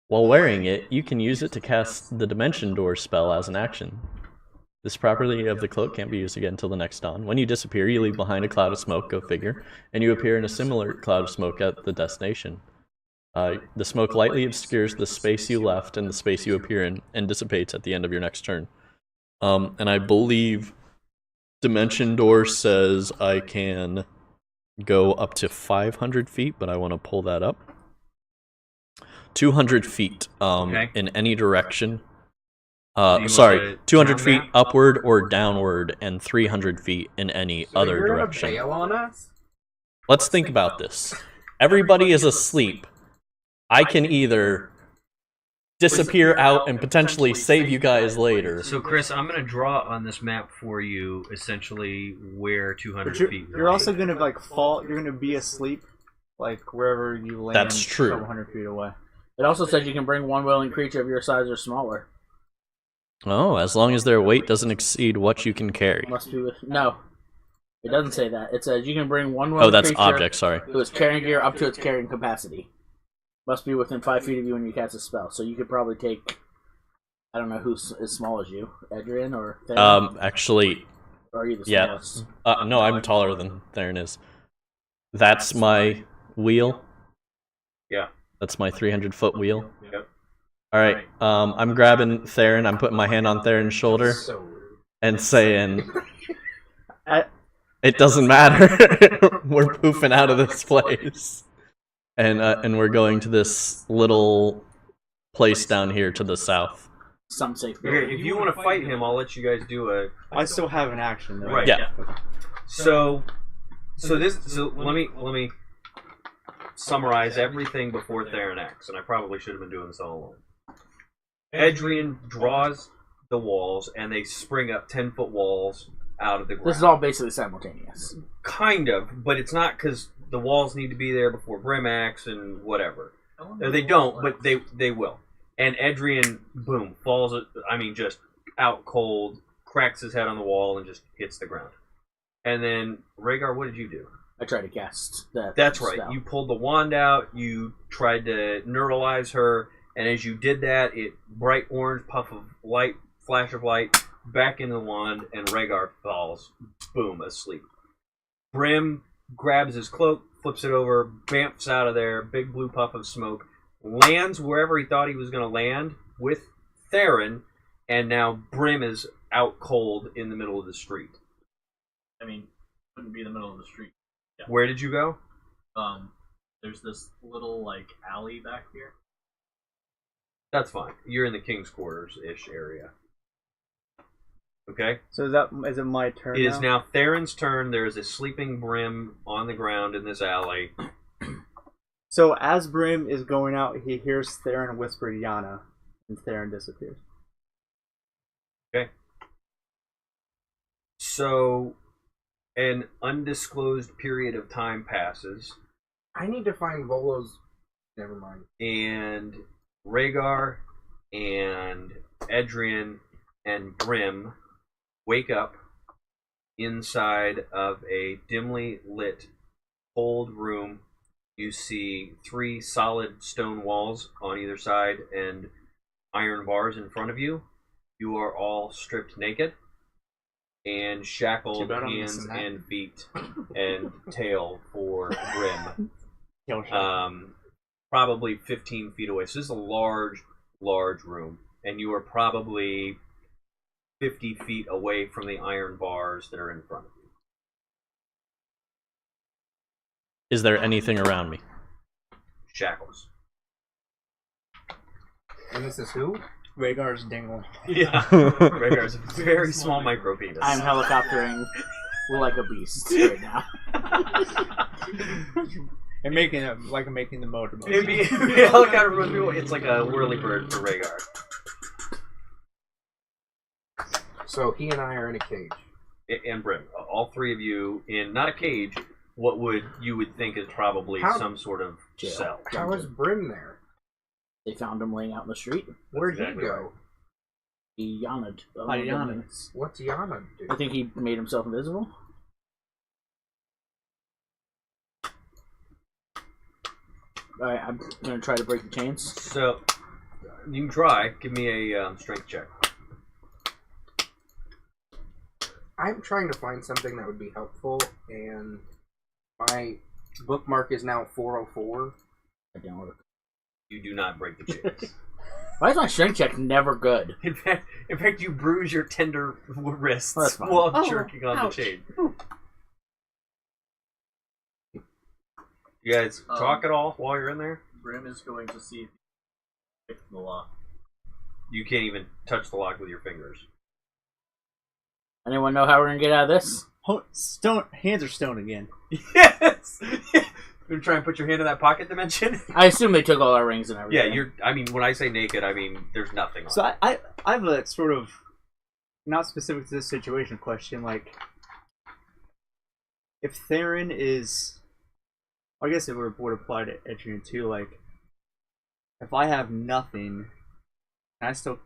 While wearing it, you can use it to cast the Dimension Door spell as an action. This property of the cloak can't be used again until the next dawn. When you disappear, you leave behind a cloud of smoke, go figure, and you appear in a similar cloud of smoke at the destination. The smoke lightly obscures the space you left and the space you appear in, and dissipates at the end of your next turn. And I believe Dimension Door says I can go up to 500 feet, but I want to pull that up. 200 feet Okay. in any direction. you want Sorry, the 200 town feet map? upward or downward, and 300 feet in any So other you're gonna direction. bail on us? Let's think about this. Everybody is asleep. I can either disappear out and potentially save you guys later. So, Chris, I'm going to draw on this map for you essentially where 200 But feet. you're also gonna like fall. You're gonna be asleep, like wherever you land. That's true. Several hundred feet away. It also says you can bring one willing creature of your size or smaller. Oh, as long as their weight doesn't exceed what you can carry. Must be with no. It doesn't say that. It says you can bring one willing Oh, that's creature object, sorry. who is carrying gear up to its carrying capacity. Must be within 5 feet of you when you cast a spell. So you could probably take. I don't know who's as small as you, Adrian or Theron? Actually, Or are you the yeah. smallest? No, I'm taller than Theron is. That's my wheel. Yeah. That's my 300-foot wheel. Yep. Alright, I'm grabbing Theron, I'm putting my hand on Theron's shoulder So rude. and saying, I- it doesn't matter. We're poofing out of this place. And we're going to this little place down here to the south. Some safe. Okay, if you want to fight him, I'll let you guys do a. I still have an action though. Right. Yeah. So let me summarize everything before Theron acts, and I probably should have been doing this all along. Adrian draws the walls, and they spring up 10-foot walls out of the ground. This is all basically simultaneous. Kind of, but it's not because the walls need to be there before Brim acts and whatever. They don't, but they will. And Adrian, boom, falls. Just out cold, cracks his head on the wall, and just hits the ground. And then Rhaegar, what did you do? I tried to cast that. That's right. spell. You pulled the wand out. You tried to neuralize her, and as you did that, it bright orange puff of light, flash of light, back in the wand, and Rhaegar falls, boom, asleep. Brim grabs his cloak, flips it over, bamfs out of there, big blue puff of smoke, lands wherever he thought he was going to land with Theron, and now Brim is out cold in the middle of the street. I mean, wouldn't be the middle of the street. Where did you go? There's this little like alley back here. That's fine. You're in the King's Quarters-ish area. Okay? So is it my turn? It is now Theron's turn. There is a sleeping Brim on the ground in this alley. So as Brim is going out, he hears Theron whisper Yana, and Theron disappears. Okay. So, an undisclosed period of time passes, I need to find Volo's. Never mind. and Rhaegar and Edrian and Brim wake up inside of a dimly lit, cold room. You see 3 solid stone walls on either side and iron bars in front of you. You are all stripped naked and shackled Too bad I'm hands missing that. and feet and tail for Brim. Kill shot. Probably 15 feet away. So this is a large, large room. And you are probably 50 feet away from the iron bars that are in front of you. Is there anything around me? Shackles. And this is who? Rhaegar's dingle. Yeah. Rhaegar's a very small micro penis. I'm helicoptering like a beast right now. And making it like making the motor. It'd be a helicopter run through. It's like a whirly bird for Rhaegar. So he and I are in a cage. And Brim. All 3 of you in not a cage. What you would think is probably How- some sort of Jail. cell. How is Brim there? They found him laying out in the street. Where'd exactly he go? right. He yawnaed. Yawnaed. What's Yana do? I think he made himself invisible. Alright, I'm gonna try to break the chains. So you can try. Give me a strength check. I'm trying to find something that would be helpful, and my bookmark is now 404. I don't know. You do not break the chains. Why is my strength check never good? In fact, you bruise your tender wrists That's fine. while Oh, jerking on ouch. the chain. You guys talk at all while you're in there? Brim is going to see if he can pick the lock. You can't even touch the lock with your fingers. Anyone know how we're gonna get out of this? Stone hands are stone again. Yes. You gonna try and put your hand in that pocket dimension? I assume they took all our rings and Yeah, everything. I mean, when I say naked, I mean there's nothing on. So it. I have a sort of not specific to this situation question. Like, if Theron is, I guess it would apply to Etrian too. Like, if I have nothing, can I still?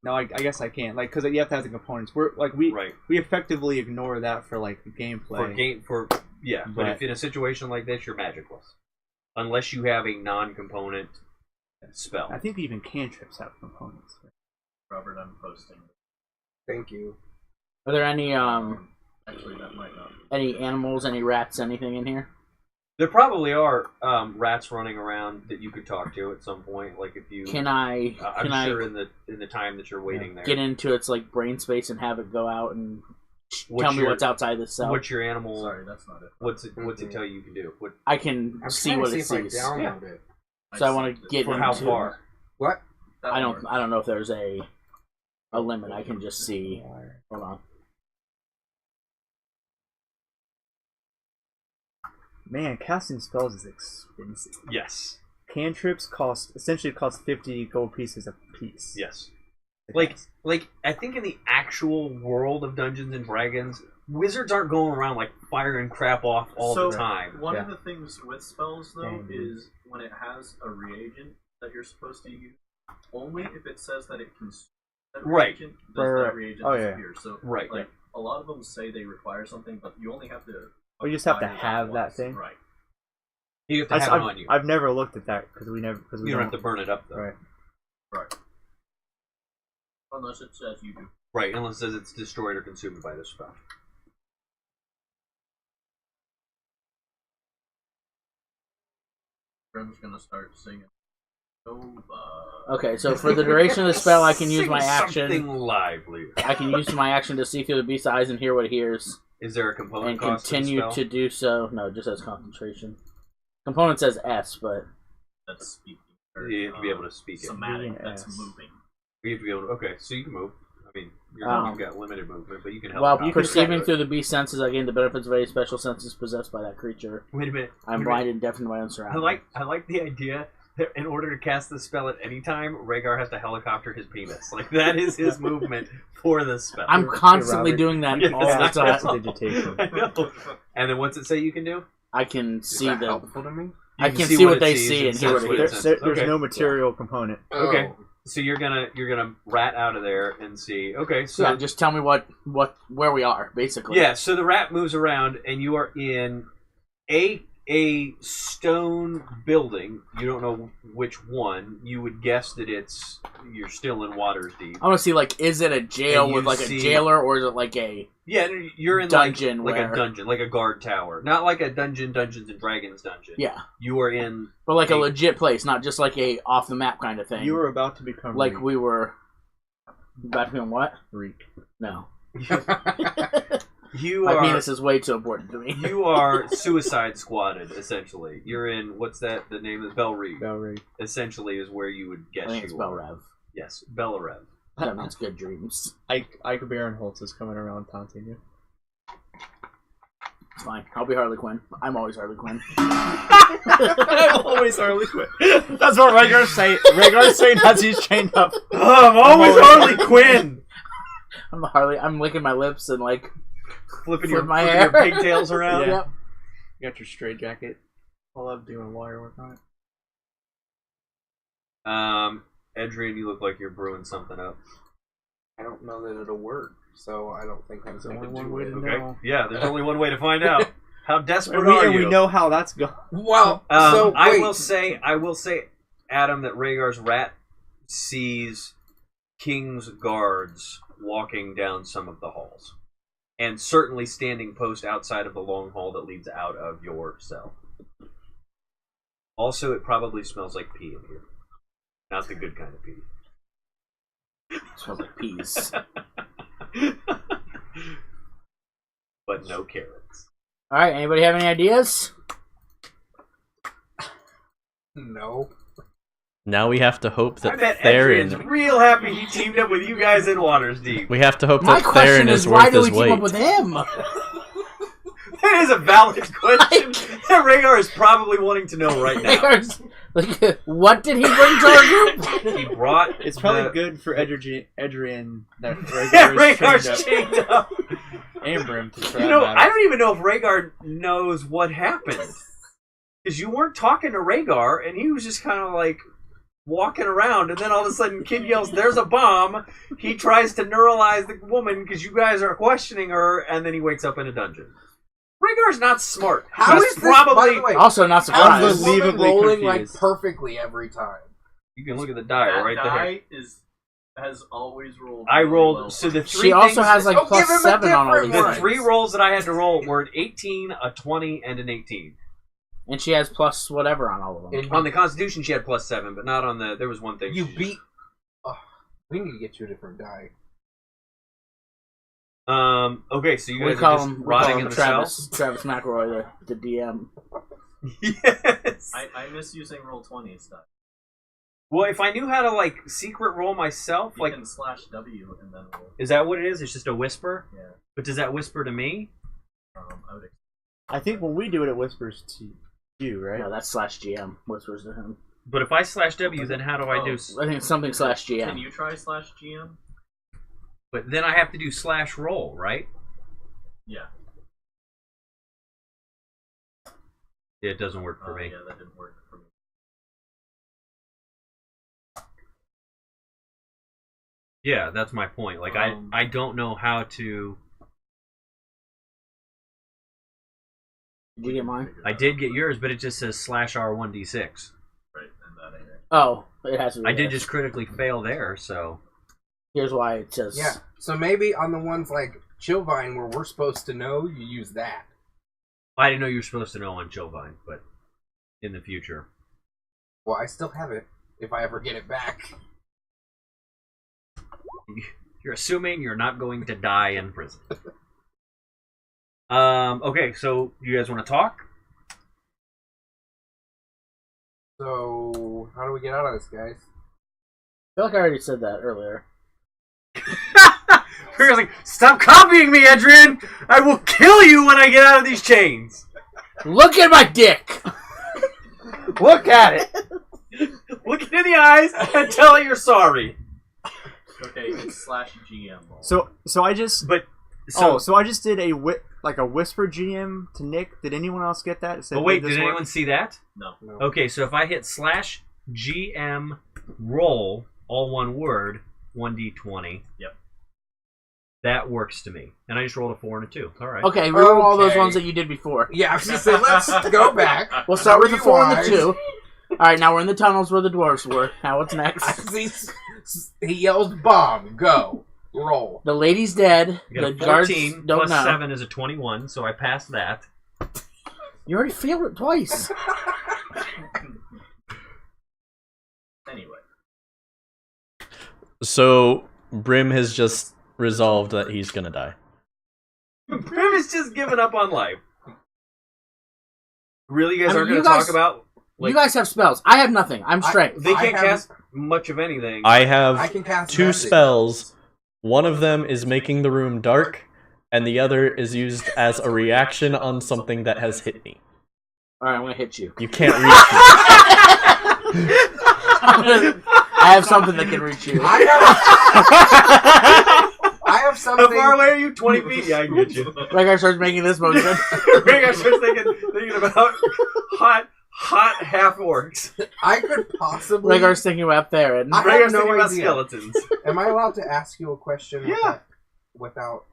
No, I guess I can't. Like, because you have to have the components. We Right. effectively ignore that for like gameplay. But Right. if in a situation like this, you're magicless, unless you have a non-component spell. I think even cantrips have components. Robert, I'm posting. Thank you. Are there any Actually, that might not. any animals, any rats, anything in here? There probably are rats running around that you could talk to at some point. Like if you, Can I I'm sure in the time that you're waiting there. get into its like brain space and have it go out and What's tell me your- what's outside the cell? What's your animal? Sorry, that's not it. What's it tell you you can do? What I can I'm see trying what to it see if I sees. download it. So I want saved to it. get for into how far? What? That I works. don't know if there's a limit. I can just see. Hold on. Man, casting spells is expensive. Yes. Cantrips essentially cost 50 gold pieces a piece. Yes. Like I think in the actual world of Dungeons and Dragons, wizards aren't going around like firing crap off all So, the time. One Yeah. of the things with spells, though, Dang, dude. is when it has a reagent that you're supposed to use, only if it says that it consumes that Right. reagent does Right, that right. reagent Oh, yeah. disappear. So, Right, like, a lot of them say they require something, but you only have to. Oh, you just have to apply it have that once. thing? Right. You have to have it on you. I've never looked at that because we You don't don't have to burn it up though. Right. Right. Unless it says you do. Right, unless it says it's destroyed or consumed by this spell. Brim's gonna start singing. Nova. Okay, so for the duration of the spell, I can use Sing my something action. lively. I can use my action to see through the beast's eyes and hear what it hears, Is there a component and cost continue to the to spell? do so. No, it just says concentration. Component says S, but That's speaking. Or, You have to be able to speak it. Somatic. Yeah. That's moving. You have to be able to. Okay, so you can move. I mean, you've got limited movement, but you can help. while out. perceiving through the beast's senses, I gain the benefits of any special senses possessed by that creature. Wait a minute. I'm wait a blind minute. and deaf in my own I surroundings. like the idea in order to cast the spell at any time, Rhaegar has to helicopter his penis. Like, that is his movement for the spell. I'm constantly Robert. doing that Yes, all the that's time. Prestidigitation. I know. And then what's it say you can do? I can Is see that the. helpful to me? I You can see what it they sees see and hear sense what what it it hears. senses. There's Okay. no material component. Okay. Oh. So you're gonna rat out of there and see. Okay, so Yeah, just tell me where we are, basically. yeah, so the rat moves around and you are in a stone building. You don't know which one. You would guess that you're still in Water's Deep. I want to see, like, is it a jail And you with, like, see- a jailer, or is it, like, a... Yeah, you're in Dungeon like where- a dungeon, like a guard tower. Not like a Dungeons and Dragons dungeon. Yeah. You are in But, like, a legit place, not just, like, a off-the-map kind of thing. You were about to become Like, Reek. we were... About to be on what? Reek. No. you My are penis is way too important to me. you are suicide squatted essentially. You're in what's that? The name is Belreed. Belreed. Essentially is where you would guess I think it's you are. Belrev. Yes, Belrev. That means good dreams. Ike Barinholtz is coming around taunting you. It's fine. I'll be Harley Quinn. I'm always Harley Quinn. I'm always Harley Quinn. That's what Rhaegar's saying. Rhaegar's saying as he's chained up. Oh, I'm always Harley Quinn. I'm the Harley. I'm licking my lips and, like... Flipping Flip my your hair. pigtails around. Yeah. Yep. You got your straight jacket. I love doing wire work on it. Edrian, you look like you're brewing something up. I don't know that it'll work, so I don't think I'm There's going only to one do way it. to Okay. know. Yeah, there's only one way to find out. How desperate And we, are and you? we know how that's going. Well, so I wait. will say, Adam, that Rhaegar's rat sees King's guards walking down some of the halls, and certainly standing post outside of the long hall that leads out of your cell. Also, it probably smells like pee in here. Not the good kind of pee. Smells like peas. But no carrots. Alright, anybody have any ideas? No. Now we have to hope I that bet Adrian's Theron. real happy he teamed up with you guys in Water's Deep. We have to hope My that question Theron is, is why worth do we his team weight. up with him? That is a valid question that Rhaegar is probably wanting to know right now. Like, what did he bring to our group? He brought It's probably the- good for Adrian that Yeah, Rhaegar is Rhaegar's chained chained up. up. And Brim to try You know, that. I don't even know if Rhaegar knows what happened. Because you weren't talking to Rhaegar, and he was just kind of like walking around, and then all of a sudden Kid yells, "There's a bomb!" He tries to neuralize the woman because you guys are questioning her, and then he wakes up in a dungeon. Rhaegar's not smart. How He's is this, by the way, Also, not how is surprised. this woman Unbelievably rolling confused. like perfectly every time? You can look at the die That right there. die has always rolled. I really rolled. well. So the three She also things- has like Oh, plus give him a 7 on all different these. the one. three rolls that I had to roll were an 18, a 20, and an 18. And she has plus whatever on all of them. And On the Constitution, she had plus 7, but not on the. There was one thing. you she- beat. Oh, we need to get you a different die. Okay, so you We guys call are just him, rotting in the Travis. cells. Travis McElroy, the DM. Yes. I miss using roll 20 stuff. Well, if I knew how to like secret roll myself, You like, can slash W and then roll. is that what it is? It's just a whisper. Yeah. But does that whisper to me? I would. I think when we do it, it whispers to you, right? No, that's slash GM. Whispers to him. But if I slash W, then how do I do? I think it's something slash Can GM. you try slash GM? But then I have to do slash roll, right? Yeah. Yeah, it doesn't work for me. Yeah, that didn't work for me. Yeah, that's my point. Like, I don't know how to. Did you get mine? I did get yours, but it just says slash R1d6. Right, and that ain't it. Oh, it has to be. I did there. just critically fail there, so. Here's why it says. Yeah. So maybe on the ones like Chillvine where we're supposed to know, you use that. I didn't know you were supposed to know on Chillvine, but in the future. Well, I still have it if I ever get it back. You're assuming you're not going to die in prison. Okay, so you guys want to talk? So how do we get out of this, guys? I feel like I already said that earlier. You're like, stop copying me, Adrian! I will kill you when I get out of these chains! Look at my dick! Look at it! Look it in the eyes and tell it you're sorry. Okay, it's /GM. So I just But so I just did a whisper GM to Nick. Did anyone else get that? It said, Oh, but wait, this did work? anyone see that? No. Okay, so if I hit /GM roll, all one word, 1d20. Yep. That works to me. And I just rolled a 4 and a 2. All right. Okay, roll all those Okay. ones that you did before. Yeah, I was just saying, let's go back. We'll start with the 4 and the Rewind. 2. Alright, now we're in the tunnels where the dwarves were. Now what's next? He yells, "Bomb! Go! Roll!" The lady's dead. You got The a guards 14 don't plus know. 7 is a 21, so I passed that. You already failed it twice. Anyway. So Brim has just resolved that he's gonna die. Brim is just giving up on life. Really, you guys I mean, aren't going you to guys- talk about... You guys have spells. I have nothing. I'm straight. They I can't have- cast much of anything. I I have can cast 2 magic. spells. One of them is making the room dark, and the other is used as a reaction on something that has hit me. Alright, I'm gonna hit you. You can't reach me. I have something that can reach you. I have How something. far away are you? 20 feet? Yeah, I can get you. Rhaegar starts making this motion. Ring, I was just thinking about hot half orcs. I could possibly. Rhaegar's thinking about Theron. I Ring, have no thinking about idea. skeletons. Am I allowed to ask you a question? Yeah. Without.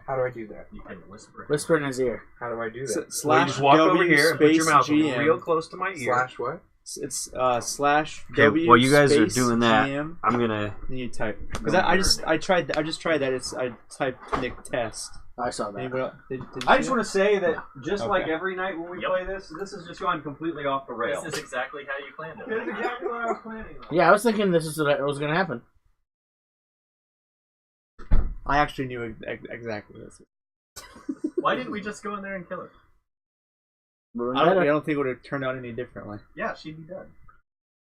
How do I do that? You can whisper. Whisper in his ear. How do I do that? Well, you Slash just walk over W here and put your space mouth GM. real close to my ear. Slash what? It's slash Okay, W. while you guys are space doing that, GM, I'm gonna. and you type because I just tried that. I typed Nick test. I saw that. Anybody else? Did I just want to say that just Okay. like every night when we Yep. play this has just gone completely off the rails. This is exactly how you planned it. That's exactly what I was planning on. Yeah, I was thinking this is what was gonna happen. I actually knew exactly this. Why didn't we just go in there and kill her? I don't think it would have turned out any differently. Yeah, she'd be dead.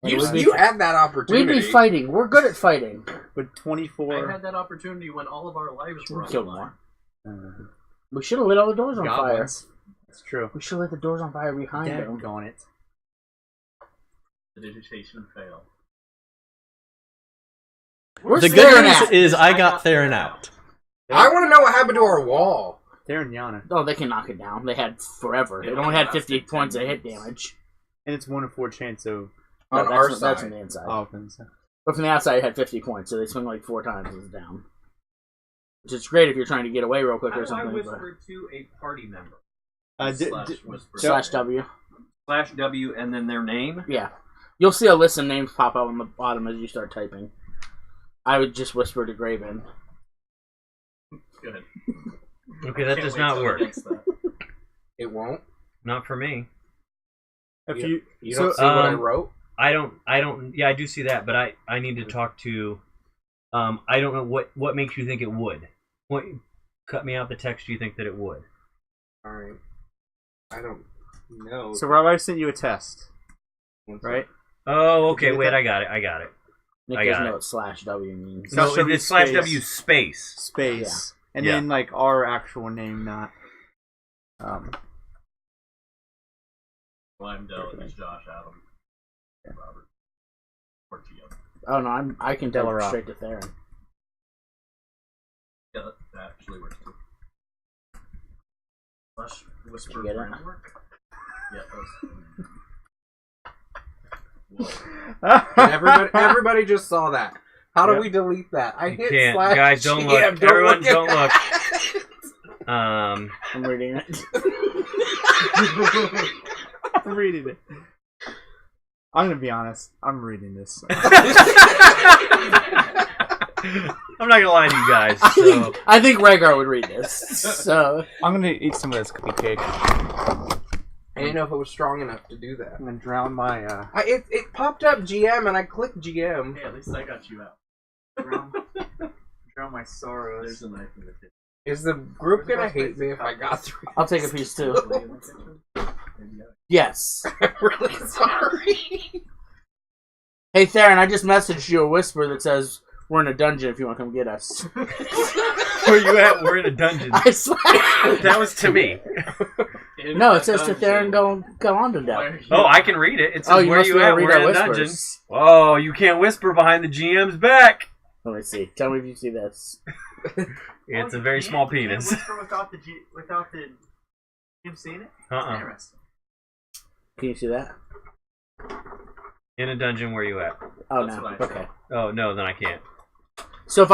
You had that opportunity. We'd be fighting. We're good at fighting. But 24. I had that opportunity when all of our lives were We on killed the line. more. We should have lit all the doors on goblins. That's true. fire. We should have lit the doors on fire behind them. Daggone it. The digitation failed. Where's The good Theron news at? is I got Theron out. I want to know what happened to our wall. They're in Yana. Oh, they can knock it down. They had forever. It only had 50 points of hit damage. And it's 1 in 4 chance of. On No, our that's side. from the inside. Oh, so. But from the outside, it had 50 points, so they swing like 4 times and it's down. Which is great if you're trying to get away real quick How or do I something. whisper to a party member? Slash whisper. But... Slash W. Slash W and then their name. Yeah. You'll see a list of names pop up on the bottom as you start typing. I would just whisper to Graven. Good. Okay, that Can't does wait not till work. it gets that. It won't. Not for me. If Yeah. you. You so, don't see what I um, wrote. I don't. Yeah, I do see that, but I need to talk to. I don't know what makes you think it would. What cut me out the text? You think that it would? All right. I don't know. so Rob, I sent you a test, right? Oh, okay. Did you Wait, get I got it. Nick I doesn't got know it. what slash W means. No, Slash it's slash space. W space. Space. And Yeah. then, like, our actual name, not. Lymdell is Josh Adam. Robert. Or Gio. Oh no, I can tell her Delarue. straight to Theron. Yeah, that actually works too. Slash whisper Did you get it? framework? Yeah, that was. Everybody just saw that. How do Yep. we delete that? I You hit can't. slash Guys, don't GM. look. Everyone, look at don't look. that. I'm reading it. I'm reading it. I'm gonna be honest. I'm reading this. I'm not gonna lie to you guys. So. I think Rhaegar would read this. So I'm gonna eat some of this cookie cake. I didn't know if it was strong enough to do that. I'm gonna drown my. It popped up GM and I clicked GM. Hey, at least I got you out. Drown my sorrows. There's a knife in the kitchen. Is the group gonna hate me if I got through? I'll take a piece too. Yes. I'm really sorry. Hey Theron, I just messaged you a whisper that says we're in a dungeon if you want to come get us. Where you at? We're in a dungeon. I swear. That was to me. In No, the it says sit there and go on to death. Where you- Oh, I can read it. It says Oh, you where must you be able at. to read We're our in a dungeon. whispers. Oh, you can't whisper behind the GM's back. Let me see. Tell me if you see this. It's Oh, a you very can't- small you can't penis. whisper without the him seeing it. Uh-uh. Interesting. Can you see that? In a dungeon, where you at? Oh That's no. what I said. Okay. Oh no, then I can't. So if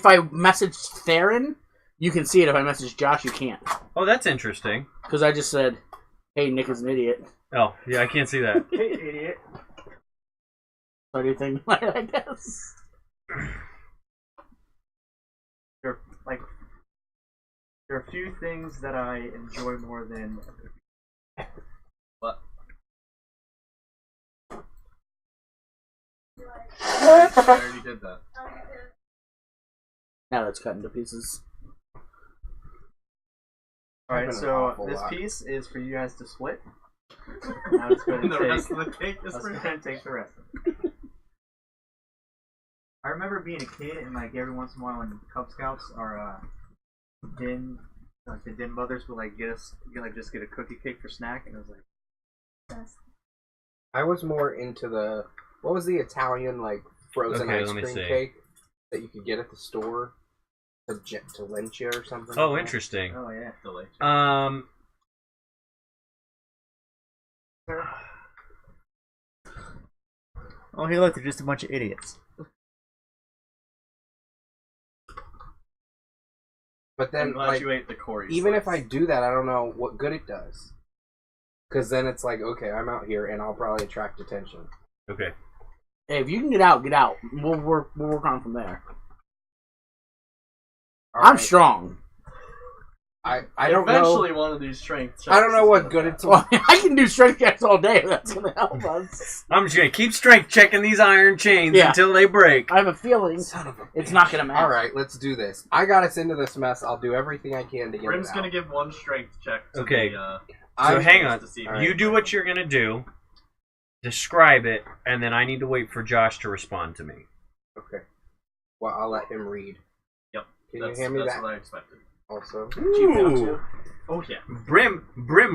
I message Theron, you can see it. If I message Josh, you can't. Oh, that's interesting. Because I just said, "Hey, Nick is an idiot." Oh, yeah, I can't see that. Hey, idiot. What do you think? I guess. There are a few things that I enjoy more than. What? I already did that. Now that's cut into pieces. Alright, Happened an so awful this lot. piece is for you guys to split. Now it's going And to the take. rest of the cake is Let's for go ahead and take the rest of it. I remember being a kid and like every once in a while when Cub Scouts or din like the din mothers would like just get a cookie cake for snack and it was like I was more into the what was the Italian like frozen Okay, ice let me cream see. cake that you could get at the store, the Talencia or something. Oh, like that? interesting. oh yeah. Delicious. Oh hey look, they're just a bunch of idiots. But I'm then glad like you ate the Corey. even if I slice. do that, I don't know what good it does. Because then it's like, okay, I'm out here and I'll probably attract attention. Okay. Hey, if you can get out, get out. We'll work on from there. All I'm right. strong. I don't know. Eventually, one of these strength checks. I don't know is what gonna good pass. it's. Well, I can do strength checks all day. That's gonna help us. I'm just gonna keep strength checking these iron chains Yeah. until they break. I have a feeling Son of a it's not gonna matter. All right, let's do this. I got us into this mess. I'll do everything I can to get Brim's it gonna out. give one strength check. To Okay. The, So I'm- hang on. to see if All he right. You do what you're gonna do. Describe it, and then I need to wait for Josh to respond to me. Okay. Well, I'll let him read. Yep. Can That's, you hand me that's that what I expected. also? Ooh. Oh yeah. Brim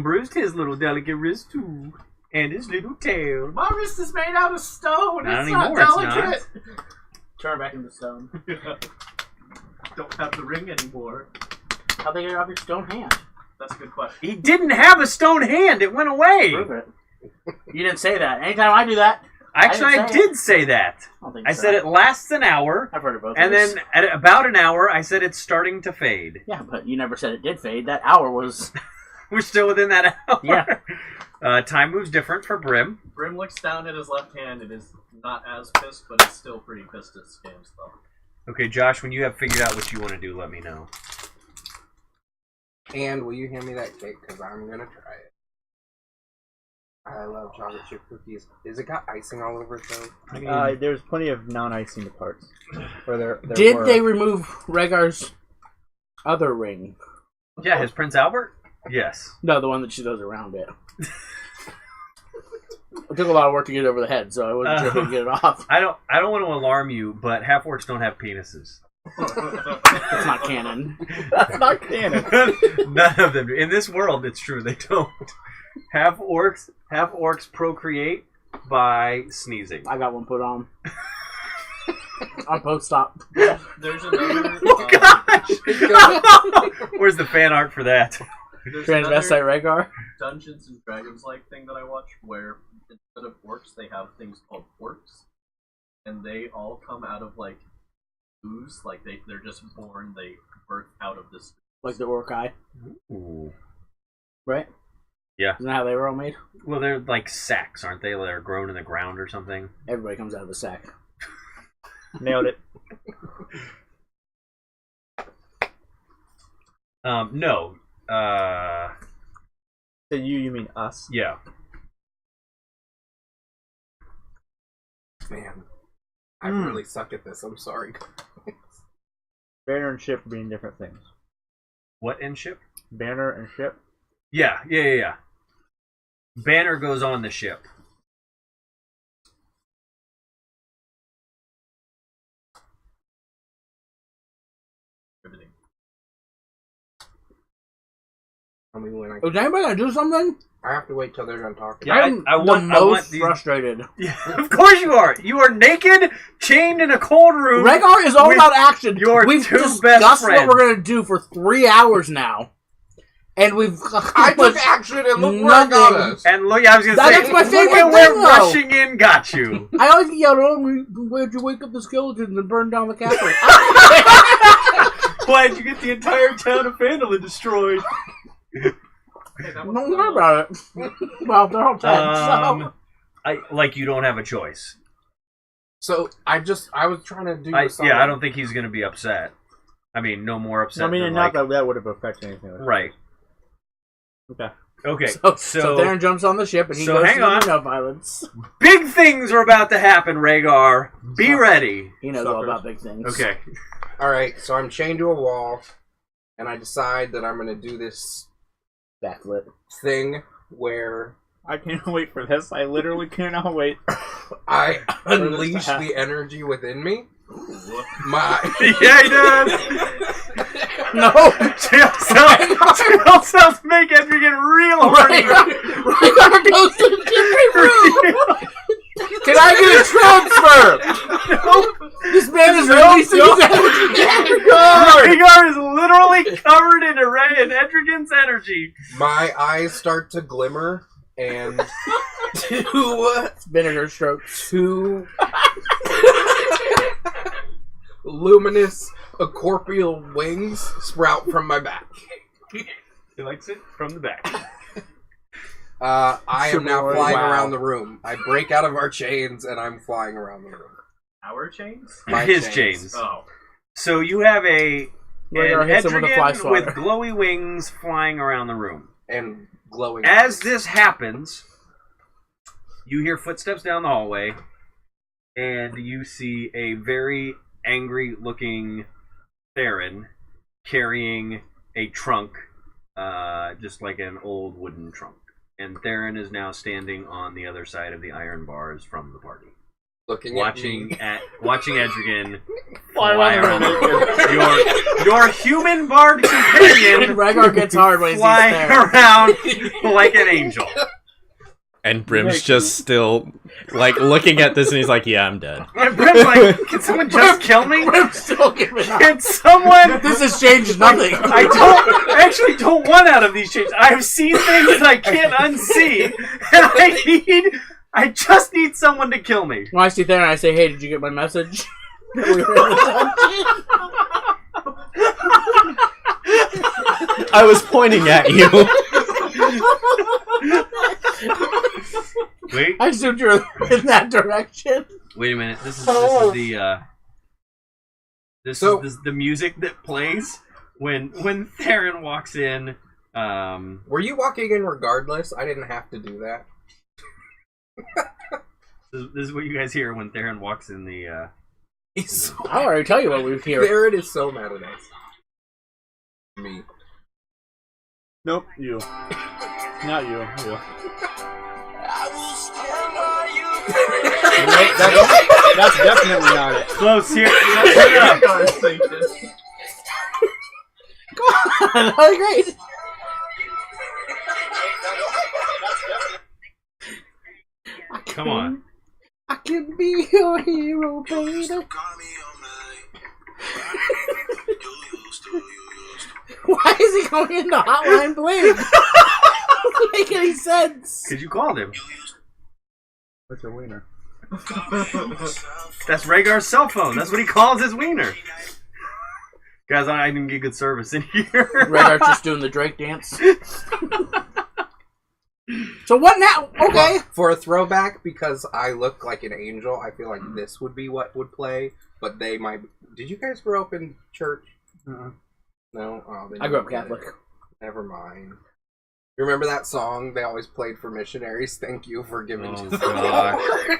bruised his little delicate wrist too, and his little tail. My wrist is made out of stone. Not It's anymore, not it's delicate. Turn back into stone. Don't have the ring anymore. How they get it off your stone hand? That's a good question. He didn't have a stone hand. It went away. Prove it. You didn't say that. Anytime I do that, Actually, I I didn't say did say that. I don't think I so. said it lasts an hour, I've heard of both. and of those. then at about an hour, I said it's starting to fade. Yeah, but you never said it did fade. That hour was. We're still within that hour. Yeah. Time moves different for Brim. Brim looks down at his left hand and is not as pissed, but is still pretty pissed at scams though. Okay, Josh, when you have figured out what you want to do, let me know. And will you hand me that cake? Because I'm gonna try it. I love chocolate chip cookies. Is it got icing all over it though? There's plenty of non-icing parts. Where there Did were. they remove Rhaegar's other ring? Yeah, his Prince Albert? Yes. No, the one that she goes around it. It took a lot of work to get it over the head, so I wasn't sure if I could get it off. I don't want to alarm you, but half orcs don't have penises. It's not canon. That's not canon. None of them do. In this world, it's true, they don't. Half orcs procreate by sneezing. I got one put on. On post-op. There's another. Gosh! Where's the fan art for that? There's Transvestite another Rhaegar. Dungeons and Dragons like thing that I watch where instead of orcs they have things called orcs, and they all come out of like ooze, like they're just born, they birth out of this. Like the orc eye. Ooh. Right? Yeah. Isn't that how they were all made? Well, they're like sacks, aren't they? They're grown in the ground or something. Everybody comes out of a sack. Nailed it. No. So you mean us? Yeah. Man, I really suck at this. I'm sorry. Banner and ship being different things. What in ship? Banner and ship. Yeah. Banner goes on the ship. Everything. Tell me when I. Is anybody gonna do something? I have to wait till they're done talking. Yeah, I'm I want these. frustrated. Yeah, of course you are. You are naked, chained in a cold room. Rhaegar is all with about action. your We've two discussed best what friends. we're gonna do for 3 hours now, and we've. I took action and look where I got Nothing. us. And look, I was gonna That's say, my look favorite at where thing, though. rushing in got you. I always yell, "Oh, where'd you wake up the skeletons and burn down the castle?" Why did you get the entire town of Phandalin destroyed? Don't worry about it. Well, they're all dead. Like you don't have a choice. So I was trying to do. Yeah, I don't think he's gonna be upset. I mean, no more upset. I mean, than, not like, that would have affected anything. right. Okay. Okay. So Theron jumps on the ship and he so goes hang to the on. no violence. Big things are about to happen, Rhaegar. Be ready. He knows all about big things. Okay. All right, so I'm chained to a wall, and I decide that I'm going to do this Backflip. thing where I can't wait for this. I literally cannot wait. I this unleash to happen. the energy within me. My Yeah, he does. No! Jail cells make Edrigan real horny. Rhaegar goes to the different room! Can I get a transfer? This man is releasing his energy. Rhaegar is literally covered in Edrigan's energy. my eyes start to glimmer, and Vinegar strokes. two luminous corporeal wings sprout from my back. He likes it from the back. I am now flying Wow. around the room. I break out of our chains, and I'm flying around the room. Our chains? My His chains. Oh. So you have an Rhaegar hits him with a fly Edrigan swatter. with glowy wings flying around the room. And glowing. As this happens, you hear footsteps down the hallway, and you see a very angry-looking Theron carrying a trunk, just like an old wooden trunk. And Theron is now standing on the other side of the iron bars from the party, looking watching at watching Edrigan Fly fly around around the your human bard companion Rhaegar gets hard when he sees flying Theron. around like an angel. And Brim's just still like looking at this, and he's like, "Yeah, I'm dead." And Brim's like, can someone just kill me? I'm still giving up. Can someone... This has changed nothing. I actually don't want out of these changes. I've seen things that I can't unsee, and I just need someone to kill me. When I see Theron, I say, "Hey, did you get my message?" We were in the dungeon. I was pointing at you. Wait, I assumed you were in that direction. wait a minute. This is the this So- is the music that plays when Theron walks in. Were you walking in regardless? I didn't have to do that. This is what you guys hear when Theron walks in the. He's so, I'll already tell you what we hear. Theron is so mad at us. Me. Nope, you. Not you. You. Nope, that's definitely not it. Close here. Let's turn it up. I was thinking. That was great. Come on. I can be your hero, baby. Why is he going into Hotline Bling? Doesn't make any sense. Because you called him. What's your wiener? That's Rhaegar's cell phone. That's what he calls his wiener. Guys, I didn't get good service in here. Rhaegar just doing the Drake dance. So what now? Okay. Well, for a throwback, because I look like an angel, I feel like this would be what would play. But they might. Did you guys grow up in church? Uh-uh. No. Oh, then I you grew up don't get Catholic. it. Never mind. You remember that song they always played for missionaries? Thank you for giving Oh, to the God. Lord.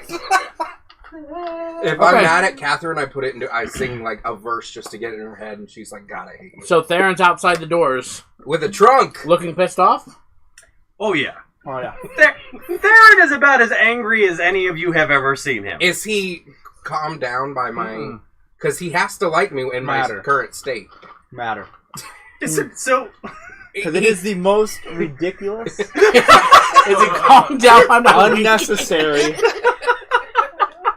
If I'm Okay. mad at Catherine, I sing like a verse just to get it in her head, and she's like, "God, I hate you." So Theron's outside the doors, With a trunk. looking pissed off. Oh, yeah. Oh yeah. Theron is about as angry as any of you have ever seen him. Is he calmed down by my? Because he has to like me in Matter. my current state. Matter. So, Because it is the most ridiculous, Is it calm down? I'm not unnecessary,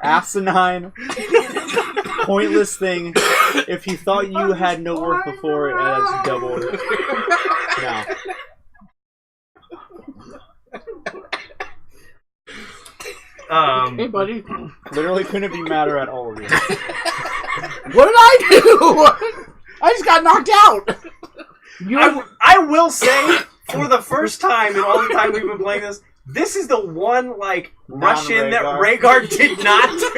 asinine, pointless thing. If you thought you had no worth before, it has doubled now. Hey, buddy. Literally couldn't be madder at all of you. What did I do? I just got knocked out. I will say, for the first time in all the time we've been playing this is the one, like, Russian that Rhaegar did not do.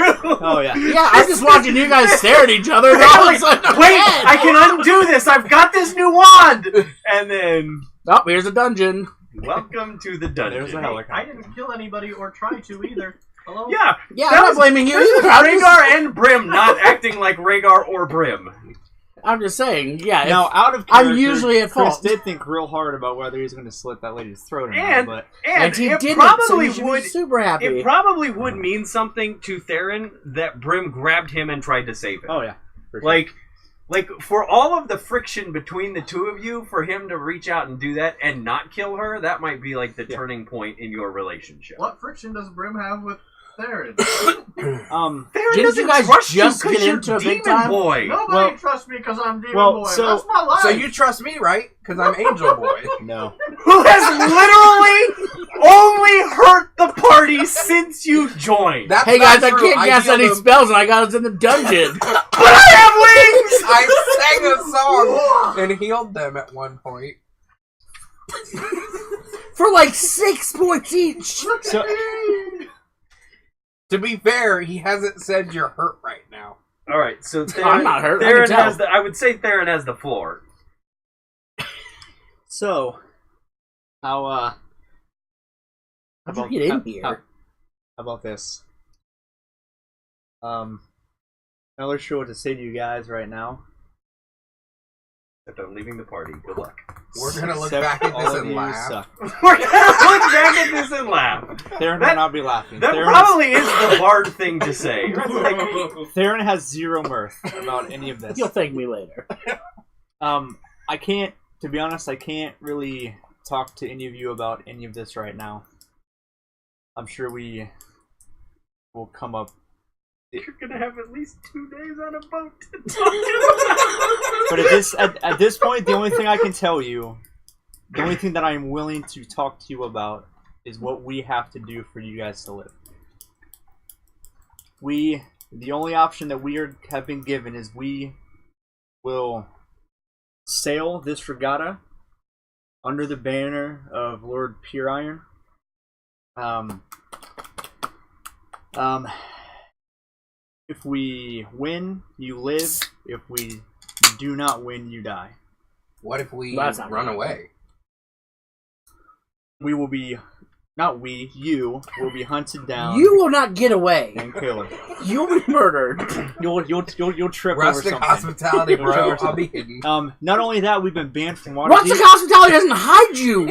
Oh, yeah. Yeah, I'm just watching you guys stare at each other. And all of a sudden, Wait, I can undo this. I've got this new wand. And then, Oh, here's a dungeon. welcome to the dungeon. There's a helicopter. I didn't kill anybody or try to either. Hello? Yeah, Yeah, that I'm not was- blaming you this either. was Rhaegar and Brim not acting like Rhaegar or Brim. I'm just saying, yeah. Now, out of I'm character, usually at Chris fault. did think real hard about whether he was going to slit that lady's throat or And not, And he it didn't, probably so you should would. be super happy. It probably would mean something to Theron that Brim grabbed him and tried to save him. but... Oh, yeah. For sure. Like for all of the friction between the two of you, for him to reach out and do that and not kill her, that might be like the turning point in your relationship. What friction does Brim have with Theron? Theron Didn't doesn't you guys trust just you 'cause get you're into a Demon big time? Boy. Nobody Well- trusts me because I'm Demon well, Boy. so- That's my life. So you trust me, right? Because I'm Angel Boy. No. Who has literally only hurt the party since you joined. That's Hey guys, not I true. can't cast healed any him. spells and I got us in the dungeon. But I have wings! I sang a song and healed them at one point. For like 6 points each. So, To be fair, he hasn't said you're hurt right now. All right, so I'm not hurt, I Theron can tell. has I would say Theron has the floor. so how How'd you get in here? How about this? I'm not really sure what to say to you guys right now. Except I'm leaving the party. Good luck. We're gonna look Except back at all this of and you laugh. suck. We're gonna look back at this and laugh. Theron That- will not be laughing. That Theron probably is the hard thing to say. Theron has zero mirth about any of this. You'll thank me later. I can't, to be honest, I can't really talk to any of you about any of this right now. I'm sure we will come up. You're gonna have at least 2 days on a boat to talk But at this point, the only thing I can tell you, the only thing that I'm willing to talk to you about is what we have to do for you guys to live. The only option that have been given is we will sail this regatta under the banner of Lord Pure Iron. If we win, you live. If we do not win, you die. What if we That's not run gonna away? We will be, you will be hunted down You will not get away. and killed. You'll be murdered. You'll trip Rustic over something. hospitality, You'll trip bro. over I'll something. be hidden. Not only that, we've been banned from Waterdeep. Rustic Hospitality doesn't hide you.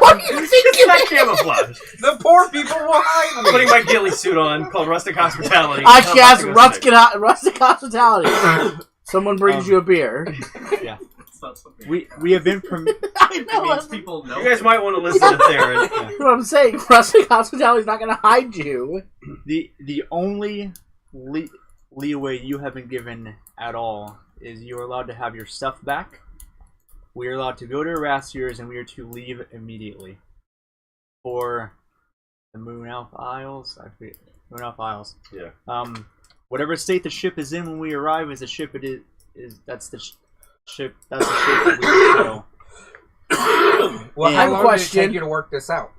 What do you think It's you not camouflage. The poor people will hide me. Putting my ghillie suit on, called Rustic Hospitality. I I'm cast not gonna say. Rustic Hospitality. Someone brings you a beer. Yeah, It's not something we have been I it know. means people know. You guys might want to listen to Theron. That's what I'm saying. Rustic Hospitality is not going to hide you. the only leeway you have been given at all is you are allowed to have your stuff back. We are allowed to go to Erastiers, and we are to leave immediately for the Moon Elf Isles. I forget. Moon Elf Isles. Yeah. Whatever state the ship is in when we arrive is the ship it is that's the ship. That's the ship that we will sail. Well, I how have a long question. did it take you to work this out?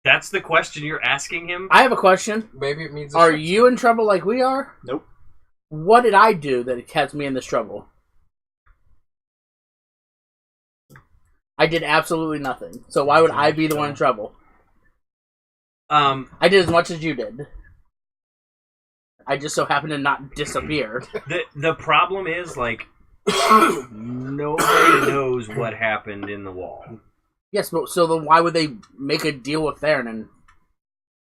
That's the question you're asking him? I have a question. Maybe it means. Are you in trouble like we are? Nope. What did I do that it has me in this trouble? I did absolutely nothing. So why would I be the one in trouble? I did as much as you did. I just so happened to not disappear. The problem is, like, nobody knows what happened in the wall. Yes, but so then why would they make a deal with Theron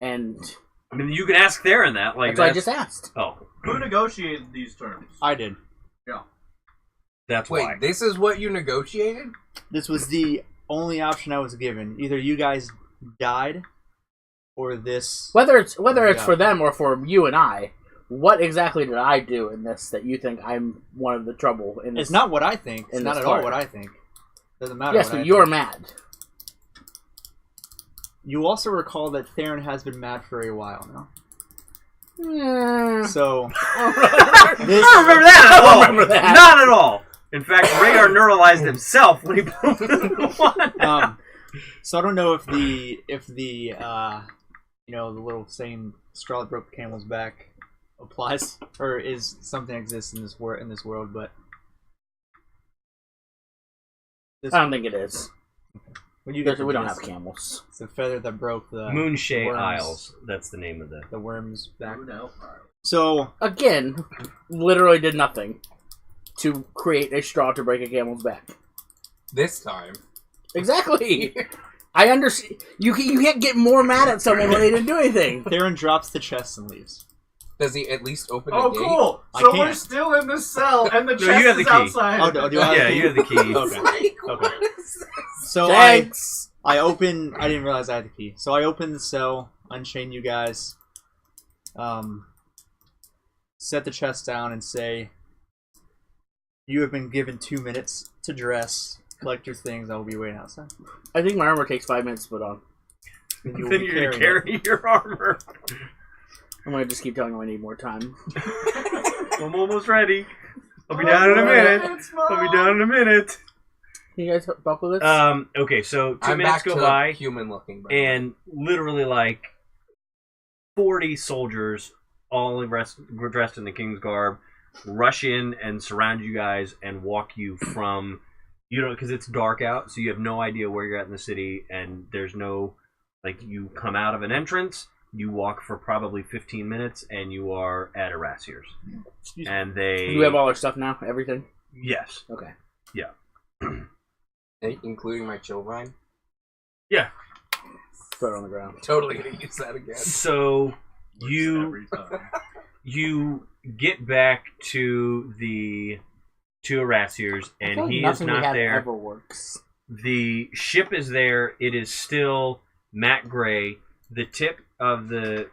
and I mean, you can ask Theron that. Like, that's what I just asked. Oh, Who negotiated these terms? I did. Yeah. that's Wait, why. this is what you negotiated? This was the only option I was given. Either you guys died, or this. Whether it's Yeah. for them or for you and I, what exactly did I do in this that you think I'm one of the trouble in this? It's not what I think. It's in not this at all part. what I think. Doesn't matter. Yes, what but I you're think. mad. You also recall that Theron has been mad for a while now. Mm. So This- I don't remember that at I all. don't remember that. Not at all. In fact, Radar neuralized himself when he put the one. So I don't know if the the little saying "straw that broke the camel's back" applies or is something that exists in this world, but this, I don't think it is. when you Because get we to don't this, have camels. it's the feather that broke the Moonshay worms. Isles. That's the name of the worm's back. Who knows? So Again, literally did nothing to create a straw to break a camel's back. This time. Exactly. I understand. You can't get more mad at someone when they didn't do anything. Theron drops the chest and leaves. Does he at least open Oh, the gate? cool! I So can't. we're still in the cell, and the No, chest you have is the key. outside. Oh, do I have Yeah, the key? you have the key. Okay. Like, Okay. what is this? So Thanks. I open. I didn't realize I had the key. So I open the cell, unchain you guys, set the chest down, and say, "You have been given 2 minutes to dress, collect your things. I will be waiting outside." I think my armor takes 5 minutes to put on. And you will Then be you're gonna carrying carry your armor. I'm gonna just keep telling them I need more time. I'm almost ready. I'll be down in a minute. I'll be down in a minute. Can you guys help with this? Okay, so 2 I'm minutes back go to by, human looking. and literally like 40 soldiers, all dressed in the king's garb, rush in and surround you guys and walk you from, because it's dark out, so you have no idea where you're at in the city, and there's no, you come out of an entrance, you walk for probably 15 minutes, and you are at Erasier's. And they... Do we have all our stuff now? Everything? Yes. Okay. including my chill vine. Yeah. Put it on the ground. Totally gonna use that again. So you Every time. you get back to Erasier's, I feel and like he is nothing we not have there. ever works. The ship is there. It is still matte gray. The tip of the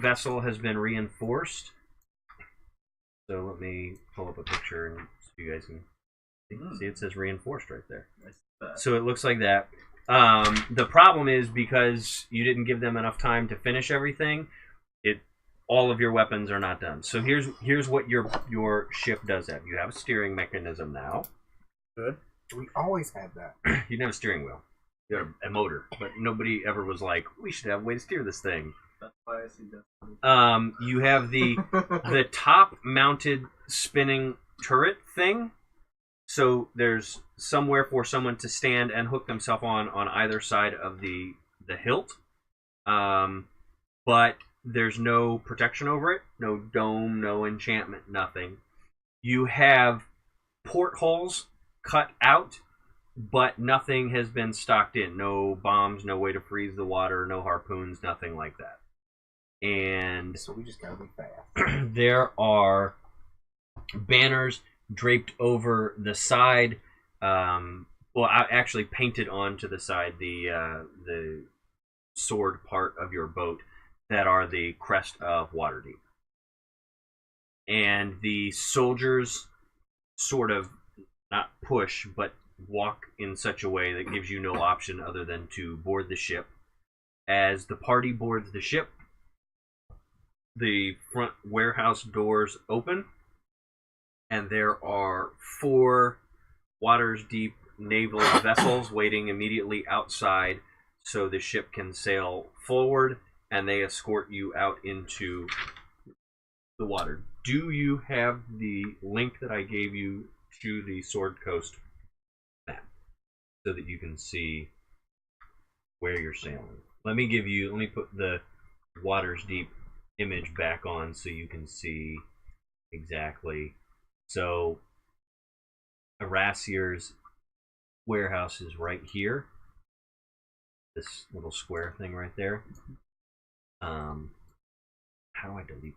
vessel has been reinforced. So let me pull up a picture and so you guys can see. It says reinforced right there. So it looks like that. The problem is because you didn't give them enough time to finish everything. All of your weapons are not done. So here's what your ship does have. You have a steering mechanism now. Good. We always had that. You didn't have a steering wheel. You had a motor, but nobody ever was like, we should have a way to steer this thing. That's why I see that. You have the top mounted spinning turret thing. So there's somewhere for someone to stand and hook themselves on either side of the hilt. But there's no protection over it, no dome, no enchantment, nothing. You have portholes cut out, but nothing has been stocked in. No bombs, no way to freeze the water, no harpoons, nothing like that. And So we just gotta be fast. there are banners draped over the side. Actually painted onto the side, the sword part of your boat, that are the crest of Waterdeep. And the soldiers sort of not push, but walk in such a way that gives you no option other than to board the ship. As the party boards the ship, the front warehouse doors open, and there are 4 Waters Deep naval vessels waiting immediately outside so the ship can sail forward, and they escort you out into the water. Do you have the link that I gave you to the Sword Coast map so that you can see where you're sailing? Let me put the Waters Deep image back on so you can see exactly. So Erasier's warehouse is right here. This little square thing right there. How do I delete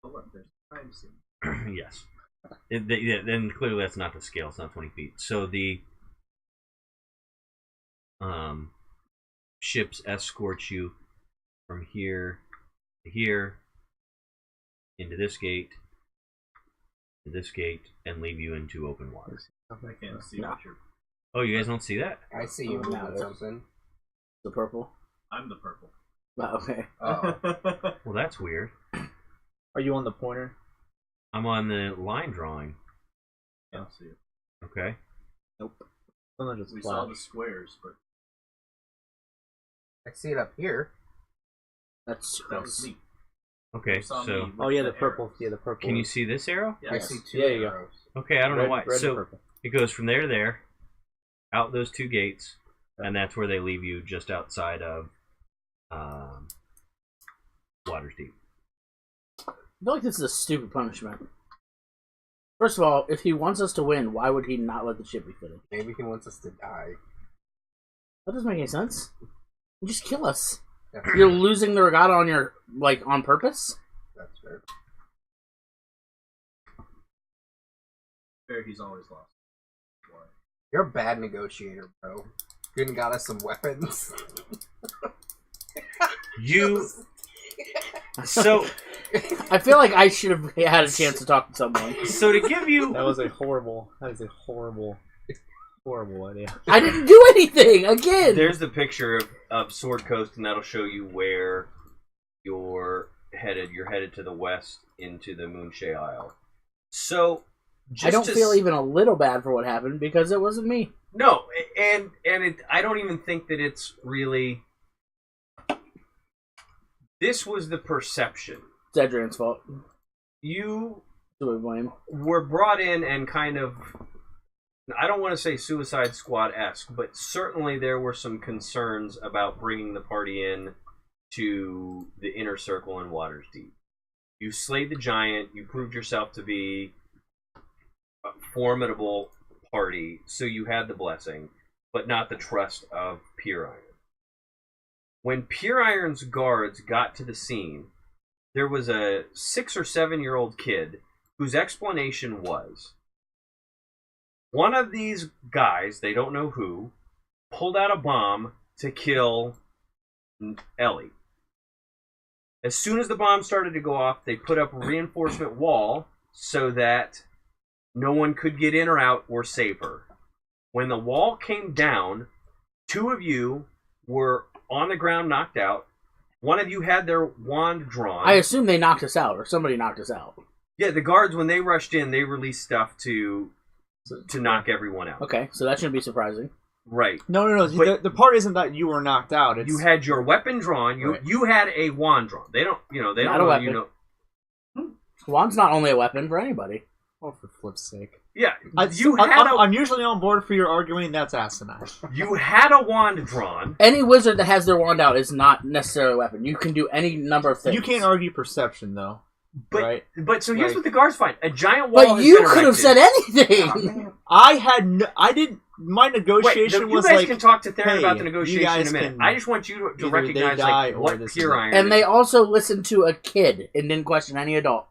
Oh, look, there's a crime scene. that? Yes. Then clearly that's not the scale. It's not 20 feet. So the ships escort you from here to here, into this gate, to this gate, and leave you into open waters. I can't see No. what you're. Oh, you guys don't see that? I see you Oh, no, moving something. The purple. I'm the purple. Oh, okay. Oh, Well, that's weird. Are you on the pointer? I'm on the line drawing. Can't see it. Okay. Something just We saw flashed. the squares, but I see it up here. That's that was me. Okay, You saw so me with Oh yeah, the purple. arrows. Yeah, the purple. can you see this arrow? Yeah, I see two Yeah, you go. arrows. Okay, I don't know why. Red So and purple. it goes from there to there, out those two gates, and that's where they leave you just outside of Water's Deep. I feel like this is a stupid punishment. First of all, if he wants us to win, why would he not let the ship be fitted? Maybe he wants us to die. That doesn't make any sense. You just kill us. That's You're losing the regatta on your on purpose. That's fair. Fair, he's always lost. Why? You're a bad negotiator, bro. You even got us some weapons. You so I feel like I should have had a chance to talk to someone. so to give you That is a horrible idea. I didn't do anything again. there's the picture of Sword Coast, and that'll show you where you're headed. You're headed to the west into the Moonshay Isle. So just I don't to feel even a little bad for what happened because it wasn't me. No, and I don't even think that it's really. This was the perception. It's Adrian's fault. You Do we blame? were brought in and kind of, I don't want to say Suicide Squad-esque, but certainly there were some concerns about bringing the party in to the inner circle in Water's Deep. You slayed the giant. You proved yourself to be a formidable party, so you had the blessing, but not the trust of Pure Iron. When Pure Iron's guards got to the scene, there was a 6 or 7-year-old kid whose explanation was, one of these guys, they don't know who, pulled out a bomb to kill Ellie. As soon as the bomb started to go off, they put up a reinforcement wall so that no one could get in or out or save her. When the wall came down, 2 of you were on the ground knocked out. One of you had their wand drawn. I assume they knocked us out, or somebody knocked us out. Yeah, the guards, when they rushed in, they released stuff to knock everyone out. Okay, so that shouldn't be surprising. Right. No. But- the part isn't that you were knocked out. It's You had your weapon drawn. You Right. you had a wand drawn. They don't. They don't Not a know. weapon. You know. Wand's not only a weapon for anybody. oh, for flip's sake. Yeah. I'm usually on board for your arguing. That's asinine. You had a wand drawn. Any wizard that has their wand out is not necessarily a weapon. You can do any number of things. You can't argue perception though, But right? but so here's Like- what the guards find: a giant wall. But has you been could have erected. said anything. I didn't. My Wait, negotiation you was guys like, can talk to Theron hey, about the you negotiation in guys a minute. can I just want you to either recognize they die like or what this Pure is- Iron And is. they also listened to a kid and didn't question any adult.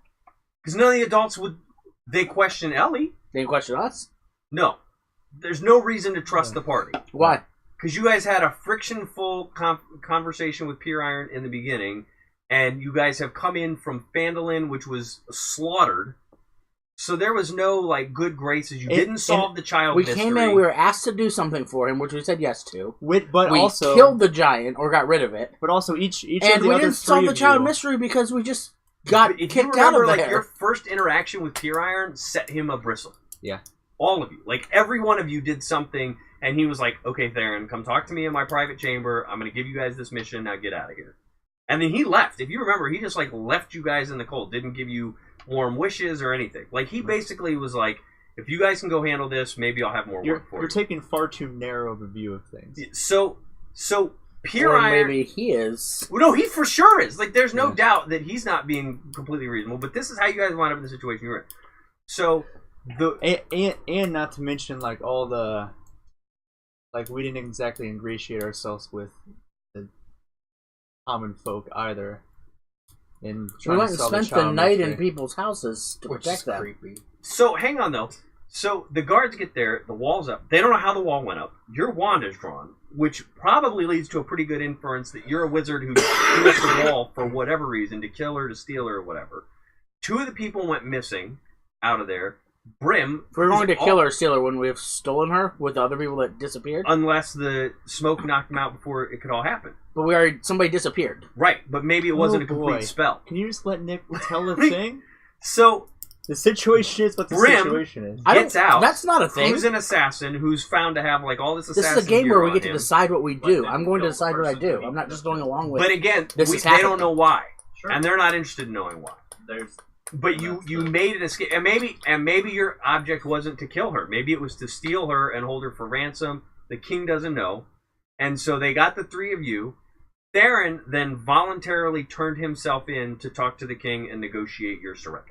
Because none of the adults would. They question Ellie. They didn't question us. No, there's no reason to trust the party. Why? Because you guys had a friction-full conversation with Pure Iron in the beginning, and you guys have come in from Phandalin, which was slaughtered. So there was no like good graces. You didn't solve the child We mystery. came in, we were asked to do something for him, which we said yes to. but we also killed the giant, or got rid of it. But also each of And the we other didn't solve three the of child you- mystery because we just got If you kicked out remember, of like there. your first interaction with Pure Iron set him a bristle. Yeah. All of you, like every one of you, did something, and he was like, "Okay, Theron, come talk to me in my private chamber. I'm going to give you guys this mission. Now get out of here." And then he left. If you remember, he just like left you guys in the cold. Didn't give you warm wishes or anything. Like he basically was like, "If you guys can go handle this, maybe I'll have more work for You're you." taking far too narrow of a view of things. So Pure or Iron. maybe he is. Well, no, he for sure is. Like, there's no doubt that he's not being completely reasonable. But this is how you guys wind up in the situation you're in. So And not to mention like all the we didn't exactly ingratiate ourselves with the common folk either. in We trying went to and sell spent child the night in industry. people's houses to Which is protect them. creepy. So hang on though. So the guards get there, the wall's up. They don't know how the wall went up. Your wand is drawn, which probably leads to a pretty good inference that you're a wizard who threw up the wall for whatever reason, to kill her, to steal her, or whatever. 2 of the people went missing out of there. Brim. If we were going to who's kill her or steal her, wouldn't we have stolen her with the other people that disappeared? unless the smoke knocked them out before it could all happen. But somebody disappeared. Right, but maybe it wasn't Oh, a complete boy. spell. Can you just let Nick tell the thing? So The situation is what the Brim- situation is. Gets out. That's not a thing. who's an assassin who's found to have like all this This assassin is a game gear where we on get to him. decide what we But do. then I'm going to kill the decide what I person do. that I'm not he just does going along with But again, This is they don't happening. know why, Sure. and they're not interested in knowing why. There's But you made an escape, and maybe your object wasn't to kill her. Maybe it was to steal her and hold her for ransom. The king doesn't know, and so they got the 3 of you. Theron then voluntarily turned himself in to talk to the king and negotiate your surrender.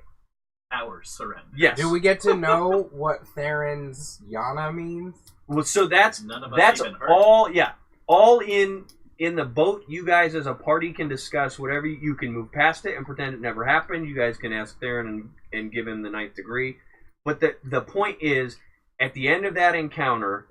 our surrender. Yes. Do we get to know what Theron's Yana means? Well, so that's None of us that's even heard. all in the boat. You guys as a party can discuss whatever. You can move past it and pretend it never happened. You guys can ask Theron and give him the 9th degree. But the point is, at the end of that encounter,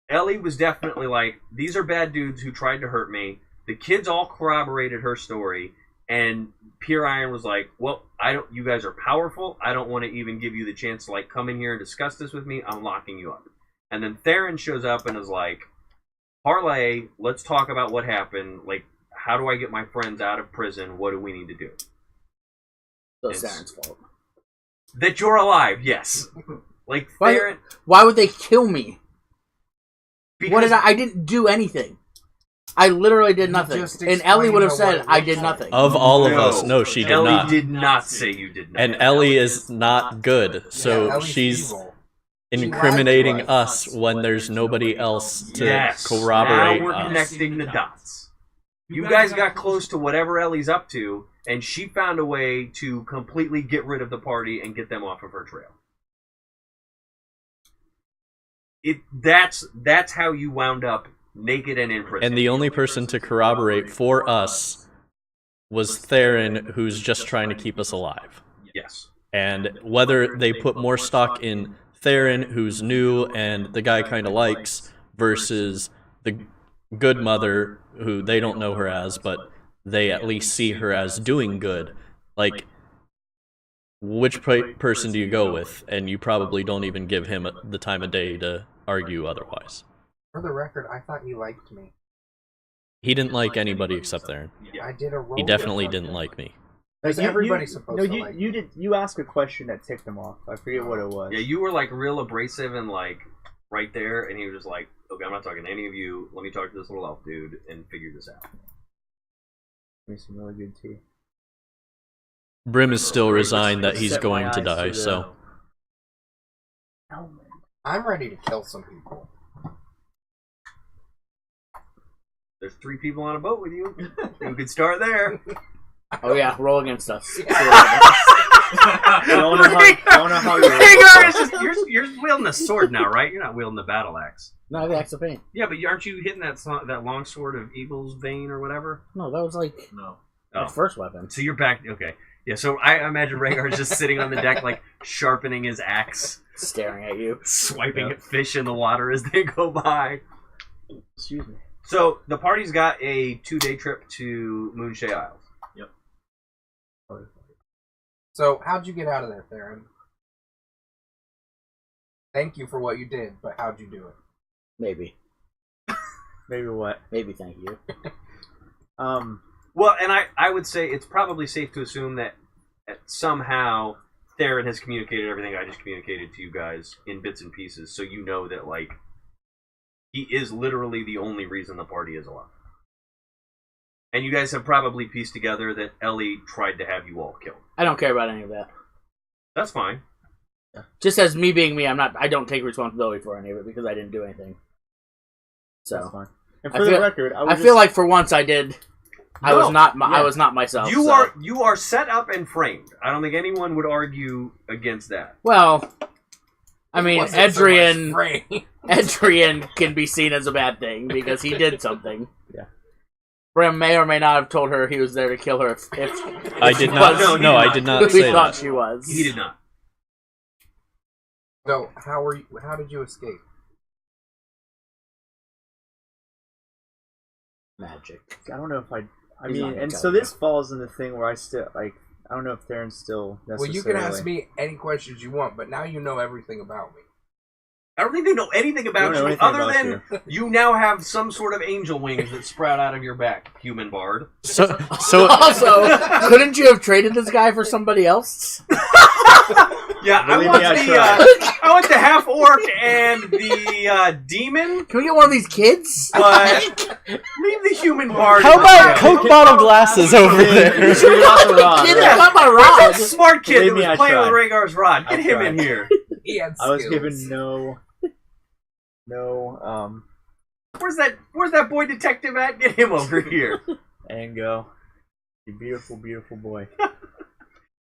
Ellie was definitely like, these are bad dudes who tried to hurt me. The kids all corroborated her story, and Pure Iron was like, well, you guys are powerful. I don't want to even give you the chance to like come in here and discuss this with me. I'm locking you up. And then Theron shows up and is like, Parlay, let's talk about what happened. Like, how do I get my friends out of prison? What do we need to do? So It's- Theron's fault. That you're alive, yes. Like, Why- Theron... Why would they kill me? Because What did I didn't do anything. I literally did nothing. just And Ellie would have explained said, what it I did looks nothing. Of all of No. us, no, she did Ellie not. did not say you did not. And Ellie is not good, so Yeah, Ellie's she's evil. incriminating lied to us when there's nobody else to Yes. corroborate Now we're us. connecting the dots. You guys got close to whatever Ellie's up to, and she found a way to completely get rid of the party and get them off of her trail. That's how you wound up naked and in prison. And the only person to corroborate for us was Theron, who's just trying to keep us alive. Yes. And whether they put more stock in Theron, who's new and the guy kind of likes, versus the good mother, who they don't know her as, but they at least see her as doing good. Like, which person do you go with? And you probably don't even give him the time of day to argue otherwise. For the record, I thought he liked me. He didn't like anybody except Theron. I did a roll. He definitely with him. didn't like me. Because everybody's supposed to like you did. You asked a question that ticked him off. I forget what it was. Yeah, you were like real abrasive and like right there, and he was just like, "Okay, I'm not talking to any of you. Let me talk to this little elf dude and figure this out." Give me some really good tea. Brim is still resigned that he's Set my going to eyes die, the- so I'm ready to kill some people. There's 3 people on a boat with you. You could start there. Oh yeah, roll against us. I don't know how you. Rhaegar is just, you're wielding a sword now, right? You're not wielding the battle axe. No, the axe of pain. Yeah, but aren't you hitting that long sword of Eagle's Vein or whatever? No, that was like No. Oh. my first weapon. So you're back. Okay. Yeah, so I imagine Rhaegar's just sitting on the deck, like, sharpening his axe, Staring at you. swiping at fish in the water as they go by. Excuse me. So the party's got a 2-day trip to Moonshay Isles. So, how'd you get out of there, Theron? Thank you for what you did, but how'd you do it? Maybe. Maybe what? Maybe thank you. Well, and I would say it's probably safe to assume that somehow Theron has communicated everything I just communicated to you guys in bits and pieces, so you know that, like, he is literally the only reason the party is alive. And you guys have probably pieced together that Ellie tried to have you all killed. I don't care about any of that. That's fine. Just as me being me, I don't take responsibility for any of it because I didn't do anything. That's So fine. And I for feel- the record, I feel like for once I did. I was No. not. Yeah. I was not myself. You so. are set up and framed. I don't think anyone would argue against that. Well, I mean, Wasn't so much Adrian. frame. Adrian can be seen as a bad thing because he did something. Bram may or may not have told her he was there to kill her if I did not. No, he No, did I not. did not we say thought that. she was. He did not. So how did you escape? Magic. I don't know if I He's mean, not gonna and tell so you. this falls in the thing where I still like. I don't know if Theron's still Well, necessarily. you can ask me any questions you want, but now you know everything about me. I don't think they know anything I about don't know you anything other about than you now have some sort of angel wings that sprout out of your back, human bard. So Also, couldn't you have traded this guy for somebody else? Yeah, I Believe want me, I the tried. I want the half orc and the demon, Can we get one of these kids? but leave the human bard. how in about jail. Coke bottle glasses over there? You should get off the rod, Kid, right? got my Where's rod. that smart kid Believe that me, I was playing with tried. Rhaegar's rod? Get I him tried. in here. He had I was skills. given no. Where's that boy detective at? Get him over here. And go. You beautiful, beautiful boy.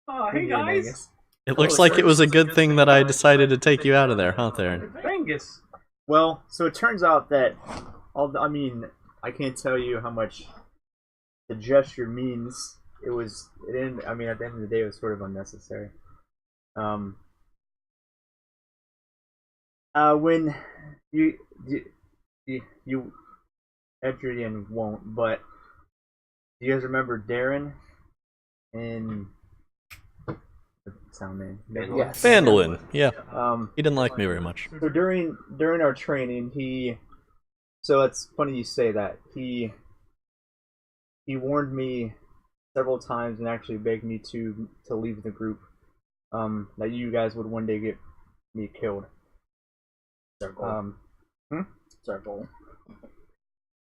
Oh, hey Yeah, guys, Angus. It looks like it was a good thing that I decided to take you out of there, huh, Theron? Angus. Well, so it turns out that I can't tell you how much the gesture means. It didn't. I mean, at the end of the day, it was sort of unnecessary. When you Edrian won't, but do you guys remember Darren in sound name? Yes. Vandalin, yeah. He didn't like me very much. So during our training, so it's funny you say that. He warned me several times and actually begged me to leave the group. That you guys would one day get me killed. Circle. Circle.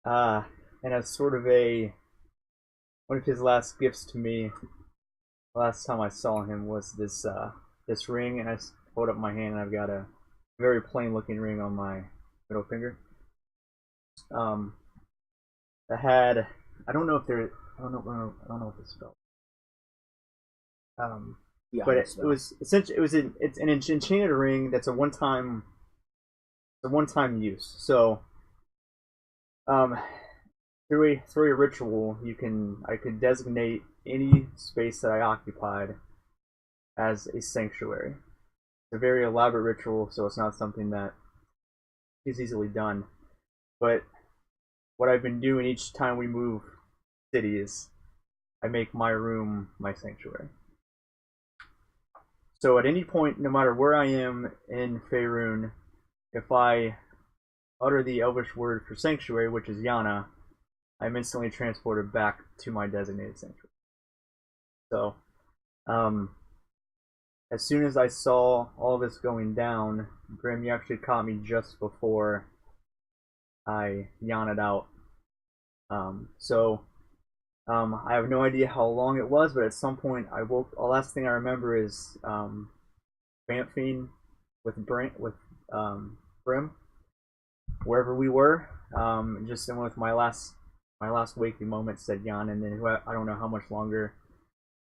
And as sort of one of his last gifts to me, the last time I saw him was this ring, and I hold up my hand and I've got a very plain looking ring on my middle finger. That had, I don't know what it's spelled. Yeah, But it was essentially it's an enchanted ring that's a one-time use. So through a ritual, I could designate any space that I occupied as a sanctuary. It's a very elaborate ritual, so it's not something that is easily done. But what I've been doing each time we move cities, I make my room my sanctuary. So at any point, no matter where I am in Faerun, if I utter the Elvish word for sanctuary, which is Yana, I'm instantly transported back to my designated sanctuary. So, as soon as I saw all this going down, Grim, you actually caught me just before I Yana'd out. I have no idea how long it was, but at some point I woke. The last thing I remember is vamping with Brim, wherever we were. Just in with my last waking moment, said Jan, and then I don't know how much longer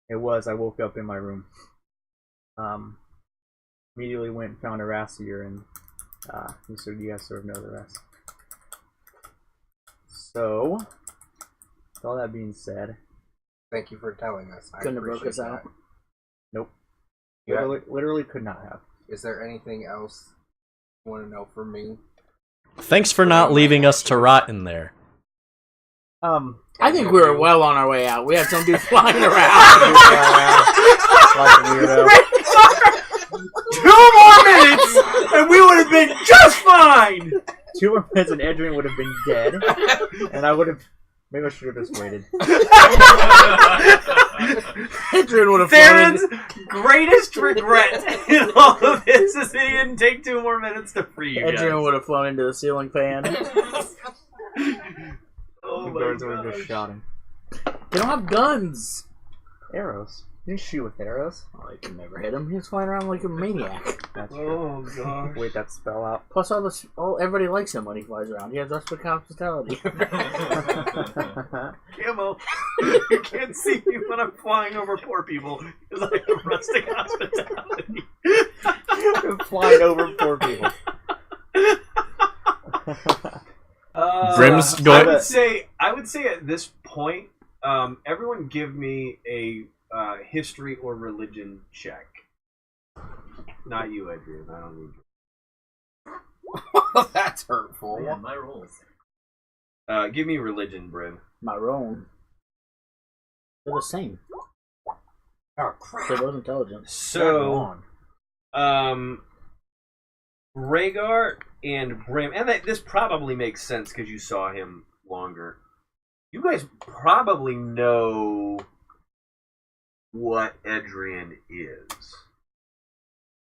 it was. I woke up in my room. Immediately went and found Erasir, and you guys sort of know the rest. So, with all that being said, Thank you for telling us. I Couldn't have broke appreciate us out. that. nope. Yeah. Literally could not have. Is there anything else you want to know from me? Thanks for not leaving us to rot in there. I think we were well on our way out. We had some dude flying around. Like a weirdo. 2 more minutes, and we would have been just fine. 2 more minutes and Adrian would have been dead, and I would have. Maybe I should have just waited. Adrian would have Theron's greatest regret in all of this is that he didn't take 2 more minutes to free you guys. Adrian would have flown into the ceiling fan. Oh The my birds would have gosh. just shot him. They don't have guns. Arrows. You can shoot with arrows. Oh, you can never hit him. He was flying around like a maniac. That's true. Oh gosh. Wait that spell out. Plus, everybody likes him when he flies around. He has rustic hospitality. Camo, you can't see me when I'm flying over poor people because I have rustic hospitality. Flying over poor people. Grim's I going. would say at this point, everyone give me a history or religion check. Not you, Adrian. I don't need you. That's hurtful. Man, my rolls. Give me religion, Brim. Maroon. They're the same. Oh crap! They're both intelligent. So, Rhaegar and Brim, and this probably makes sense because you saw him longer. You guys probably know what Edrian is,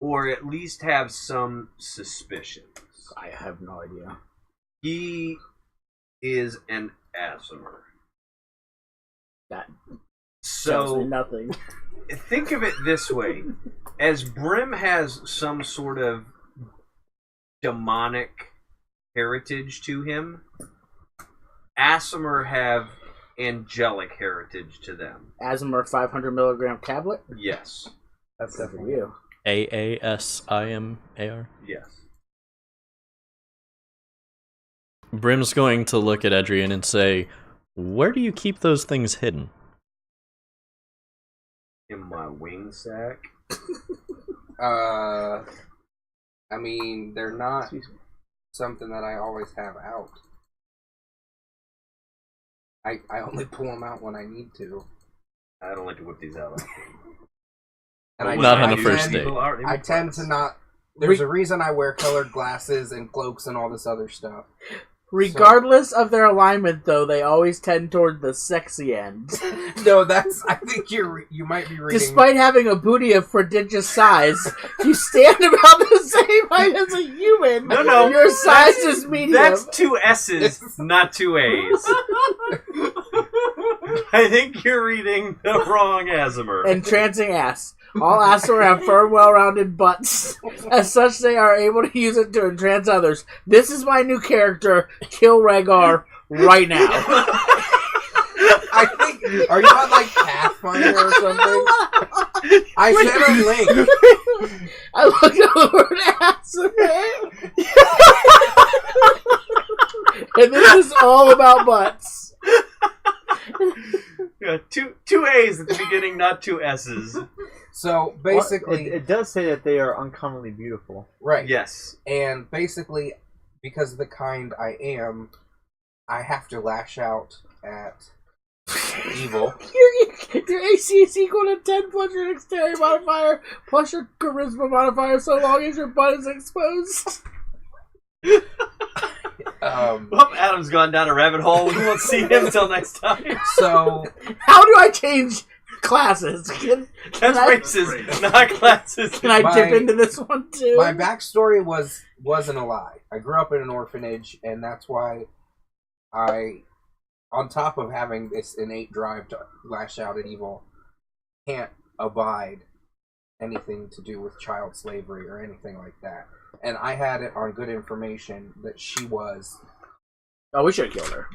or at least have some suspicions. I have no idea. He is an Aasimar. That tells me So nothing. think of it this way: as Brim has some sort of demonic heritage to him, Aasimar have angelic heritage to them. Aasimar 500 milligram tablet. Yes. That's Good for definitely you. AASIMAR. Yes. Brim's going to look at Edrian and say, "Where do you keep those things hidden?" In my wing sack. I mean, they're not something that I always have out. I only pull them out when I need to. I don't like to whip these out. And I Not on I the first tend- date. I tend to not. There's a reason I wear colored glasses and cloaks and all this other stuff. Regardless of their alignment, though, they always tend toward the sexy end. No, that's. I think you might be reading. Despite having a booty of prodigious size, you stand about the same height as a human. No, Your size is medium. That's 2 S's, not 2 A's. I think you're reading the wrong Aasimar. Entrancing ass. All Aasimar have firm, well-rounded butts. As such, they are able to use it to entrance others. This is my new character. Kill Rhaegar right now. I think. Are you on like Pathfinder or something? I sent a link. I looked at the word Aasimar. And this is all about butts. Yeah, two A's at the beginning, not 2 S's. So basically, it does say that they are uncommonly beautiful. right? Yes. And basically, because of the kind I am, I have to lash out at evil. Your AC is equal to 10 plus your dexterity modifier plus your charisma modifier so long as your butt is exposed. Well, Adam's gone down a rabbit hole. We won't see him until next time. So How do I change classes? Can That's I- races, not classes. Can I dip My- into this one too? my backstory wasn't a lie. I grew up in an orphanage, and that's why I, on top of having this innate drive to lash out at evil, can't abide anything to do with child slavery or anything like that. And I had it on good information that she was Oh, we should have killed her.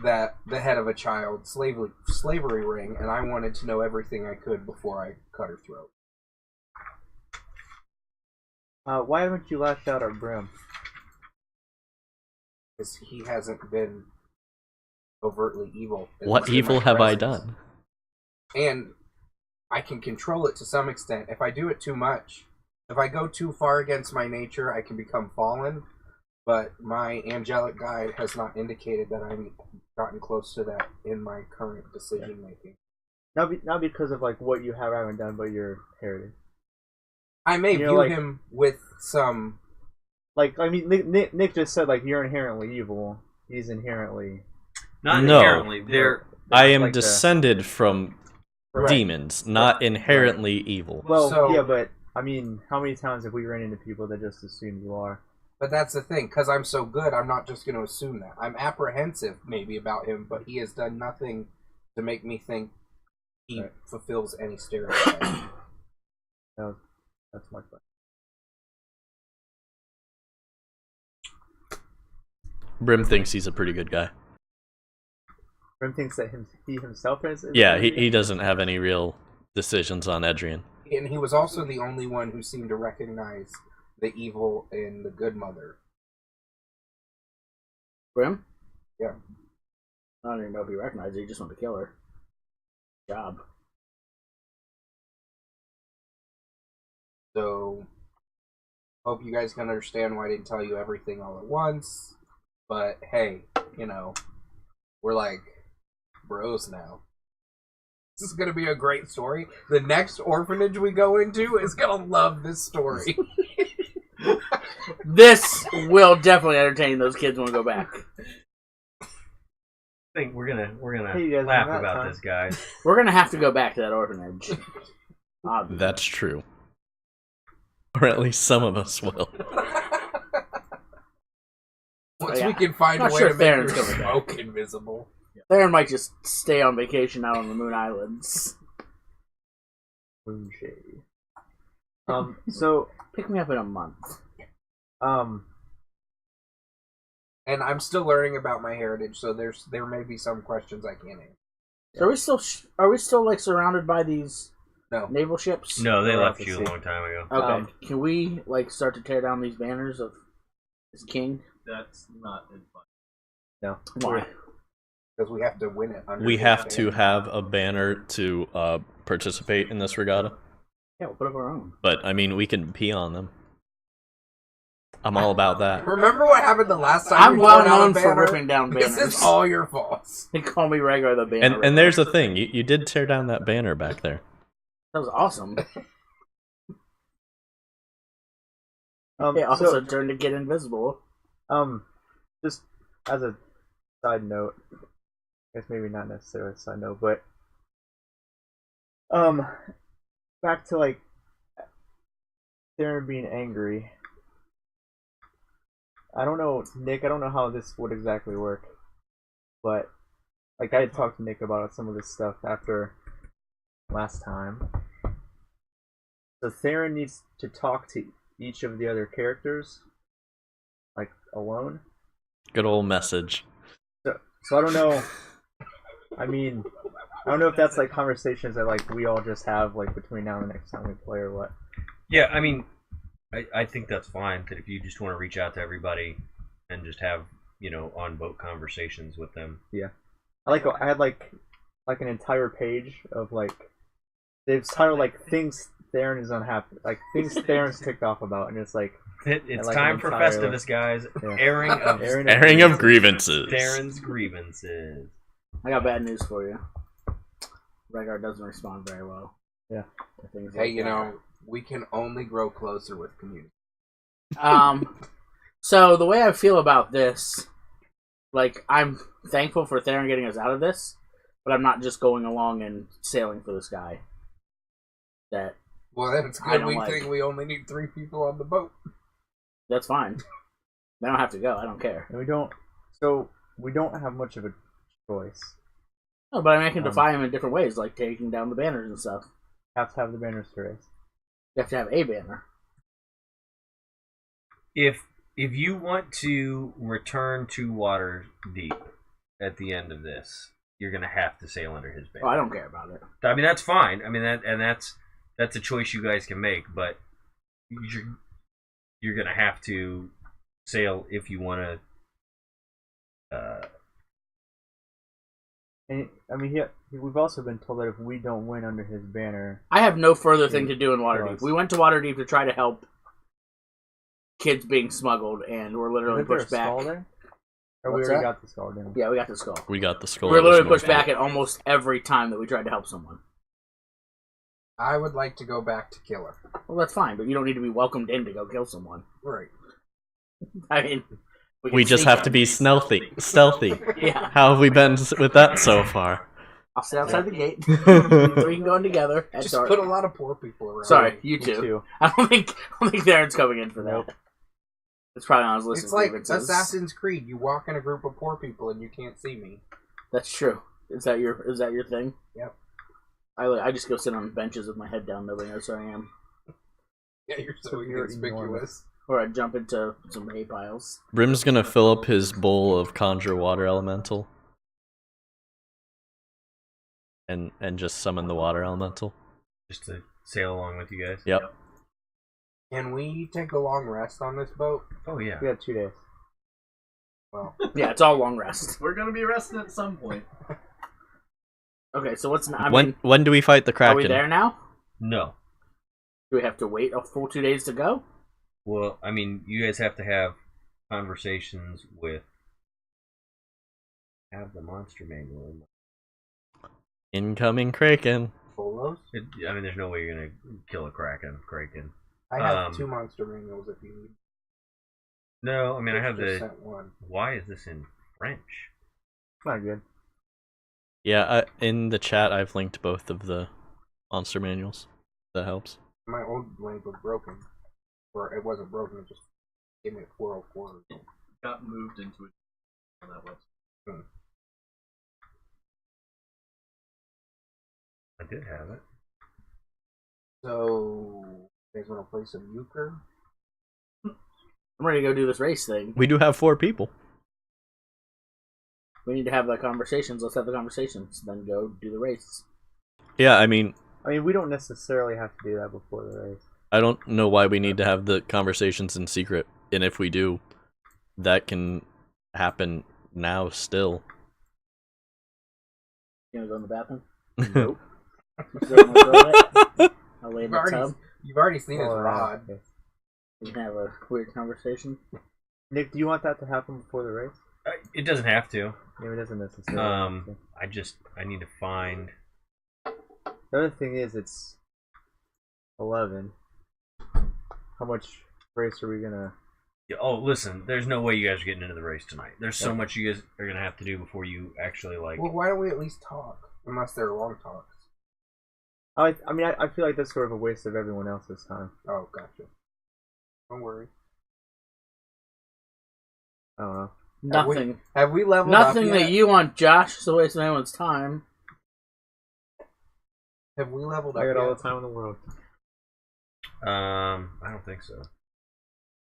the head of a child slavery ring, and I wanted to know everything I could before I cut her throat. Why haven't you lashed out at Brim? Because he hasn't been overtly evil. What in evil my have I presence. done? And I can control it to some extent. If I do it too much, if I go too far against my nature, I can become fallen. But my angelic guide has not indicated that I've gotten close to that in my current decision making. Not because of like what you have or haven't done, but your heritage. I may You're view like- him with some. Like I mean, Nick just said like you're inherently evil. He's inherently. Not No. inherently. They're I am like the- descended from Right. demons, not inherently evil. Well, So- yeah, but I mean, how many times have we run into people that just assume you are? But that's the thing, because I'm so good, I'm not just going to assume that. I'm apprehensive maybe about him, but he has done nothing to make me think he Right. fulfills any stereotype. No, that's my question. Brim thinks he's a pretty good guy. Brim thinks that he himself is. Yeah, he doesn't have any real decisions on Edrian. And he was also the only one who seemed to recognize the evil in the good mother. Grim? Yeah. I don't even know if he recognized her. He just wanted to kill her. Job. So, hope you guys can understand why I didn't tell you everything all at once. But hey, we're like bros now. This is gonna be a great story. The next orphanage we go into is gonna love this story. This will definitely entertain those kids when we go back. I think we're gonna Hey, you guys laugh remember that about time? this, guys. We're gonna have to go back to that orphanage. Obviously. That's true. Or at least some of us will. Once Yeah. we can find Not a way sure to make Theron's your coming back. smoke invisible. Theron might just stay on vacation out on the Moon Islands. Moon shady. So, Pick me up in a month. And I'm still learning about my heritage, so there may be some questions I can't answer. So are we still like surrounded by these No. naval ships? No, they We're left off you at a sea. long time ago. Okay. Can we like start to tear down these banners of this king? That's not in fun. no. Why? Because we have to win it. Under We his have to banner. have a banner to participate in this regatta. Yeah, we'll put up our own. But, I mean, we can pee on them. I'm all about that. Remember what happened the last time? I'm we well tore down a known for banner? ripping down banners. This is all your fault. They call me Rhaegar the banner. And there's the thing. You did tear down that banner back there. That was awesome. Um, It also so, turned to get invisible. just as a side note, I guess maybe not necessarily a side note, but back to like Theron being angry. I don't know, Nick. I don't know how this would exactly work, but like I had talked to Nick about some of this stuff after last time. So Theron needs to talk to each of the other characters, like alone. Good old message. So I don't know. I mean, I don't know if that's like conversations that like we all just have like between now and the next time we play or what. Yeah, I mean, I think that's fine. That if you just want to reach out to everybody and just have on boat conversations with them. I had like an entire page of like they've titled like things Theron is unhappy, like things Theron's ticked off about, and it's like It's like time an for entire- Festivus, guys. Yeah. Airing of Airing of grievances. Darren's grievances. I got bad news for you. Rhaegar doesn't respond very well. Yeah. to things Hey, like that. we can only grow closer with community. So the way I feel about this, like, I'm thankful for Theron getting us out of this, but I'm not just going along and sailing for this guy. Well, that's I good. don't We like- think we only need 3 people on the boat. That's fine. They don't have to go. I don't care. and we don't have much of a choice. No, but I mean, I can defy him in different ways, like taking down the banners and stuff. Have to have the banners to raise. You have to have a banner. If you want to return to Waterdeep at the end of this, you're gonna have to sail under his banner. Oh, I don't care about it. I mean, that's fine. I mean, that's a choice you guys can make, but you're gonna have to sail if you want to. And I mean, we've also been told that if we don't win under his banner, I have no further thing to do in Waterdeep. Yes. We went to Waterdeep to try to help kids being smuggled, and we're literally isn't there a pushed back. skull there? Or What's we already that? got the skull, didn't we? Yeah, we got the skull. We got the skull. We were that was literally pushed normal. back at almost every time that we tried to help someone. I would like to go back to Killer. Well, that's fine, but you don't need to be welcomed in to go kill someone. Right. I mean, can We just sneak have to in. be stealthy. Yeah, How have we been with that so far? I'll sit outside the gate. We can go in together. At Just dark. put a lot of poor people around. Sorry, you Me two. too. I don't think Theron's coming in for that. Nope. It's probably on his list. It's of like grievances. Assassin's Creed. You walk in a group of poor people and you can't see me. That's true. Is that your thing? Yep. I just go sit on benches with my head down. Nobody knows who I am. Yeah, you're so You're inconspicuous. Or I jump into some hay piles. Brim's gonna fill up his bowl of conjure water elemental. And just summon the water elemental. just to sail along with you guys. Yep. Can we take a long rest on this boat? Oh yeah. We got 2 days. Well, Yeah, it's all long rest. We're gonna be resting at some point. Okay, so what's I mean, when do we fight the are we Kraken? there now? No. Do we have to wait a full 2 days to go? Well, I mean, you guys have to have conversations with. Have the monster manual. Incoming Kraken. Polos? I mean, there's no way you're gonna kill a Kraken. I have 2 monster manuals if you need. No, I mean I have Just the. sent one. Why is this in French? Not good. Yeah, in the chat I've linked both of the monster manuals. That helps. My old link was broken. Or it wasn't broken, it just gave me a 404. Got moved into it on that website. I did have it. So, you guys want to play some euchre? I'm ready to go do this race thing. We do have 4 people. We need to have the conversations. Let's have the conversations. Then go do the race. Yeah, I mean, we don't necessarily have to do that before the race. I don't know why we need to have the conversations in secret. And if we do, that can happen now still. You gonna go in the bathroom? Nope. So I'm gonna throw it. I'll lay in the tub. You've already seen his Or, rod. okay. We can have a weird conversation. Nick, do you want that to happen before the race? It doesn't have to. No, it doesn't necessarily. have to. I need to find. The other thing is, it's 11. How much race are we gonna? Yeah, oh, listen. There's no way you guys are getting into the race tonight. There's so much you guys are gonna have to do before you actually like. Well, why don't we at least talk? Unless they're long talks. I feel like that's sort of a waste of everyone else's time. Oh, gotcha. Don't worry. I don't know. Nothing. Have we leveled Nothing up yet? that you want, Josh. Is a waste of anyone's time. Have we leveled up I got all yet? the time in the world. I don't think so.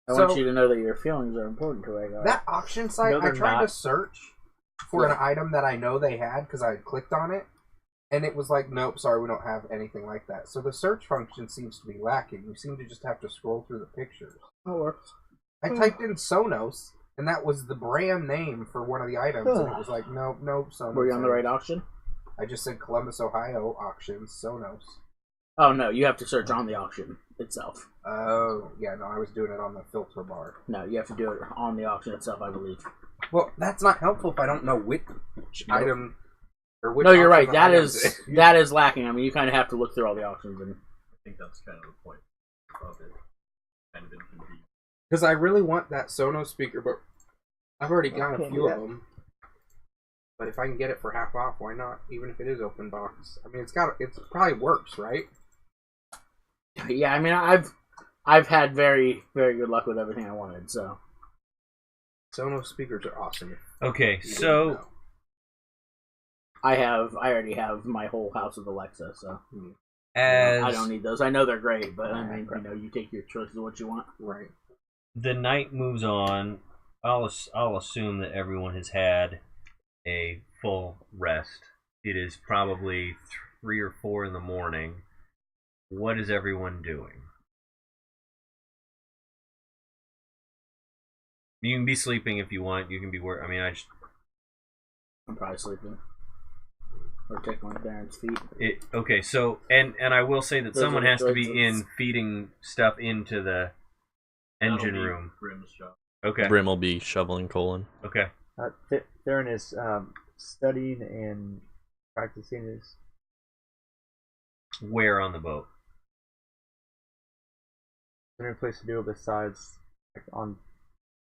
I So- want you to know that your feelings are important to Agar. That auction site, No, I they're tried not. to search for an item that I know they had because I had clicked on it, and it was like, nope, sorry, we don't have anything like that. So the search function seems to be lacking. You seem to just have to scroll through the pictures. That works. I typed in Sonos, and that was the brand name for one of the items, and it was like, nope, Sonos. Were you on the right auction? I just said Columbus, Ohio auctions, Sonos. Oh no, you have to search on the auction itself. Oh, yeah, no, I was doing it on the filter bar. No, you have to do it on the auction itself, I believe. Well, that's not helpful if I don't know which item or which No, you're auction right. That the item is that is lacking. I mean, you kind of have to look through all the auctions and. I think that's kind of the point of it. Kind of inconvenient. Because I really want that Sonos speaker, but I've already got a few of them. But if I can get it for half off, why not? Even if it is open box. I mean, it probably works, right? Yeah, I mean, I've had very, very good luck with everything I wanted. So Sonos speakers are awesome. Okay, You didn't so know. I already have my whole house with Alexa. So as I don't need those. I know they're great, but I mean, you take your choice of what you want. Right. the night moves on, I'll assume that everyone has had a full rest. It is probably 3 or 4 in the morning. What is everyone doing? You can be sleeping if you want. You can be work. I mean, I'm probably sleeping or tickling Darren's feet. Okay. So and I will say that Those someone are the has to be choices. in feeding stuff into the engine That'll be room. Grimm's job. Okay. Brim will be shoveling colon. Okay. Theron is studying and practicing his. Where on the boat? Is there any place to do it besides like on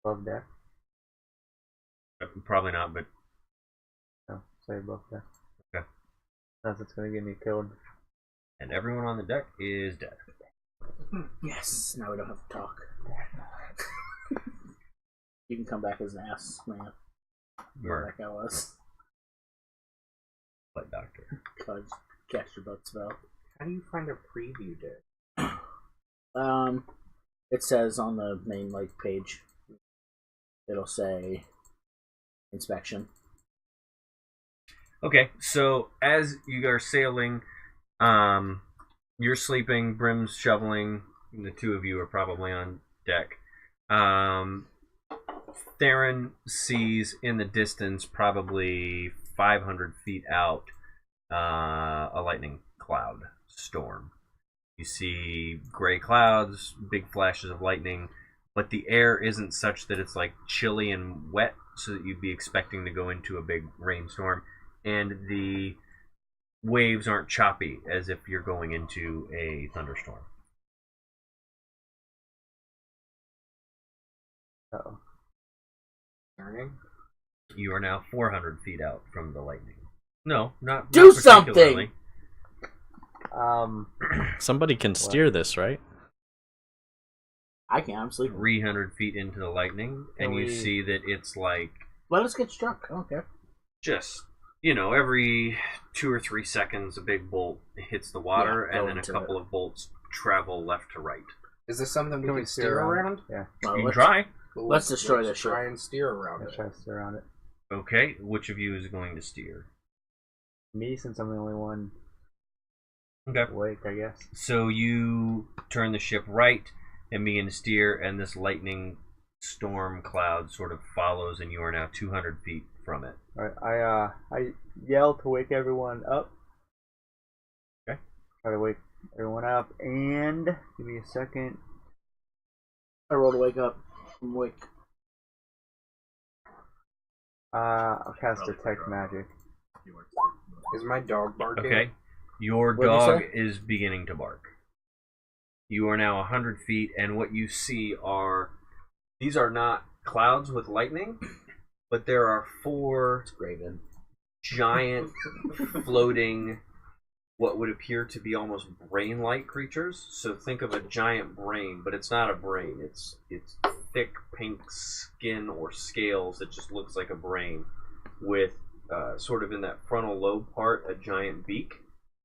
above deck? Probably not, but No, say above deck. Okay. Unless it's gonna get me killed. and everyone on the deck is dead. Yes. Now we don't have to talk. You can come back as an ass, man. Murder. Like I was. Blood doctor. Catch your butt spell. How do you find a preview day? It says on the main page. It'll say inspection. Okay, so as you are sailing, you're sleeping, Brim's shoveling, and the two of you are probably on deck. Theron sees in the distance, probably 500 feet out, a lightning cloud storm. You see gray clouds, big flashes of lightning, but the air isn't such that it's like chilly and wet, so that you'd be expecting to go into a big rainstorm, and the waves aren't choppy as if you're going into a thunderstorm. Uh-oh. Turning. You are now 400 feet out from the lightning. No, not Do not something! particularly. Somebody can steer this, right? I can't. I'm sleeping. 300 feet into the lightning, and you we- see that it's like Let us get struck. I don't care. just, every 2 or 3 seconds a big bolt hits the water, Yeah, go and then a into couple of bolts travel left to right. Is this something we Can can steer around? Yeah. Well, You can let's- try. Well, Let's destroy this try ship. and steer around Let's it. try to steer around it. Okay, which of you is going to steer? Me, since I'm the only one Okay. awake, I guess. So you turn the ship right and begin to steer, and this lightning storm cloud sort of follows, and you are now 200 feet from it. Alright, I yell to wake everyone up. Okay. Try to wake everyone up, and give me a second. I roll to wake up. I'm awake. I'll cast Detect Magic. Is my dog barking? Okay. Your What'd you dog say? is beginning to bark. You are now 100 feet, and what you see are... These are not clouds with lightning, but there are 4 It's Graven. giant floating, what would appear to be almost brain-like creatures. So think of a giant brain, but it's not a brain. It's thick pink skin or scales that just looks like a brain, with sort of in that frontal lobe part a giant beak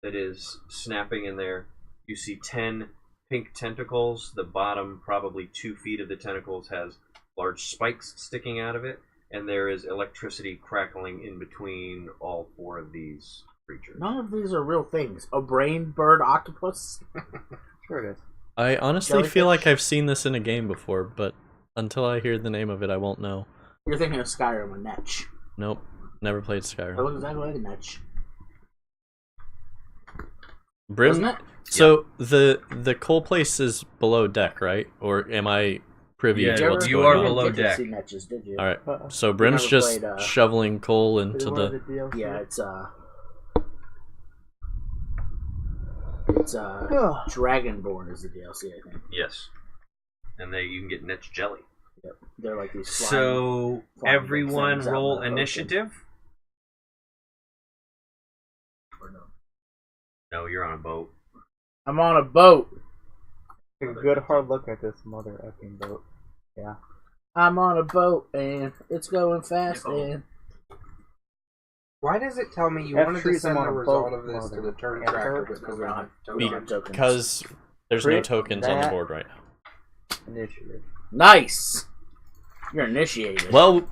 that is snapping in there. You see 10 pink tentacles. The bottom, probably 2 feet of the tentacles, has large spikes sticking out of it, and there is electricity crackling in between all 4 of these creatures. None of these are real things. A brain, bird, octopus. Sure it is. I honestly feel Jellyfish? like I've seen this in a game before, but until I hear the name of it, I won't know. You're thinking of Skyrim, a Netch. Nope, never played It Skyrim. looks exactly like a Netch. Brim. Doesn't it? So the coal place is below deck, right? Or am I privy Yeah, to what's you going are on? below You didn't deck. see Netches, did you? All right. Uh-oh. So Brim's never just played, shoveling coal Is into it one of the. DLC? Yeah, it's Dragonborn is the DLC, I think. Yes. And then you can get Netch Jelly. Yep. They're like these flying, So flying everyone things out roll in the ocean. initiative. Or no. No, you're on a boat. I'm on a boat. Take a good hard look at this mother effing boat. Yeah. I'm on a boat and it's going fast Yeah. and Why does it tell me you F wanted to trees send them the on a result boat, of this to mother. the turn F tracker, hurts. but because we don't have, doesn't? we don't have tokens. Because there's no Crit tokens on the that. board right now. Initiative. Nice. You're initiated. Well,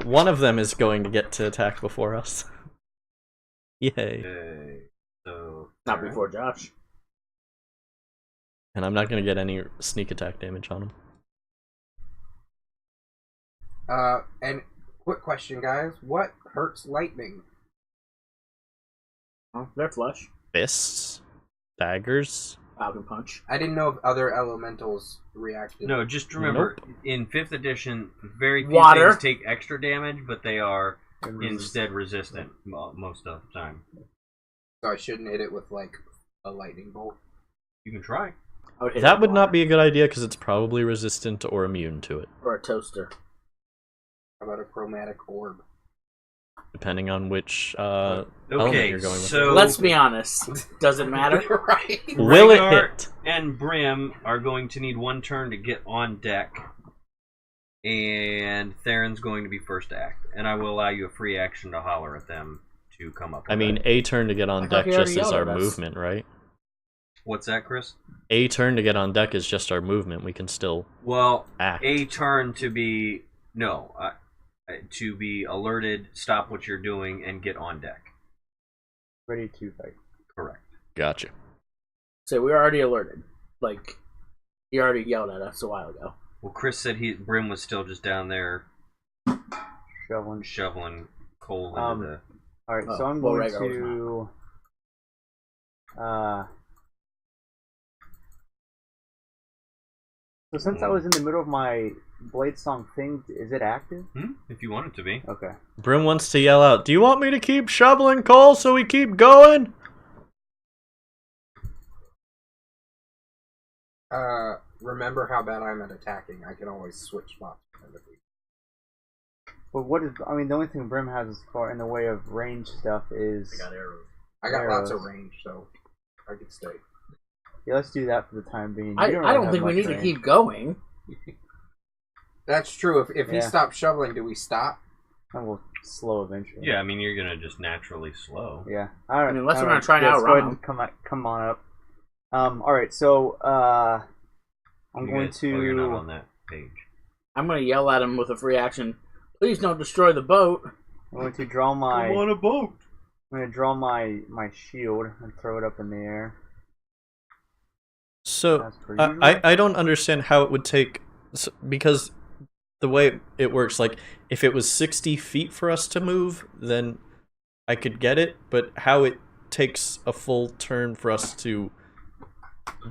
one of them is going to get to attack before us. Yay. Okay. So Not before Josh. And I'm not going to get any sneak attack damage on him. And quick question, guys: what hurts lightning? Oh, they're flush. Fists? Daggers? Falcon punch. I didn't know if other elementals reacted. no, just remember in 5th edition, very few Water. things take extra damage, but they are instead resistant most of the time. so I shouldn't hit it with like a lightning bolt. You can try. I would hit That it would with not water. be a good idea because it's probably resistant or immune to it, Or a toaster. How about a chromatic orb? depending on which element Okay, you're going with. so Let's be honest. Does it matter? right. Will it Rhaegar hit? and Brim are going to need 1 turn to get on deck, and Theron's going to be first to act. And I will allow you a free action to holler at them to come up. I with mean, that. a turn to get I on thought deck he already just is yelled our at us. movement, right? What's that, Chris? A turn to get on deck is just our movement. We can still Well, act. a turn to be to be alerted, stop what you're doing, and get on deck. Ready to fight. Correct. Gotcha. So we were already alerted. Like, he already yelled at us a while ago. Well, Chris said Brim was still just down there shoveling coal into the. All right, Oh, so I'm well, going Rhaegar to. So since I was in the middle of my Blade Song thing, is it active? If you want it to be. Okay. Brim wants to yell out, "Do you want me to keep shoveling coal so we keep going?" Remember how bad I'm at attacking. I can always switch spots. But what is? I mean, the only thing Brim has as far in the way of range stuff is. I got arrows. I got lots of Arrows. range, so I could stay. Yeah, let's do that for the time being. I You don't really think we have need much to range. keep going. That's true. If he Yeah. stops shoveling, do we stop? And we'll slow eventually. Yeah, I mean you're gonna just naturally slow. Yeah. All right. I mean, unless all we're gonna right. try and Let's go outrun ahead and come on up. All right. So I'm You going guys- to. Oh, you're not on that page. I'm gonna yell at him with a free action. Please don't destroy the boat. I'm going to draw my. I'm on a boat. I'm going to draw my shield and throw it up in the air. So That's per I usual. don't understand how it would take because the way it works, like if it was 60 feet for us to move, then I could get it. But how it takes a full turn for us to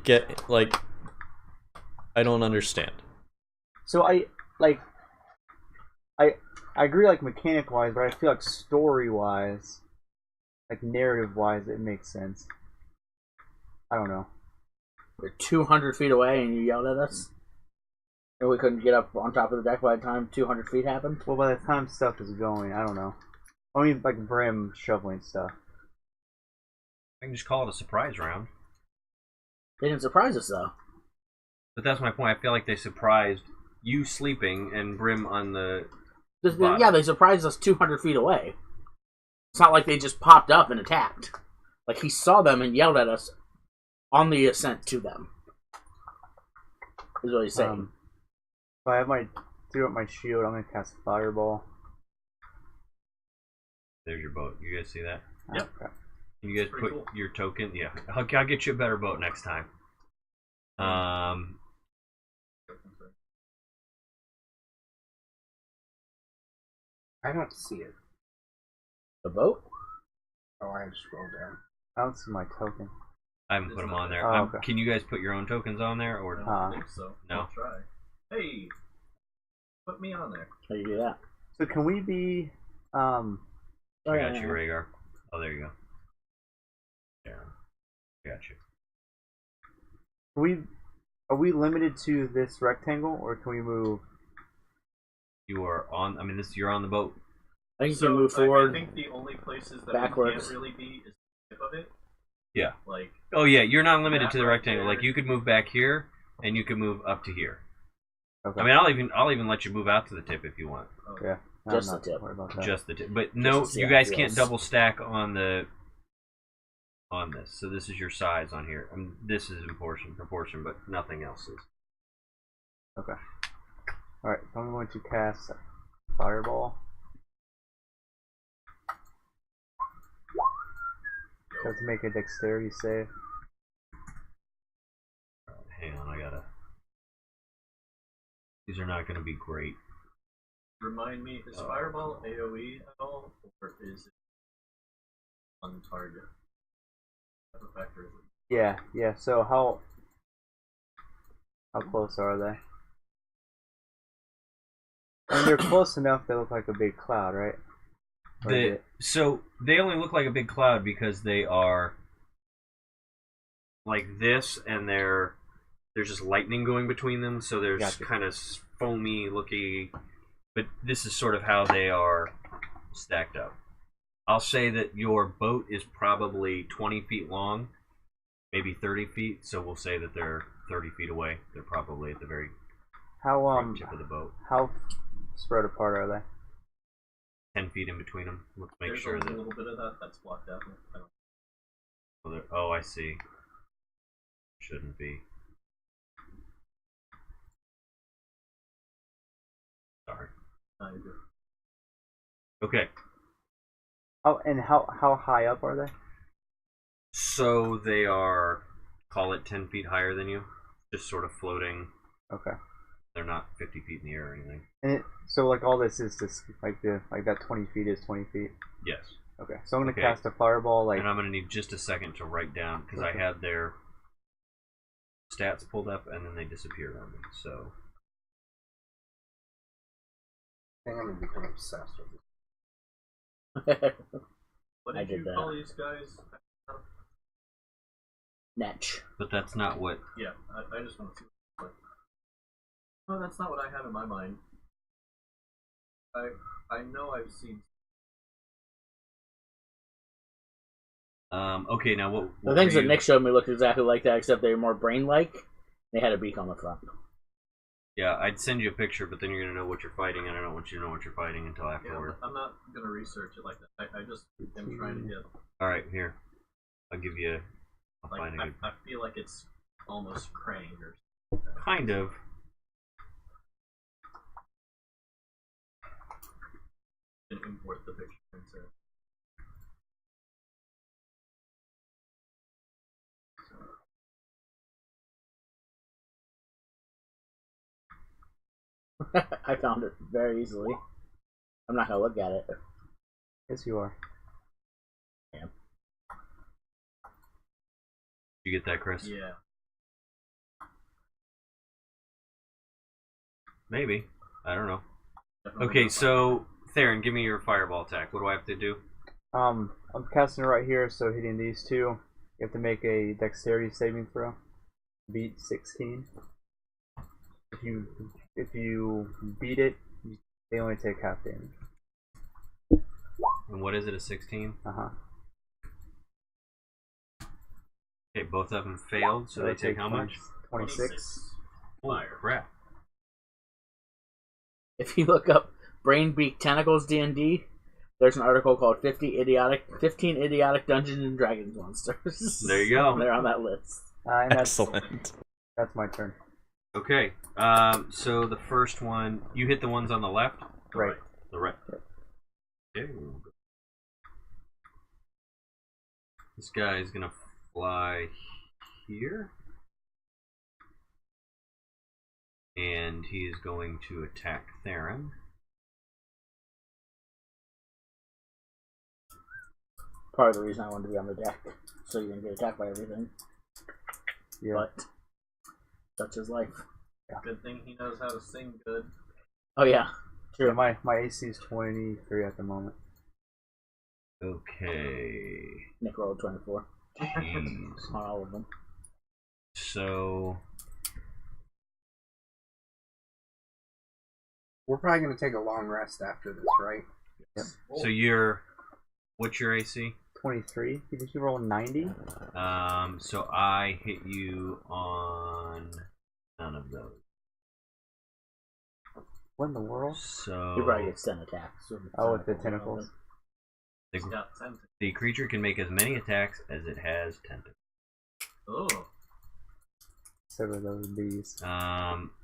get, like, I don't understand. So I agree, like mechanic wise, but I feel like story wise, like narrative wise, it makes sense. I don't know. We're 200 feet away and you yelled at us? And we couldn't get up on top of the deck by the time 200 feet happened? Well, by the time stuff is going, I don't know. I mean, like Brim shoveling stuff. I can just call it a surprise round. They didn't surprise us, though. But that's my point. I feel like they surprised you sleeping and Brim on the. Yeah, they surprised us 200 feet away. It's not like they just popped up and attacked. Like, he saw them and yelled at us on the ascent to them. Is what he's saying. If I have threw up my shield, I'm gonna cast Fireball. There's your boat. You guys see that? Yep. Okay. Can you guys Pretty put cool. your token? Yeah, I'll get you a better boat next time. I don't see it. The boat? Oh, I had to scroll down. I don't see my token. I haven't put them on there. Oh, okay. Can you guys put your own tokens on there, I or don't think so. No. I'll try. Hey, put me on there. How do you do that? So can we be? I got you, Rhaegar. Oh, there you go. Yeah, I got you. Are we limited to this rectangle, or can we move? You are on. I mean, you're on the boat. I think you can move forward. I think the only places that backwards. we can't really be is the tip of it. Yeah. Like, Oh yeah, you're not limited to the That right rectangle. there. Like you could move back here, and you could move up to here. Okay. I mean, I'll even let you move out to the tip if you want. Yeah. I'm Just not the tip. worried about that. Just the tip. But no, to see you how it guys can't feels. double stack on this. So this is your size on here. This is in proportion, but nothing else is. Okay. All right. So I'm going to cast Fireball. Have to make a dexterity save. Hang on, I gotta. These are not going to be great. remind me, is Fireball AoE at all, or is it on target? What effect is it? Yeah. So how close are they? I mean, they're close enough. They look like a big cloud, right? Or is it- So they only look like a big cloud because they are like this, and there's just lightning going between them. So there's Gotcha. kind of foamy looking, but this is sort of how they are stacked up. I'll say that your boat is probably 20 feet long, maybe 30 feet. So we'll say that they're 30 feet away. They're probably at the very how front tip of the boat. how spread apart are they? 10 feet in between them. Let's make There's sure a that. little bit of that that's blocked out. I don't Oh, I see. Shouldn't be. Sorry. know. You're good. Okay, Oh, and how high up are they? so they are, call it 10 feet higher than you, just sort of floating. Okay. They're not 50 feet in the air or anything. And So like all this is just like that 20 feet is 20 feet. Yes. Okay. So I'm gonna Okay. cast a fireball like. And I'm going to need just a second to write down because I had their stats pulled up and then they disappeared on me. So I think I'm gonna become obsessed with this. What I did did you that. call these guys? Netch. but that's not what. Yeah, I just want to see. No, that's not what I have in my mind. I know I've seen. Okay, now what The things were that you- Nick showed me looked exactly like that, except they were more brain-like. They had a beak on the front. Yeah, I'd send you a picture, but then you're gonna know what you're fighting, and I don't want you to know what you're fighting until Yeah, afterward. I'm not gonna research it like that. I just am trying to get. All right, here. I'll give you. I'll Like, find a good. I feel like it's almost Krang or. Kind of. And import the picture into. I found it very easily. I'm not gonna look at it. Yes, you are. You get that, Chris? Yeah. Maybe. I don't know. Definitely Okay, not so Theron, give me your fireball attack. What do I have to do? I'm casting it right here, so hitting these two, you have to make a dexterity saving throw. Beat 16. If you beat it, they only take half damage. And what is it? A 16? Uh-huh. Okay, both of them failed, so they take how much? 26. Holy crap! If you look up Brain Beak Tentacles D&D, there's an article called 15 idiotic Dungeons and Dragons monsters. There you go. They're on that list. And Excellent. that's my turn. Okay, so the first one, you hit the ones on the left? Right. The right. Okay. This guy is gonna fly here. And he is going to attack Theron. Part of the reason I wanted to be on the deck, so you didn't get attacked by everything. Yeah. But such is life. Good thing he knows how to sing good. Oh yeah, true. Yeah, my AC is 23 at the moment. Okay. Nick rolled 24 Jeez. on all of them. So We're probably gonna take a long rest after this, right? Yep. so you're what's your AC? 23. Did you roll 90? So I hit you on none of those. What in the world? So He probably gets 10 attacks. So Oh, with the tentacles. He's the, got 10. the creature can make as many attacks as it has tentacles. Oh. So are those bees.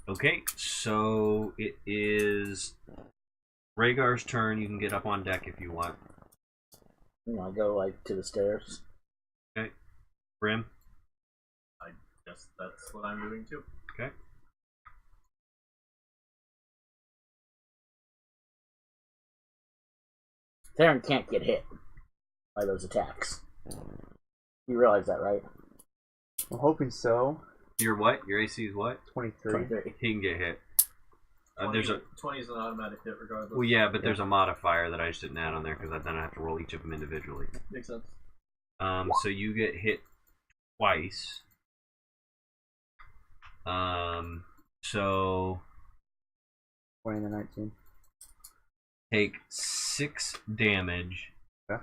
Okay, so it is Rhaegar's turn. You can get up on deck if you want. You want to go like to the stairs? Okay. Brim. I guess that's what I'm doing too. Okay. Theron can't get hit by those attacks. You realize that, right? I'm hoping so. Your what? Your AC is what? 23. 23. He can get hit. 20, There's a 20 is an automatic hit regardless. well, yeah, but there's a modifier that I just didn't add on there because then I have to roll each of them individually. Makes sense. So you get hit twice. So 20 to 19. take 6 damage, Okay.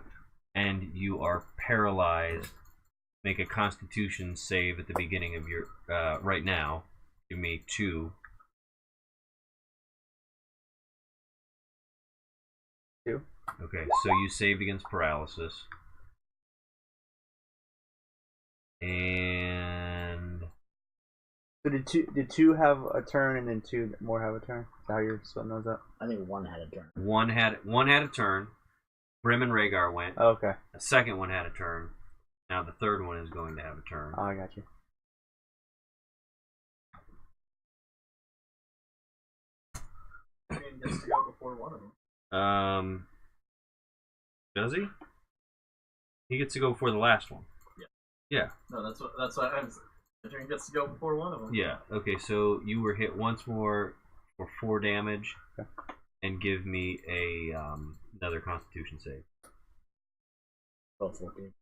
and you are paralyzed. Make a Constitution save at the beginning of your right now. Give me 2. 2. Okay, so you saved against paralysis. And So did two have a turn and then 2 more have a turn? Is that how you're splitting those up? I think one had a turn. one had a turn. Brim and Rhaegar went. Oh, okay. The second one had a turn. Now the third one is going to have a turn. Oh, I got you. Ian gets to go before one of them. Does he? He gets to go before the last one. No, that's what I'm saying. Adrian gets to go before one of them. Yeah. Okay, so you were hit once more for 4 damage, and give me a another Constitution save. Roll 14.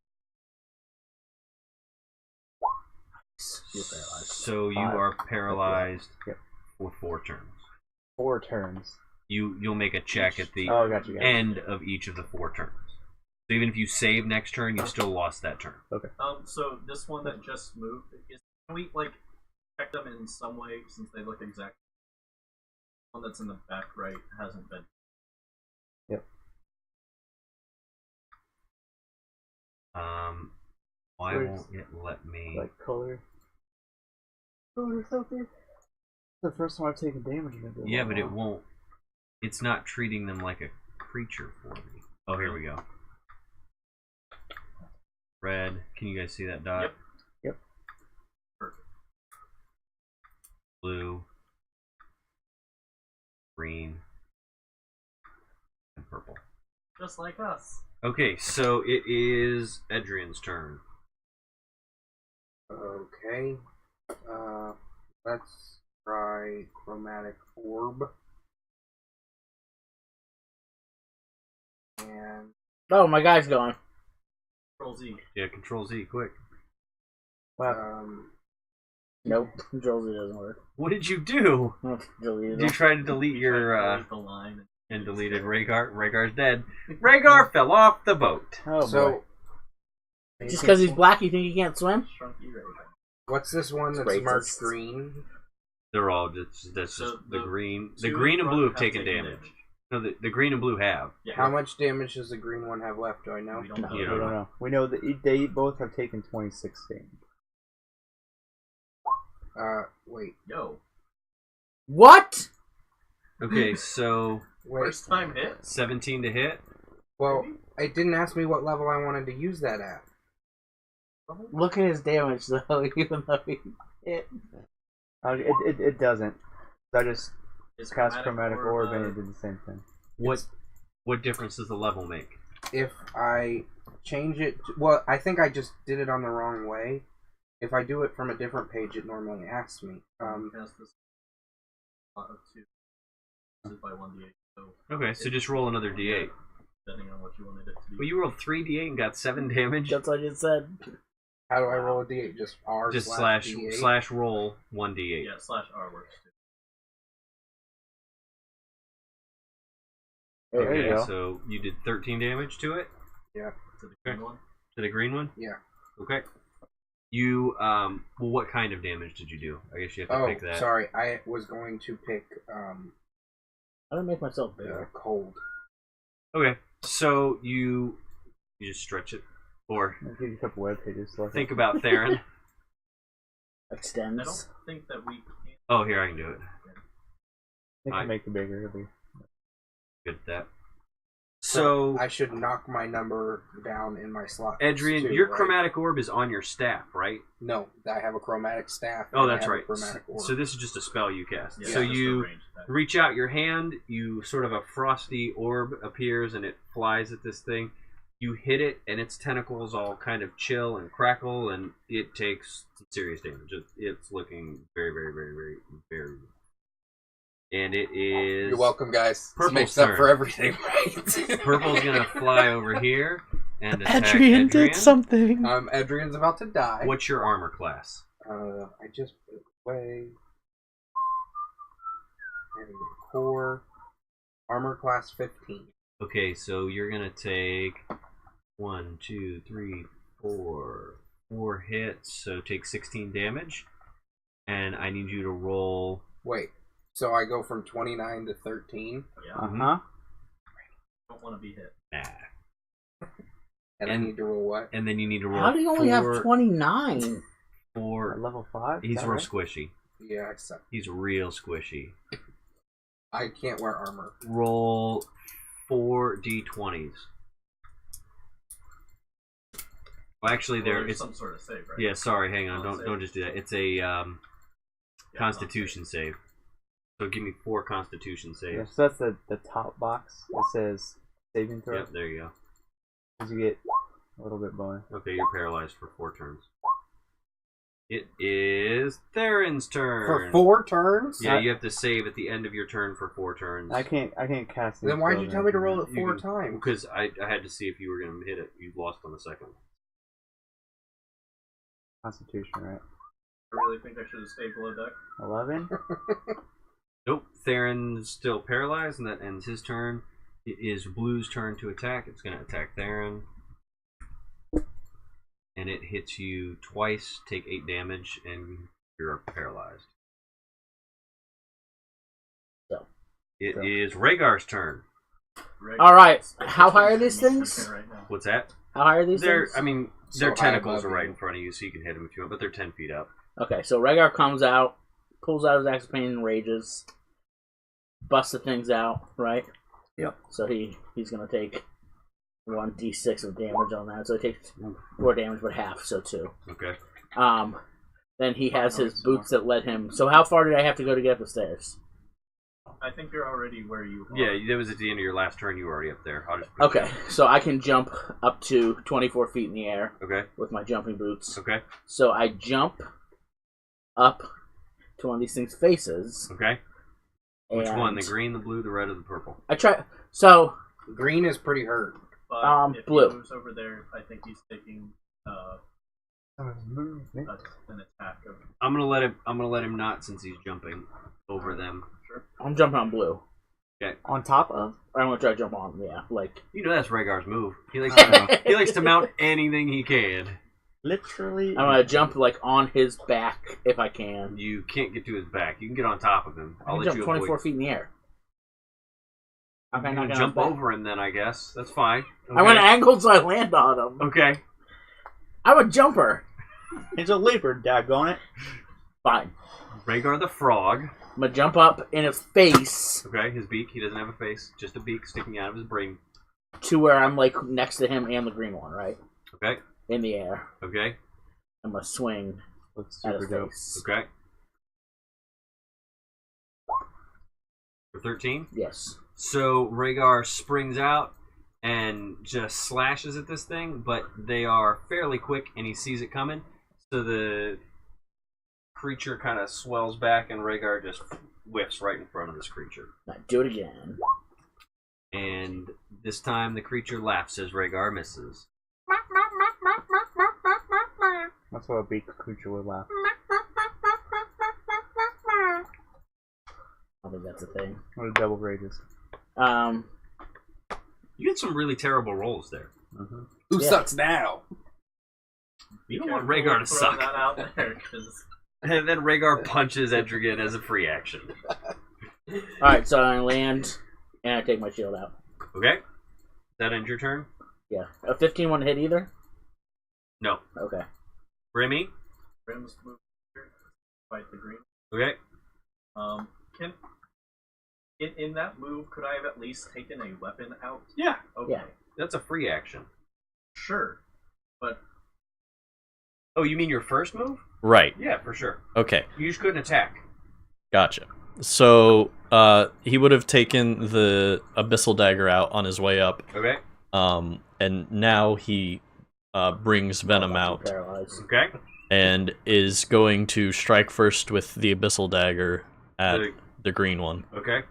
You're paralyzed. So you 5. are paralyzed Yep. for 4 turns. 4 turns. You'll make a check at the Oh, gotcha. end of each of the 4 turns. So even if you save next turn, you still lost that turn. So this one that just moved, can we like check them in some way since they look exact? One that's in the back right hasn't been. Why Where's- won't it let me? Like color. Color something. The first time I've taken damage in it. Yeah, but it won't. It's not treating them like a creature for me. Oh, here we go. Red. Can you guys see that dot? Yep. Yep. Perfect. Blue. Green. And purple. Just like us. Okay, so it is Edrian's turn. Okay. Let's try Chromatic Orb. And Oh, my guy's gone. Control Z. Yeah, Control Z, quick. Nope. Control Z doesn't work. What did you do? Deleted You it. tried to delete your Delete the line. and deleted Rhaegar. Rhaegar's dead. Rhaegar fell off the boat. Oh boy. so Just because he's black, you think he can't swim? Shrunky Raven. what's this one that's Racist. marked green? They're all just that's So just the the green. The two green and blue have front taken damage. No, the green and blue have. Yeah. How much damage does the green one have left? Do I know? We don't know. You we don't don't know. know. We know that they both have taken 26 damage. Wait. Yo. What? Okay, so Wait. First time hit? 17 to hit. Well, it didn't ask me what level I wanted to use that at. Look at his damage, though, even though he hit. It doesn't. I just Is cast Chromatic Orb and it did the same thing. What difference does the level make? If I change it, well, I think I just did it on the wrong way. If I do it from a different page, it normally asks me. Cast this of 2. This is by 1d8. So Okay, so just roll another d8. depending on what you wanted it to be. Well, you rolled 3d8 and got 7 damage. That's what I just said. How do I roll a d8? Just R Just D8? slash roll 1d8. Yeah, /R works too. There you Okay, go. so you did 13 damage to it? Yeah. To the green one. To the green one? Yeah. Okay. You, well, what kind of damage did you do? I guess you have to Oh, pick that. sorry. I was going to pick I don't make myself bigger. cold. Okay, so you just stretch it. Or I'll give you a couple web pages. So think about Theron. I Extends. don't think that we can. Oh, here, I can do it. I can make it bigger. It'll be... Good at that. So, I should knock my number down in my slot. Adrian, too, your right? chromatic orb is on your staff, right? No, I have a chromatic staff. Oh, and I that's have a right. Chromatic orb. So this is just a spell you cast. Yeah, So just the you range attack. reach out your hand, you sort of a frosty orb appears and it flies at this thing. You hit it and its tentacles all kind of chill and crackle and it takes some serious damage. It's looking very, very, very, very, very... And it is... You're welcome, guys. This Purple's makes up turn. for everything, right? Purple's gonna fly over here and attack Adrian did something. Adrian's about to die. What's your armor class? I just put it away. And core. Armor class 15. Okay, so you're gonna take 1, 2, 3, 4 hits, so take 16 damage. And I need you to roll. Wait. So I go from 29 to 13, Yeah, Uh-huh. don't want to be hit. Nah. and I And- need to roll what? And then you need to roll. How do you only have 4 29? At Four. level 5? He's real squishy. Yeah, I suck. He's real squishy. I can't wear armor. Roll 4 d20s. Well, actually, Well, there there's it's some sort of save, right? yeah. Sorry, hang on. Oh, Don't save. don't just do that. It's a Yeah, Constitution save. So give me 4 Constitution Yeah, saves. so that's the top box. It says saving throw. Yep, there you go. Because you get a little bit bonus. Okay, you're paralyzed for 4 turns. It is Theron's turn. For 4 turns? Yeah, you have to save at the end of your turn for 4 turns. I can't cast. Then why'd you tell me to roll it 4 You- times? Because I had to see if you were going to hit it. You lost on the second. Constitution, right? I really think I should have stayed below deck. 11. Nope, Theron's still paralyzed, and that ends his turn. It is Blue's turn to attack. It's going to attack Theron. And it hits you twice, take 8 damage, and you're paralyzed. So. It is Rhaegar's turn. All right. How high are these things? Right now. What's that? How high are these They're, things? I mean, So their high tentacles above are right you. in front of you, so you can hit them if you want, but they're 10 feet up. Okay, so Rhaegar comes out, pulls out his axe of pain and rages, busts the things out, right? Yep. So he's gonna take 1d6 of damage on that. So he takes 4 damage, but half, so 2. Okay. Then he has his boots that let him. So how far did I have to go to get up the stairs? I think you're already where you are. Yeah, that was at the end of your last turn. You were already up there. I'll just Okay, so I can jump up to 24 feet in the air Okay. with my jumping boots. Okay. So I jump up to one of these things' faces. Okay. Which and one? The green, the blue, the red, or the purple? I try. So Green is pretty hurt. But if blue. he moves over there, I think he's taking an attack of. I'm gonna let him not, since he's jumping over them. Sure. I'm jumping on blue. On top of? I'm gonna try to jump on. Yeah, like You know that's Rhaegar's move. He likes to, he likes to mount anything he can. Literally. I'm gonna jump like on his back if I can. You can't get to his back. You can get on top of him. I I'll can let jump you 24 avoid. feet in the air. How can I You not can get on jump his back? over him then, I guess. That's fine. Okay. I'm gonna angle so I land on him. Okay. I'm a jumper. It's a leopard, daggone it. Fine. Rhaegar the frog. I'm gonna jump up in his face Okay, his beak. He doesn't have a face. Just a beak sticking out of his brain. to where I'm like next to him and the green one, right? Okay. In the air. Okay. I'm gonna swing Looks at super his dope. face. Okay. For 13. Yes. So Rhaegar springs out and just slashes at this thing, but they are fairly quick, and he sees it coming. So the creature kind of swells back, and Rhaegar just whiffs right in front of this creature. Now do it again. And this time the creature laughs as Rhaegar misses. That's what a beak creature would laugh. I think that's a thing. What a double rages. You get some really terrible rolls there. Who Yeah. sucks now? You don't want Careful Rhaegar to throwing suck. that out there, 'cause And then Rhaegar punches Edrigan as a free action. Alright, so I land and I take my shield out. Okay? That ends your turn? Yeah. A 15 won't hit either? No. Okay. Remy? Brim's move here, fight the green. Okay. Can in that move, could I have at least taken a weapon out? Yeah. Okay. Yeah. That's a free action. Sure. But Oh, you mean your first move? Right. Yeah, for sure. Okay. You just couldn't attack. Gotcha. So he would have taken the abyssal dagger out on his way up, Okay. and now he brings Venom out Paralyzed. Okay. and is going to strike first with the abyssal dagger at The- the green one Okay.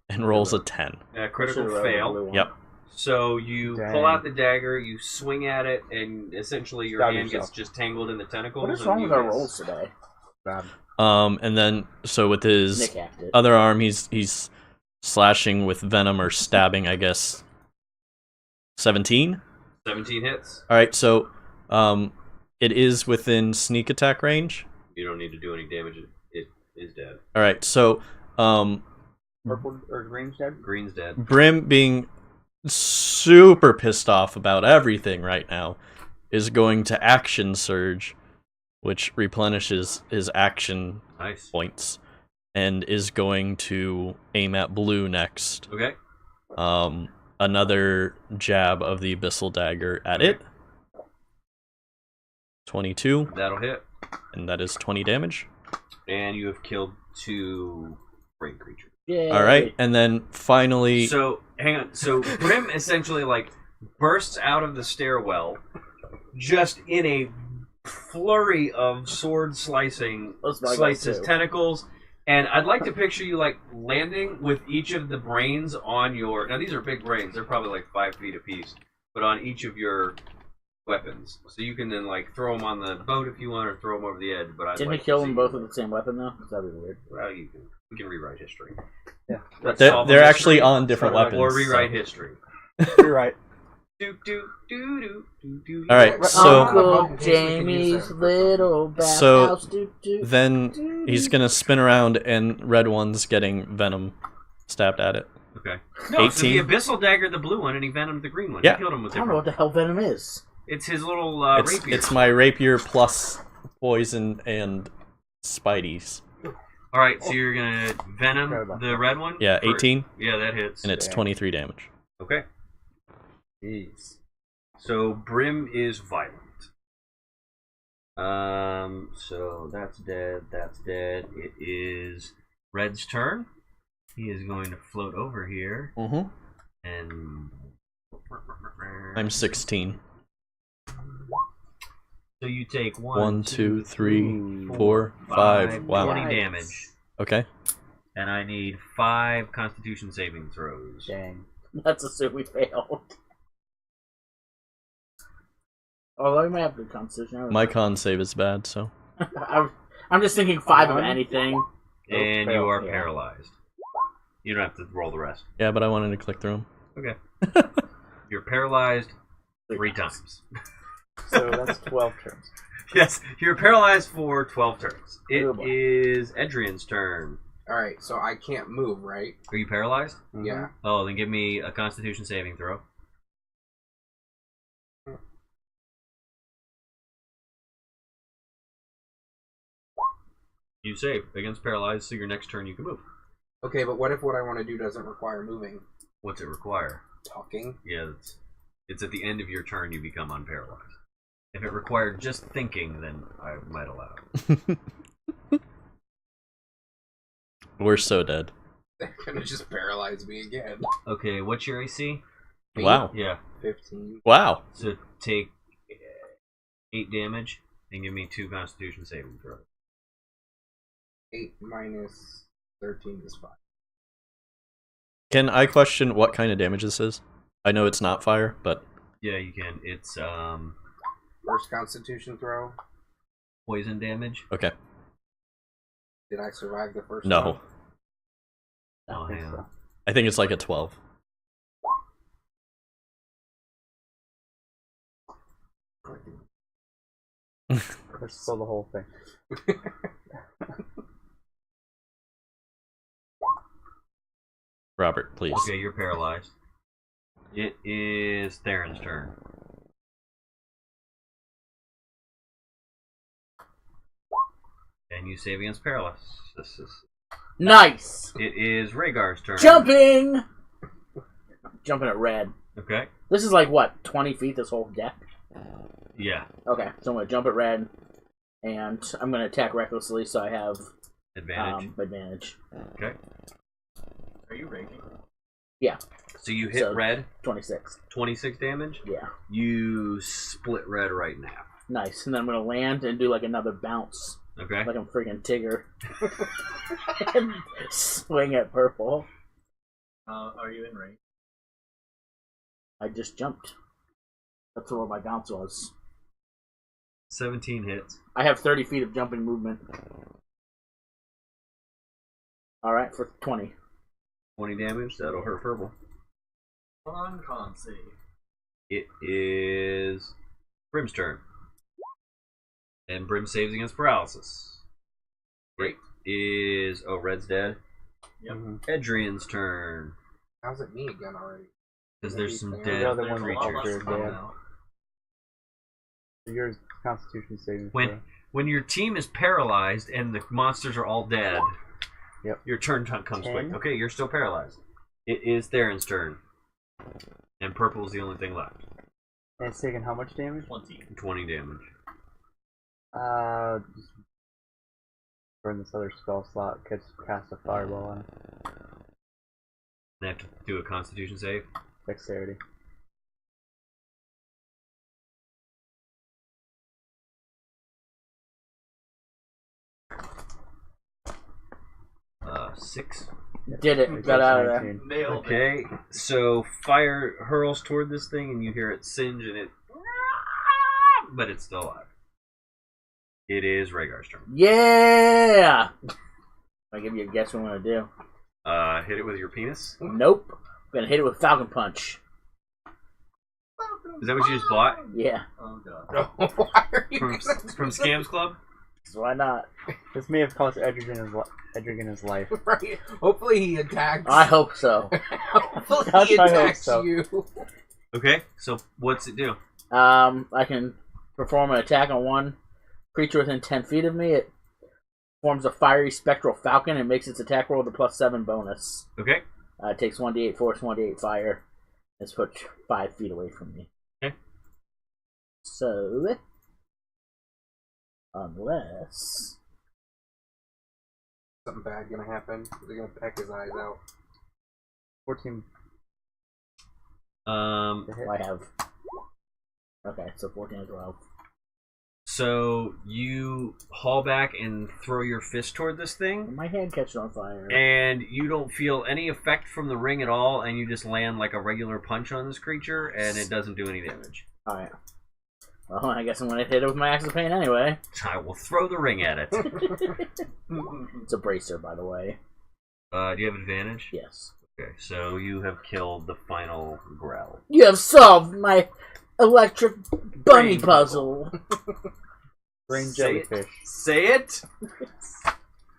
and rolls a 10. Critical Should've rolled the fail. blue one. Yep. So you Dang. pull out the dagger, you swing at it, and essentially your Stab hand yourself. gets just tangled in the tentacles. What is and wrong you with our guys- rolls today? Bad. And then so with his Nick hacked it. other arm, he's slashing with venom or stabbing, I guess. 17. 17 hits. All right, so it is within sneak attack range. You don't need to do any damage. It is dead. All right, so Purple or green's dead? Green's dead. Brim, being super pissed off about everything right now, is going to action surge, which replenishes his action Nice. points, and is going to aim at blue next. Okay. Another jab of the abyssal dagger at it. 22, That'll hit. and that is 20 damage. And you have killed 2 brain creatures. Yay. All right, and then finally, So hang on. So Brim essentially like bursts out of the stairwell, just in a flurry of sword slicing, That's my slices go-to. tentacles. And I'd like to picture you like landing with each of the brains on your. Now these are big brains; they're probably like 5 feet apiece, but on each of your weapons, so you can then like throw them on the boat if you want, or throw them over the edge. But I'd Didn't like we kill to them see- both with the same weapon though? That'd be weird. Well, you can. We can rewrite history. Yeah. Let's they're, solve they're a actually mystery, on different weapons. or rewrite so- history. You're right. Do do do do do do. All right, so Uncle Jamie's little So- bathhouse. then he's gonna spin around, and red one's getting venom stabbed at it. Okay. No, so the 18. abyssal daggered the blue one, and he venomed the green one. Yeah. He killed him with I don't know what different. the hell venom is. It's his little rapier. It's my rapier plus poison and spideys. All right, so you're gonna venom Forgot about the red one. Yeah, For- 18, Yeah, that hits. and it's 23 damage. Okay. Jeez. So Brim is violent. So that's dead. That's dead. It is Red's turn. He is going to float over here Mm-hmm. and. I'm 16. So you take 1, 2, 3, 4, 5. Wow. 20 Nice. damage, Okay. and I need 5 Constitution saving throws. Dang. That's assuming we failed. Oh, I might have good constitution. I don't My know. con save is bad, so. I'm just thinking 5 of anything. And Oh, you are yeah. paralyzed. You don't have to roll the rest. Yeah, but I wanted to click through them. Okay. You're paralyzed 3 times. So that's 12 turns. Yes, you're paralyzed for 12 turns. It Oh, boy. is Edrian's turn. All right, so I can't move, right? Are you paralyzed? Yeah. Oh, then give me a Constitution saving throw. You save against paralyzed, so your next turn you can move. Okay, but what if what I want to do doesn't require moving? What's it require? Talking? Yeah, it's at the end of your turn you become unparalyzed. If it required just thinking, then I might allow it. We're so dead. They're gonna just paralyze me again. Okay, what's your AC? Wow. Yeah, 15. Wow. so take 8 damage and give me 2 Constitution saving throws. 8 minus 13 is 5. Can I question what kind of damage this is? I know it's not fire, but Yeah, you can. It's First Constitution throw. poison damage. okay. Did I survive the first No. one? Oh, hang on. I think it's like a 12. Let's spill the whole thing. Robert, please. Okay, you're paralyzed. It is Theron's turn. And you save against paralysis. Nice! It is Rhaegar's turn. Jumping! Jumping at red. Okay. This is like, what, 20 feet this whole deck? Yeah. Okay, so I'm going to jump at red, and I'm going to attack recklessly so I have Advantage. advantage. Okay. Are you raking? So you hit So- red, 26. 26 damage. Yeah. You split red right now. Nice. And then I'm going to land and do like another bounce. Okay. Like I'm freaking Tigger. And swing at purple. Are you in range? I just jumped. That's what my bounce was. 17 hits. I have 30 feet of jumping movement. Alright, for 20. 20 damage. That'll hurt purple. On con save. It is Brim's turn. And Brim saves against paralysis. Great. Is red's dead. Yep. Edrian's turn. How's it me again already? Because there's some The dead other There's one a lot creatures. less creatures, fun yeah. now. Your Constitution saving When throw. when your team is paralyzed and the monsters are all dead, Yep. your turn comes 10. quick. Okay, you're still paralyzed. It is Theron's turn. And purple is the only thing left. And it's taking how much damage? 20. 20 damage. Burn this other spell slot. Cast a fireball on it. They have to do a Constitution save. Dexterity. Six. Did it. Got out of there. 19. Nailed it. Okay, so fire hurls toward this thing, and you hear it singe, and it, but it's still alive. It is Rhaegar's turn. Yeah! I'll give you a guess what I'm going to do. Hit it with your penis. Nope. I'm going to hit it with Falcon Punch. Is that what you just bought Yeah. Oh god. Why are you from from Scams Club? So why not? This may have cost Edric his life. right? Hopefully he attacks. I hope so. Hopefully Gosh, he I hope attacks so. you. Okay, so what's it do? I can perform an attack on one creature within 10 feet of me. It forms a fiery spectral falcon and makes its attack roll with a +7 bonus. Okay, It takes 1d8 force, 1d8 fire. It's put 5 feet away from me. Okay. So, unless... Something bad gonna happen. They're gonna peck his eyes out. 14 um, to hit. I have... Okay, so 14 as well. so you haul back and throw your fist toward this thing, My hand catches on fire. and you don't feel any effect from the ring at all, and you just land like a regular punch on this creature, and it doesn't do any damage. Alright. Well, I guess I'm gonna hit it with my Axe of Pain anyway. I will throw the ring at it. It's a bracer, by the way. Do you have advantage? Yes. Okay, so you have killed the final growl. You have solved my electric bunny Brain puzzle. Brain Say it. jellyfish. Say it!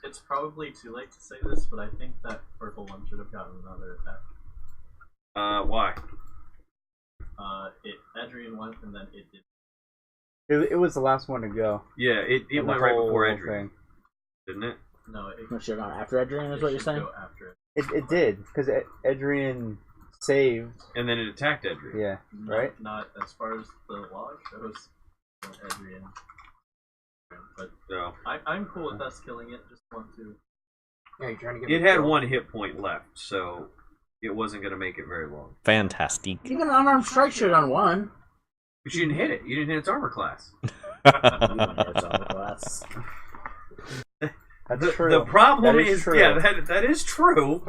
It's probably too late to say this, but I think that purple one should have gotten another attack. Why? Adrian went, and then it did. It was the last one to go. Yeah, it in the went right whole before Edric, thing. didn't it? No, it, I should have gone after Adrian, is what you're should saying? go after it. It did, because Edrian saved. And then it attacked Edric. Yeah, right? Not as far as the log shows. Adrian. But So I'm cool with us killing it. Just want to. Yeah, you're trying to get. it me had killed. one hit point left, so it wasn't going to make it very long. Fantastic. Even an unarmed strike should have done one. But you didn't hit it. You didn't hit its armor class. It's on the class. That's true. The problem That is is, true. yeah, that is true.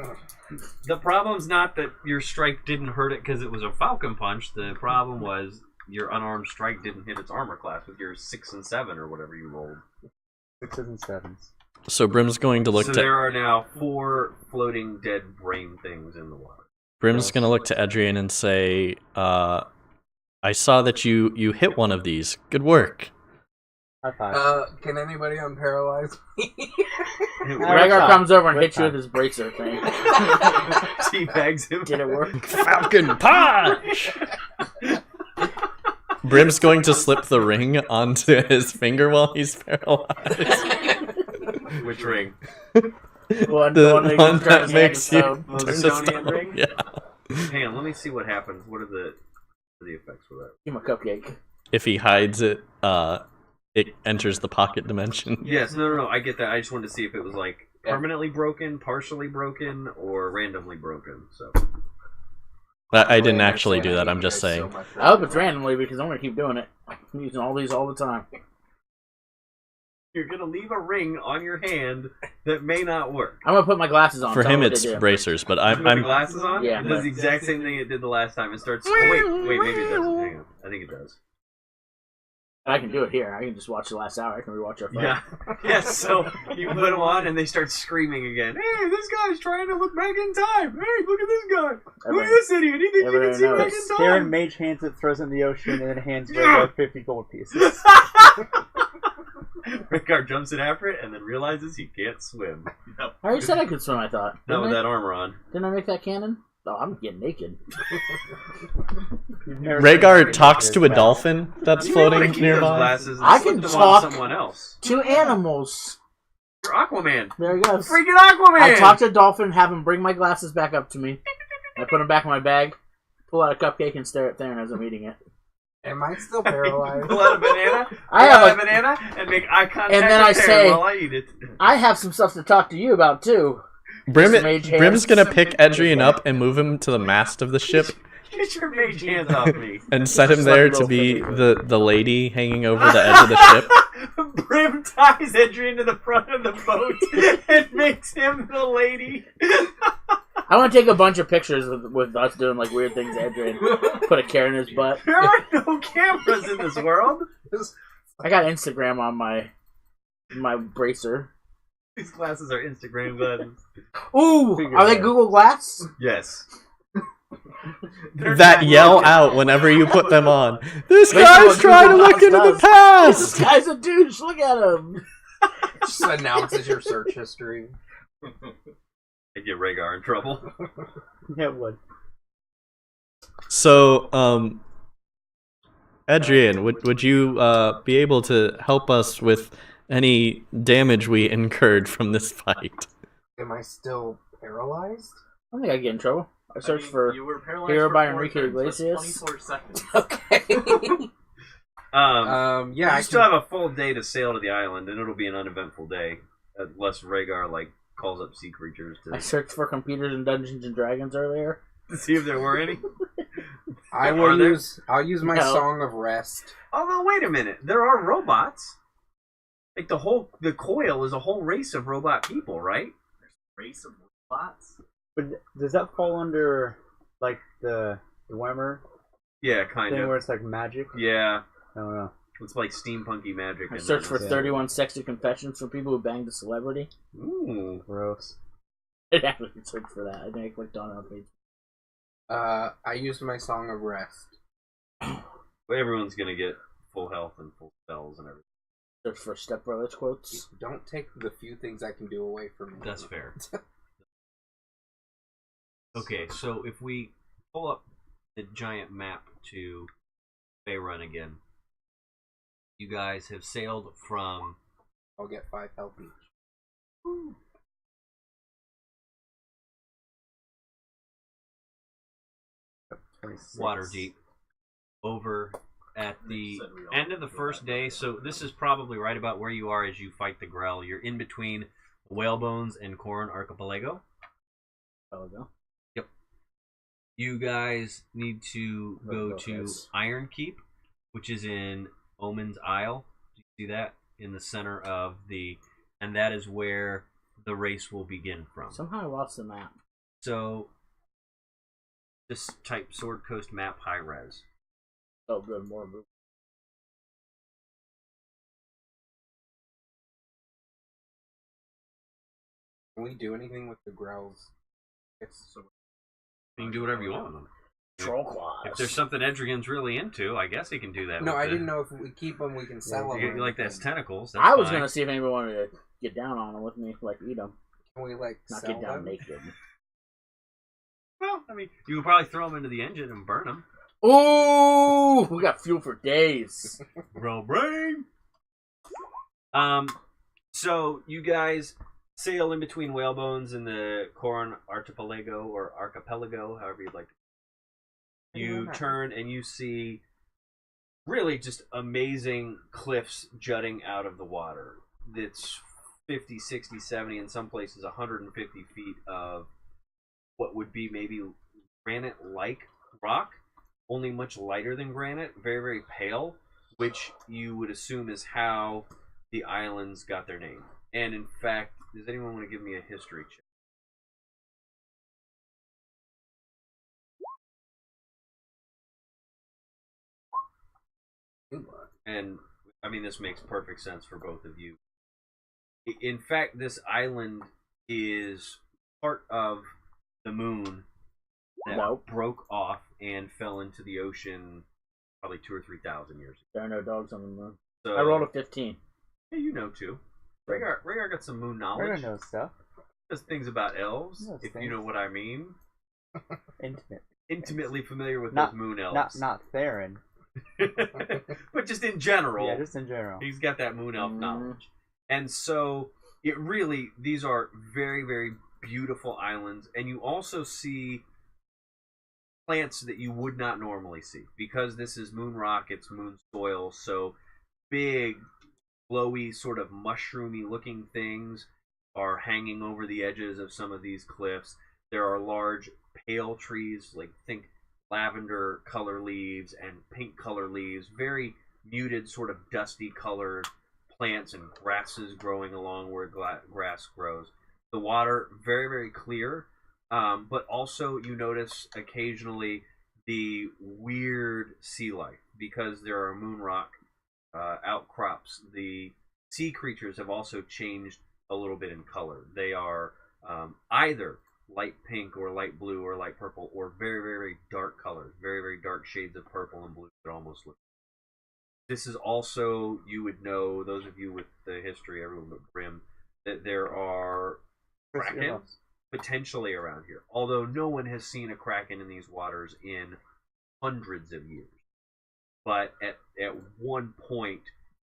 The problem's not that your strike didn't hurt it because it was a falcon punch. The problem was your unarmed strike didn't hit its armor class with your 6 and 7 or whatever you rolled. 6s and 7s. So Brim's going to look So to there are now 4 floating dead brain things in the water. Brim's going to look to Adrian and say, "I saw that you hit one of these. Good work." High five. Can anybody unparalyze me? Rhaegar comes over and Good hits you time. with his bracer thing. Teabags him. Did it work? Falcon punch. Brim's going to slip the ring onto his finger while he's paralyzed. Which ring? One, The one one turns that his makes you hand to Oh, the turn to stone stone. ring? Yeah. Hang on, let me see what happens. What are the effects for that? Give him a cupcake. If he hides it, it enters the pocket dimension. Yes, no, I get that. I just wanted to see if it was like Yeah. permanently broken, partially broken, or randomly broken. So I didn't actually do that. I'm just So saying. much I hope it's randomly because I'm gonna keep doing it. I'm using all these all the time. you're gonna leave a ring on your hand that may not work. I'm gonna put my glasses on. For tell him, me what it's they do. bracers, but You I'm put the I'm glasses on. Yeah. It does the exact same thing it did the last time. It starts. Oh, wait, maybe it doesn't. Hang on, I think it does. I can do it here. I can just watch the last hour. I can rewatch our fight. Yeah. Yes. So you put them on, and they start screaming again. Hey, this guy's trying to look back in time. Hey, look at this guy. Look at Everyone- this idiot. He thinks you everyone can see back knows. in Darren time. Mage hands it, throws it in the ocean, and then hands Rhaegar 50 gold pieces. Rhaegar jumps in after it, and then realizes he can't swim. I already said I could swim. I thought. Not with Didn't I? that armor on. Didn't I make that canon? Oh, I'm getting naked. You've never Rhaegar seen talks it to a as well. dolphin that's You may wanna floating keep those nearby. glasses and I slip can them talk- on someone else. Two animals. You're Aquaman. There he goes. Freaking Aquaman. I talk to a dolphin, have him bring my glasses back up to me. I put them back in my bag, pull out a cupcake, and stare at Theron as I'm eating it. Am I still paralyzed? Pull out a banana. I pull have out a- a banana and make eye contact. And then I with Taryn say- while I eat it. I have some stuff to talk to you about too. Brim, Some mage hands. Brim's gonna Some pick mage Edrian hands. up and move him to the mast of the ship Get your mage hands off me. and set him Just there let me to roll be for the lady hanging over the edge of the ship. Brim ties Adrian to the front of the boat and makes him the lady. I want to take a bunch of pictures with us doing like weird things. Adrian put a carrot in his butt. There are no cameras in this world. I got Instagram on my bracer. These glasses are Instagram glasses. Ooh, Figure are they that. Google Glass? Yes. They're That not yell looking. out whenever you put them on. This Basically guy's what trying to Google look Glass into the does. This past. guy's a douche. Look at him. Just announces your search history. They get Rhaegar in trouble. Yeah, what? So, Adrian, would you be able to help us with any damage we incurred from this fight? Am I still paralyzed? I don't think I get in trouble. I searched for. You were paralyzed Hero for by 4 Enrique turns. That's Iglesias. 24 seconds. Okay. Yeah, you I still can, have a full day to sail to the island, and it'll be an uneventful day, unless Rhaegar calls up sea creatures I to searched for computers in Dungeons and Dragons earlier. see if there were any. I Are will there? I'll use my No. Song of Rest. Although, wait a minute, there are robots. Like the coil is a whole race of robot people, right? Race of robots. But does that fall under like the Dwemer Yeah, kind thing of. where it's like magic? Yeah, I don't know. it's like steampunky magic. I and searched for Yeah. 31 sexy confessions for people who banged a celebrity. Ooh. Gross. It actually searched for that. I think I clicked on it on page. I used my Song of Rest. Well, everyone's gonna get full health and full spells and everything. Search for Step Brothers quotes. Don't take the few things I can do away from me. That's fair. Okay, so if we pull up the giant map to Faerun again, you guys have sailed from I'll get 5 health each. Waterdeep over at the Said we all end of the go first back. day. So this is probably right about where you are as you fight the Grell. You're in between Whalebones and Corrin Archipelago. Yep. You guys need to go Go, to guys. Iron Keep, which is in Omen's Isle. You see that in the center of the, and that is where the race will begin from. Somehow I lost the map. So just type Sword Coast map high res. Oh, good. More movement. Can we do anything with the growls? It's You can do whatever you want with them. Troll claws. If there's something Edrigan's really into, I guess he can do that. no, with I the- didn't know if we keep them, we can sell them. You like that's tentacles. That's I was fine. gonna see if anybody wanted to get down on them with me, like eat them, Can we like not sell get down them? naked. Well, I mean, you could probably throw them into the engine and burn them. Ooh, we got fuel for days. Bro, brain. So you guys sail in between Whalebones and the Corrin Archipelago or Archipelago, however you'd like. You turn and you see really just amazing cliffs jutting out of the water. It's 50, 60, 70, in some places 150 feet of what would be maybe granite-like rock, only much lighter than granite, very, very pale, which you would assume is how the islands got their name. And in fact, does anyone want to give me a history check? And I mean, this makes perfect sense for both of you. In fact, this island is part of the moon that Nope. broke off and fell into the ocean probably 2,000 or 3,000 years ago. There are no dogs on the moon. So, I rolled a 15. Yeah, you know too. Rhaegar got some moon I knowledge. don't know stuff. Does things about elves, Knows if you things. know what I mean. Intimate. Intimately familiar with Not- those moon elves. Not Theron. But just in general. Yeah, just in general. He's got that moon elf Mhm. knowledge. And so it really, these are very, very beautiful islands. And you also see plants that you would not normally see. Because this is moon rock, it's moon soil, so big, glowy, sort of mushroomy looking things are hanging over the edges of some of these cliffs. There are large pale trees, like think lavender color leaves and pink color leaves, very muted, sort of dusty colored plants and grasses growing along where grass grows. The water very, very clear, but also you notice occasionally the weird sea life because there are moon rock outcrops. The sea creatures have also changed a little bit in color. They are either light pink or light blue or light purple or very, very, very dark colors, very, very dark shades of purple and blue that almost look. This is also, you would know, those of you with the history, everyone but Grim, that there are kraken potentially around here. Although no one has seen a kraken in these waters in hundreds of years. But at one point,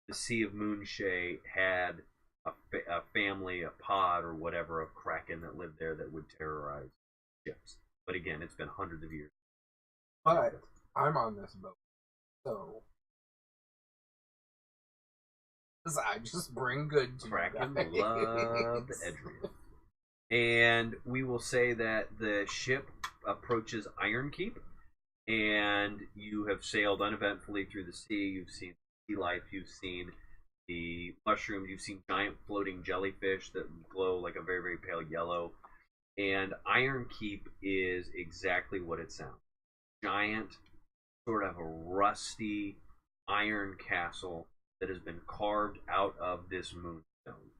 the Sea of Moonshae had a family, a pod or whatever of kraken that lived there that would terrorize ships. But again, it's been hundreds of years. But I'm on this boat, so I just bring good to Kraken you guys. loved Edria. And we will say that the ship approaches Iron Keep, and you have sailed uneventfully through the sea. You've seen sea life, you've seen the mushrooms, you've seen giant floating jellyfish that glow like a very, very pale yellow. And Iron Keep is exactly what it sounds. Giant, sort of a rusty iron castle that has been carved out of this moonstone.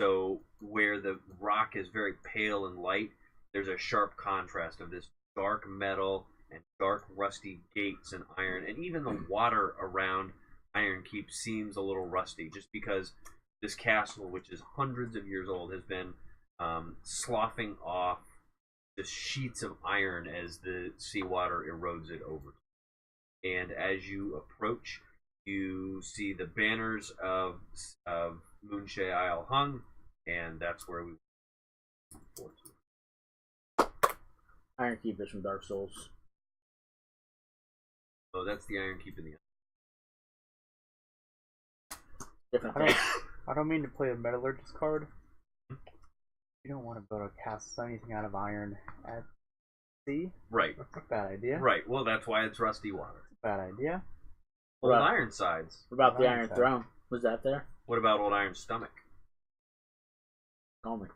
So where the rock is very pale and light, there's a sharp contrast of this dark metal and dark rusty gates and iron, and even the water around Iron Keep seems a little rusty, just because this castle, which is hundreds of years old, has been sloughing off the sheets of iron as the seawater erodes it over. And as you approach, you see the banners of Moonshae Isle hung, and that's where we. Iron Keep is from Dark Souls. Oh, that's the Iron Keep in the. Different thing. I don't mean to play a metallurgist card. You don't want to build a castle anything out of iron at sea. Right. That's a bad idea. Right. Well, that's why it's rusty water. Bad idea. Old Right. Ironsides. What about the Iron Iron Side. Throne? Was that there? What about Old Iron Stomach? Call me.